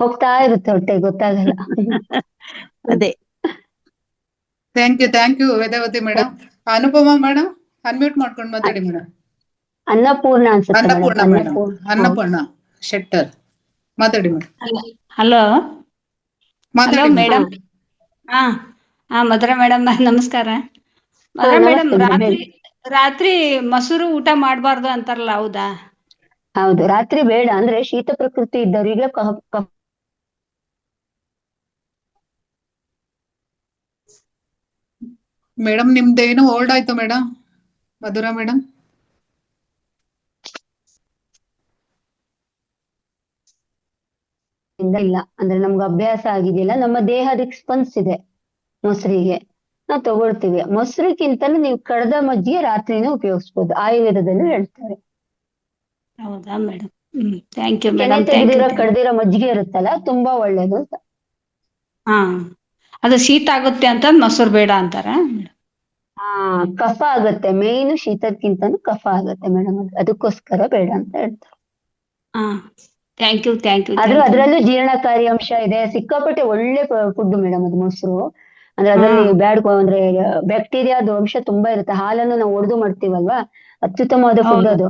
ಹೋಗ್ತಾ ಇರುತ್ತೆ ಹೊಟ್ಟೆ, ಗೊತ್ತಾಗಲ್ಲ. ಅದೇ. Thank you Vedavathi madam. Anupama madam, unmute ಮಾಡ್ಕೊಂಡು ಮಾತಾಡಿ ಮೇಡಮ್. ಅನ್ನಪೂರ್ಣ ಅನ್ಸುತ್ತೆ. ಅನ್ನಪೂರ್ಣ ಶೆಟ್ಟರ್, ಮಾತಾಡಿ madam. Hello madam. Madhura madam ನಮಸ್ಕಾರ. ಮಧುರಾ ಮೇಡಮ್, ರಾತ್ರಿ ಮೊಸರು ಊಟ ಮಾಡಬಾರ್ದು ಅಂತಾರಲ್ಲ, ಹೌದಾ? ಹೌದು, ರಾತ್ರಿ ಬೇಡ. ಅಂದ್ರೆ ಶೀತ ಪ್ರಕೃತಿ ಇದ್ದವರಿಗೆ ಮೇಡಮ್ ನಿಮ್ದೇನು ಹೋಲ್ಡ್ ಆಯ್ತು ಮೇಡಮ್, ಮಧುರಾ ಮೇಡಮ್? ಇಲ್ಲ ಅಂದ್ರೆ ನಮ್ಗೆ ಅಭ್ಯಾಸ ಆಗಿದೆಯಲ್ಲ, ನಮ್ಮ ದೇಹ ಅದಕ್ಕೆ ಸ್ಪಂದಿಸಿದೆ ಮೊಸರಿಗೆ, ನಾವು ತಗೊಳ್ತೀವಿ. ಮೊಸರಿಗಿಂತಲೂ ನೀವು ಕಡ್ದ ಮಜ್ಜಿಗೆ ರಾತ್ರಿನೂ ಉಪಯೋಗಿಸ್ಬೋದು, ಆಯುರ್ವೇದದಲ್ಲೂ ಹೇಳ್ತಾರೆ. ಹೌದಾ ಮೇಡಮ್? ಥ್ಯಾಂಕ್ ಯು ಕೆನೆ ತೆಗೆದಿರೋ ಕಡ್ದಿರೋ ಮಜ್ಜಿಗೆ ಇರುತ್ತಲ್ಲ, ತುಂಬಾ ಒಳ್ಳೇದು ಅಂತ. ಅದು ಶೀತ ಆಗುತ್ತೆ ಅಂತ ಮೊಸರು ಬೇಡ ಅಂತಾರ? ಕಫ ಆಗತ್ತೆ, ಮೇಯ್ನು ಶೀತಕ್ಕಿಂತನೂ ಕಫ ಆಗತ್ತೆ ಮೇಡಮ್, ಅದಕ್ಕೋಸ್ಕರ ಬೇಡ ಅಂತ ಹೇಳ್ತಾರೆ. Thank you. ಆದ್ರೂ ಅದ್ರಲ್ಲೂ ಜೀರ್ಣಕಾರಿ ಅಂಶ ಇದೆ, ಸಿಕ್ಕಾಪಟ್ಟೆ ಒಳ್ಳೆ ಫುಡ್ ಮೇಡಮ್ ಅದು ಮೊಸರು. ಅಂದ್ರೆ ಅದ್ರಲ್ಲಿ ಅಂದ್ರೆ ಬ್ಯಾಕ್ಟೀರಿಯಾದ ಅಂಶ ತುಂಬಾ ಇರುತ್ತೆ. ಹಾಲನ್ನು ನಾವು ಒಡೆದು ಮಾಡ್ತೀವಲ್ವಾ, ಅತ್ಯುತ್ತಮವಾದ ಫುಡ್ ಅದು.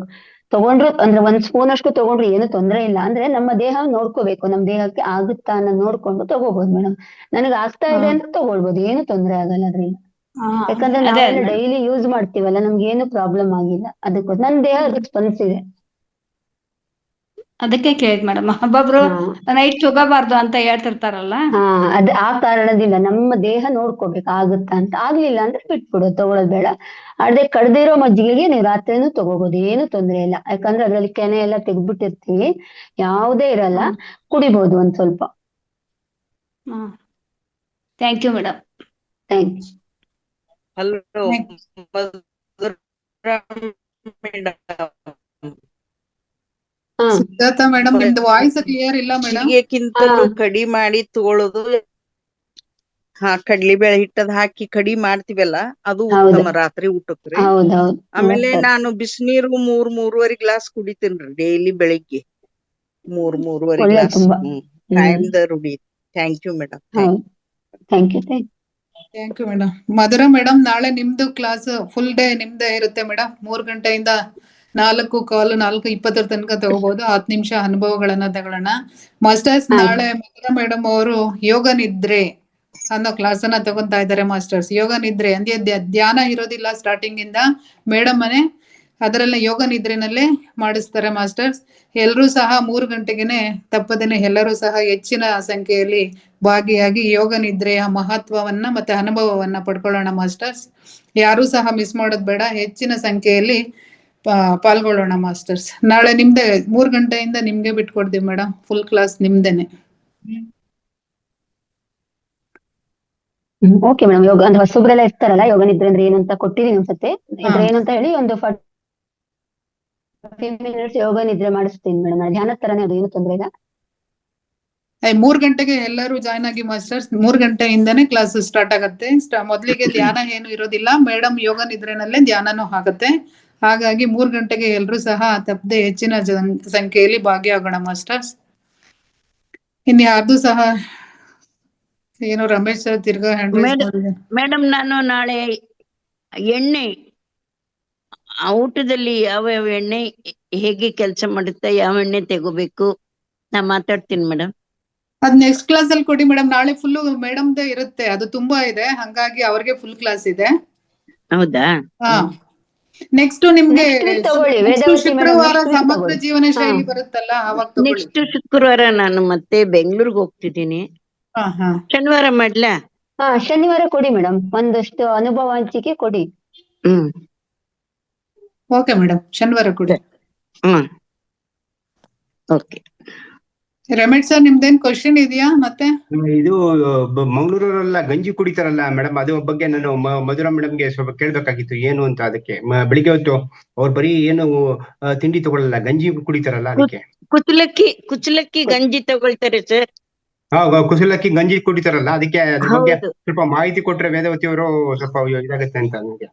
ತಗೊಂಡ್ರು ಅಂದ್ರೆ 1 ಸ್ಪೂನ್ ಅಷ್ಟು ತಗೊಂಡ್ರು ಏನು ತೊಂದ್ರೆ ಇಲ್ಲ. ಅಂದ್ರೆ ನಮ್ಮ ದೇಹ ನೋಡ್ಕೋಬೇಕು, ನಮ್ ದೇಹಕ್ಕೆ ಆಗುತ್ತಾ ಅನ್ನೋದು ನೋಡ್ಕೊಂಡು ತಗೋಬಹುದು ಮೇಡಮ್. ನನಗೆ ಆಗ್ತಾ ಇದೆ ಅಂತ ತಗೊಳ್ಬೋದು, ಏನು ತೊಂದ್ರೆ ಆಗಲ್ಲ ಅದ್ರಿಂದ. ಯಾಕಂದ್ರೆ ನಾವೆಲ್ಲ ಡೈಲಿ ಯೂಸ್ ಮಾಡ್ತೀವಲ್ಲ, ನಮ್ಗೆ ಏನು ಪ್ರಾಬ್ಲಮ್ ಆಗಿಲ್ಲ. ಅದಕ್ಕೋಸ್ಕರ ನನ್ನ ದೇಹ ಅದಕ್ಕೆ ಸ್ಪಂದಿಸಿದೆ. ಅದಕ್ಕೆ ಕೇಳಿದ್ ಮೇಡಮ್, ಒಬ್ಬೊಬ್ರು ನೈಟ್ ತಗೋಬಾರ್ದು ಅಂತ ಹೇಳ್ತಿರ್ತಾರಲ್ಲ. ಆ ಕಾರಣದಿಂದ ನಮ್ಮ ದೇಹ ನೋಡ್ಕೋಬೇಕು ಆಗುತ್ತಾ ಅಂತ. ಆಗ್ಲಿಲ್ಲ ಅಂದ್ರೆ ಬಿಟ್ಬಿಡೋದು, ತಗೊಳೋದ್ ಬೇಡ. ಅದೇ ಕಡ್ದಿರೋ ಮಜ್ಜಿಗೆಗೆ ನೀವು ರಾತ್ರಿನೂ ತಗೋಬಹುದು, ಏನು ತೊಂದ್ರೆ ಇಲ್ಲ. ಯಾಕಂದ್ರೆ ಅದ್ರಲ್ಲಿ ಕೆನೆ ಎಲ್ಲ ತೆಗ್ದ್ಬಿಟ್ಟಿರ್ತೀವಿ, ಯಾವುದೇ ಇರಲ್ಲ, ಕುಡಿಬಹುದು ಒಂದ್ ಸ್ವಲ್ಪ. Thank you madam. Hello Sujatha madam, ನಿಮ್ದು ವಾಯ್ಸ್ ಕ್ಲಿಯರ್ ಇಲ್ಲ ಮೇಡಮ್. ಮಜ್ಜಿಗೆಕ್ಕಿಂತಲೂ ಕಡಿ ಮಾಡಿ ತಗೊಳ್ಳೋದು. ಕಡ್ಲಿ ಬೇಳೆ ಹಿಟ್ಟದ್ ಹಾಕಿ ಕಡಿ ಮಾಡ್ತೀವಲ್ಲ, ಅದು ಉತ್ತಮ ರಾತ್ರಿ ಊಟಕ್ರಿ. ಆಮೇಲೆ ನಾನು ಬಿಸಿನೀರು 3-3.5 ಗ್ಲಾಸ್ ಕುಡಿತೀನ್ರಿ ಡೈಲಿ ಬೆಳಿಗ್ಗೆ. 3-3.5 ಗ್ಲಾಸ್ ಟೈಮ್ದ ರೂಢಿ. Thank you madam. Thank you madam. Madhura madam, ನಾಳೆ ನಿಮ್ದು ಕ್ಲಾಸ್ ಫುಲ್ ಡೇ ನಿಮ್ದೇ ಇರುತ್ತೆ ಮೇಡಮ್. 3 ಗಂಟೆಯಿಂದ 4:20 ತನಕ ತಗೋಬಹುದು. 10 ನಿಮಿಷ ಅನುಭವಗಳನ್ನ ತಗೊಳ್ಳೋಣ ಮಾಸ್ಟರ್ಸ್. ನಾಳೆ ಮಧುರಾ ಮೇಡಮ್ ಅವರು ಯೋಗ ನಿದ್ರೆ ಅನ್ನೋ ಕ್ಲಾಸ್ ಅನ್ನ ತಗೊಂತಾ ಇದ್ದಾರೆ ಮಾಸ್ಟರ್ಸ್. ಯೋಗ ನಿದ್ರೆ ಅಂದ್ರೆ ಧ್ಯಾನ ಇರೋದಿಲ್ಲ ಸ್ಟಾರ್ಟಿಂಗ್ ಇಂದ, ಮೇಡಮ್ ಅದರಲ್ಲೇ ಯೋಗ ನಿದ್ರೆನಲ್ಲೇ ಮಾಡಿಸ್ತಾರೆ ಮಾಸ್ಟರ್ಸ್. ಎಲ್ಲರೂ ಸಹ 3 ಗಂಟೆಗೆನೆ ತಪ್ಪದೇನೆ ಎಲ್ಲರೂ ಸಹ ಹೆಚ್ಚಿನ ಸಂಖ್ಯೆಯಲ್ಲಿ ಭಾಗಿಯಾಗಿ ಯೋಗ ನಿದ್ರೆಯ ಮಹತ್ವವನ್ನ ಮತ್ತೆ ಅನುಭವವನ್ನ ಪಡ್ಕೊಳ್ಳೋಣ ಮಾಸ್ಟರ್ಸ್. ಯಾರು ಸಹ ಮಿಸ್ ಮಾಡೋದ್ ಬೇಡ, ಹೆಚ್ಚಿನ ಸಂಖ್ಯೆಯಲ್ಲಿ ಪಾಲ್ಗೊಳ್ಳೋಣ ಮಾಸ್ಟರ್ಸ್. ನಾಳೆ ನಿಮ್ದೆ 3 ಗಂಟೆಯಿಂದ ನಿಮ್ಗೆ ಬಿಟ್ಕೊಡ್ತೀವಿ ಮೇಡಮ್, ಫುಲ್ ಕ್ಲಾಸ್ ನಿಮ್ದೇನೆ. Okay madam. ಯೋಗ ಅಂದ್ರೆ ಹೊಸಬ್ರೆಲ್ಲ ಇರ್ತಾರಲ್ಲ, ಯೋಗ ನಿದ್ರೆ ಅಂದ್ರೆ ಏನು ಅಂತ ಕೊಟ್ಟಿದೀನಿ ಒಂದ್ಸತಿ. ಇದ್ರ ಏನು ಅಂತ ಹೇಳಿ ಒಂದು 40 minutes ಯೋಗ ನಿದ್ರೆ ಮಾಡಿಸ್ತೀನಿ ಮೇಡಮ್. ಧ್ಯಾನದ ತರನೇ, ಅದು ಏನು ತೊಂದ್ರೆ ಇಲ್ಲ. 3 ಗಂಟೆಗೆ ಎಲ್ಲರೂ ಜಾಯ್ನ್ ಆಗಿ ಮಾಸ್ಟರ್ಸ್. 3 ಗಂಟೆಯಿಂದನೇ ಕ್ಲಾಸ್ ಸ್ಟಾರ್ಟ್ ಆಗತ್ತೆ. ಮೊದಲಿಗೆ ಧ್ಯಾನ ಏನು ಇರೋದಿಲ್ಲ ಮೇಡಮ್, ಯೋಗ ನಿದ್ರೆನಲ್ಲೇ ಧ್ಯಾನನೂ ಆಗತ್ತೆ. ಹಾಗಾಗಿ 3 ಗಂಟೆಗೆ ಎಲ್ಲರೂ ಸಹ ತಪ್ಪದೆ ಹೆಚ್ಚಿನ ಸಂಖ್ಯೆಯಲ್ಲಿ ಭಾಗಿಯಾಗೋಣ ಮಾಸ್ಟರ್ಸ್. ಇನ್ಯಾರ್ದು ಸಹ ಏನೋ ರಮೇಶ್ ಸರ್ ತಿರ್ಗಾ ಹ್ಯಾಂಡ್ ರೈಸ್ ಮಾಡಿದ್ದಾರೆ. ಮೇಡಮ್, ನಾನು ನಾಳೆ ಎಣ್ಣೆ ಊಟದಲ್ಲಿ ಯಾವ ಎಣ್ಣೆ ಹೇಗೆ ಕೆಲಸ ಮಾಡುತ್ತೆ, ಯಾವ ಎಣ್ಣೆ ತಗೋಬೇಕು, ನಾ ಮಾತಾಡ್ತೀನಿ ಮೇಡಮ್. ಅದ್ ನೆಕ್ಸ್ಟ್ ಕ್ಲಾಸ್ ಅಲ್ಲಿ ಕೊಡಿ ಮೇಡಮ್. ನಾಳೆ ಫುಲ್ ಮೇಡಮ್ದೇ ಇರುತ್ತೆ, ಅದು ತುಂಬಾ ಇದೆ, ಹಂಗಾಗಿ ಅವ್ರಿಗೆ ಫುಲ್ ಕ್ಲಾಸ್ ಇದೆ. ಹೌದಾ? ಹಾ, ನೆಕ್ಸ್ಟ್ ನಿಮ್ಗೆ Next week ತಗೊಳ್ಳಿ, ನೆಕ್ಸ್ಟ್ ವೇದವತಿ ಮೇಡಮ್. ಶುಕ್ರವಾರ ನೆಕ್ಸ್ಟ್ ವೀಕ್ ಸಮಗ್ರ ತಗೊಳ್ಳಿ. ಜೀವನ ಹಾ ಶೈಲಿ ಬರುತ್ತಲ್ಲ, ಅವಾಗ ತಗೊಳ್ಳಿ. ನೆಕ್ಸ್ಟ್ ಶುಕ್ರವಾರ ನಾನು ಮತ್ತೆ ಬೆಂಗಳೂರಿಗೆ ಹೋಗ್ತಿದ್ದೀನಿ. ಹಾ ಹಾ ಶನಿವಾರ ಮಾಡ್ಲಾ? ಹಾ, ಶನಿವಾರ ಕೊಡಿ ಮೇಡಮ್. ಒಂದಷ್ಟು ಅನುಭವ ಹಂಚಿಕೆ ಕೊಡಿ. ಓಕೆ ಮೇಡಮ್, ಶನಿವಾರ ಕೊಡಿ. ಓಕೆ. ರಮೇಶ್ ಸರ್, ನಿಮ್ದೇನ್ ಕ್ವಶನ್ ಇದೆಯಾ ಮತ್ತೆ? ಇದು ಮಂಗಳೂರಲ್ಲ ಗಂಜಿ ಕುಡಿತಾರಲ್ಲ ಮೇಡಮ್, ಅದ್ರ ಬಗ್ಗೆ ನಾನು ಮಧುರಾ ಮೇಡಮ್ಗೆ ಸ್ವಲ್ಪ ಕೇಳ್ಬೇಕಾಗಿತ್ತು ಏನು ಅಂತ. ಅದಕ್ಕೆ ಬೆಳಿಗ್ಗೆ ಹೊತ್ತು ಅವ್ರು ಬರೀ ಏನು ತಿಂಡಿ ತಗೊಳ್ಳಲ್ಲ, ಗಂಜಿ ಕುಡಿತಾರಲ್ಲ ಅದಕ್ಕೆ. ಕುಚಲಕ್ಕಿ ಗಂಜಿ ತಗೊಳ್ತಾರೆ ಸರ್. ಕುಸಲಕ್ಕಿ ಗಂಜಿ ಕುಡಿತಾರಲ್ಲ ಅದಕ್ಕೆ, ಅದ್ರ ಬಗ್ಗೆ ಹೌದು. ಸ್ವಲ್ಪ ಮಾಹಿತಿ ಕೊಟ್ರೆ ವೇದವತಿ ಅವರು ಸ್ವಲ್ಪ ಇದಾಗತ್ತೆ ಅಂತ ನನಗೆ.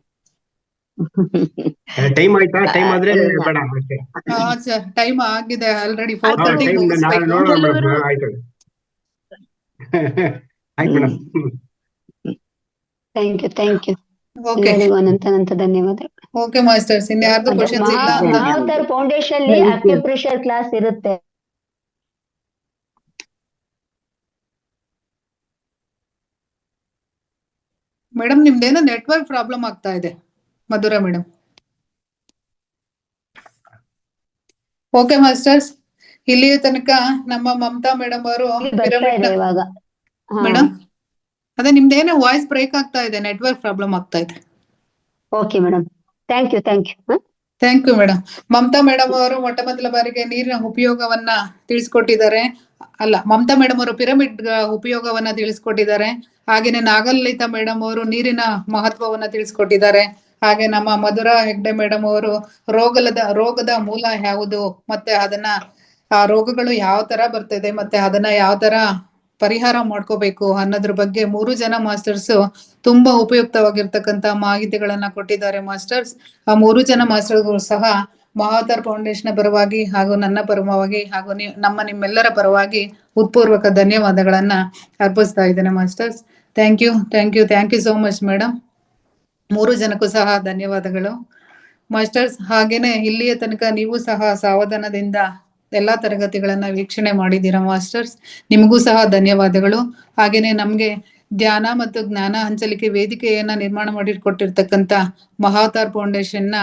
ಟೈಮ್ ಆಯ್ತಾ? ಟೈಮ್ ಆದ್ರೆ ಇಲ್ಲ. ಬೇಡ ಅಷ್ಟೇ. ಟೈಮ್ ಆಗಿದೆ ಆಲ್ರೆಡಿ. ಅದು 4:30 ಟೈಮ್ ಮುಗಿಸ್ಬೇಕು. ನೋಡೋಣ ಮೇಡಮ್. ಕೆಲವರು ಆಯ್ತು ಆಯ್ತು ಮೇಡಮ್. Thank you. ಓಕೆ ಎಲ್ಲರಿಗೂ ಅನಂತ ಧನ್ಯವಾದಗಳು. ಓಕೆ ಮಾಸ್ಟರ್ಸ್, ಇನ್ಯಾರ್ದು ಕ್ವಶನ್ಸ್ ಇಲ್ಲ ಅಂತ? ಮಹಾವತಾರ್ ಫೌಂಡೇಶನ್ ಅಲ್ಲಿ ಅಕ್ಯುಪ್ರೆಷರ್ ಕ್ಲಾಸ್ ಇರುತ್ತೆ. ಮೇಡಮ್, ನಿಮ್ದೇನೋ ನೆಟ್ವರ್ಕ್ ಪ್ರಾಬ್ಲಮ್ ಆಗ್ತಾ ಇದೆ ಮಧುರಾ ಮೇಡಮ್. ಓಕೆ ಮಾಸ್ಟರ್ಸ್, ಇಲ್ಲಿಯ ತನಕ ನಮ್ಮ ಮಮತಾ ಮೇಡಮ್ ಅವರು ಬರ್ತಾ ಇದೆ ಇವಾಗ. ಮೇಡಮ್, ಅದೇ ನಿಮ್ದೇನೋ ವಾಯ್ಸ್ ಬ್ರೇಕ್ ಆಗ್ತಾ ಇದೆ, ನೆಟ್ವರ್ಕ್ ಪ್ರಾಬ್ಲಮ್ ಆಗ್ತಾ ಇದೆ. Okay madam, thank you. Thank you madam. Mamata madam ಅವರು ಮೊಟ್ಟ ಮೊದಲ ಬಾರಿಗೆ ನೀರಿನ ಉಪಯೋಗವನ್ನ ತಿಳಿಸ್ಕೊಟ್ಟಿದ್ದಾರೆ. ಮಮತಾ ಮೇಡಮ್ ಅವರು ಪಿರಮಿಡ್ ಉಪಯೋಗವನ್ನ ತಿಳಿಸ್ಕೊಟ್ಟಿದ್ದಾರೆ. ಹಾಗೇನೆ ನಾಗಲಲಿತಾ ಮೇಡಮ್ ಅವರು ನೀರಿನ ಮಹತ್ವವನ್ನ ತಿಳಿಸ್ಕೊಟ್ಟಿದ್ದಾರೆ. ಹಾಗೆ ನಮ್ಮ ಮಧುರಾ ಹೆಗ್ಡೆ ಮೇಡಮ್ ಅವರು ರೋಗದ ಮೂಲ ಯಾವುದು, ಮತ್ತೆ ಆ ರೋಗಗಳು ಯಾವ ತರ ಬರ್ತದೆ, ಮತ್ತೆ ಅದನ್ನ ಯಾವ ತರ ಪರಿಹಾರ ಮಾಡ್ಕೋಬೇಕು ಅನ್ನೋದ್ರ ಬಗ್ಗೆ 3 ಜನ ಮಾಸ್ಟರ್ಸ್ ತುಂಬಾ ಉಪಯುಕ್ತವಾಗಿರ್ತಕ್ಕಂತ ಮಾಹಿತಿಗಳನ್ನ ಕೊಟ್ಟಿದ್ದಾರೆ ಮಾಸ್ಟರ್ಸ್. ಆ 3 ಜನ ಮಾಸ್ಟರ್ಗಳು ಸಹ ಮಹಾವತಾರ್ ಫೌಂಡೇಶನ್ ಪರವಾಗಿ ಹಾಗೂ ನನ್ನ ಪರವಾಗಿ ಹಾಗೂ ನಿಮ್ಮೆಲ್ಲರ ಪರವಾಗಿ ಉತ್ಪೂರ್ವಕ ಧನ್ಯವಾದಗಳನ್ನ ಅರ್ಪಿಸ್ತಾ ಇದ್ದೇನೆ masters. Thank you so much madam. 3 ಜನಕ್ಕೂ ಸಹ ಧನ್ಯವಾದಗಳು ಮಾಸ್ಟರ್ಸ್. ಹಾಗೇನೆ ಇಲ್ಲಿಯ ತನಕ ನೀವು ಸಹ ಸಾವಧಾನದಿಂದ ಎಲ್ಲಾ ತರಗತಿಗಳನ್ನ ವೀಕ್ಷಣೆ ಮಾಡಿದ್ದೀರಾ ಮಾಸ್ಟರ್ಸ್, ನಿಮಗೂ ಸಹ ಧನ್ಯವಾದಗಳು. ಹಾಗೇನೆ ನಮ್ಗೆ ಧ್ಯಾನ ಮತ್ತು ಜ್ಞಾನ ಹಂಚಲಿಕೆ ವೇದಿಕೆಯನ್ನ ನಿರ್ಮಾಣ ಮಾಡಿಕೊಟ್ಟಿರ್ತಕ್ಕಂತ ಮಹಾವತಾರ್ ಫೌಂಡೇಶನ್ ನ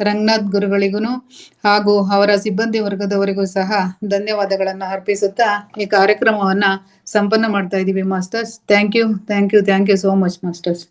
ರಂಗನಾಥ್ ಗುರುಗಳಿಗೂ ಹಾಗೂ ಅವರ ಸಿಬ್ಬಂದಿ ವರ್ಗದವರಿಗೂ ಸಹ ಧನ್ಯವಾದಗಳನ್ನ ಅರ್ಪಿಸುತ್ತಾ ಈ ಕಾರ್ಯಕ್ರಮವನ್ನ ಸಂಪನ್ನ ಮಾಡ್ತಾ ಇದೀವಿ masters. Thank you so much masters.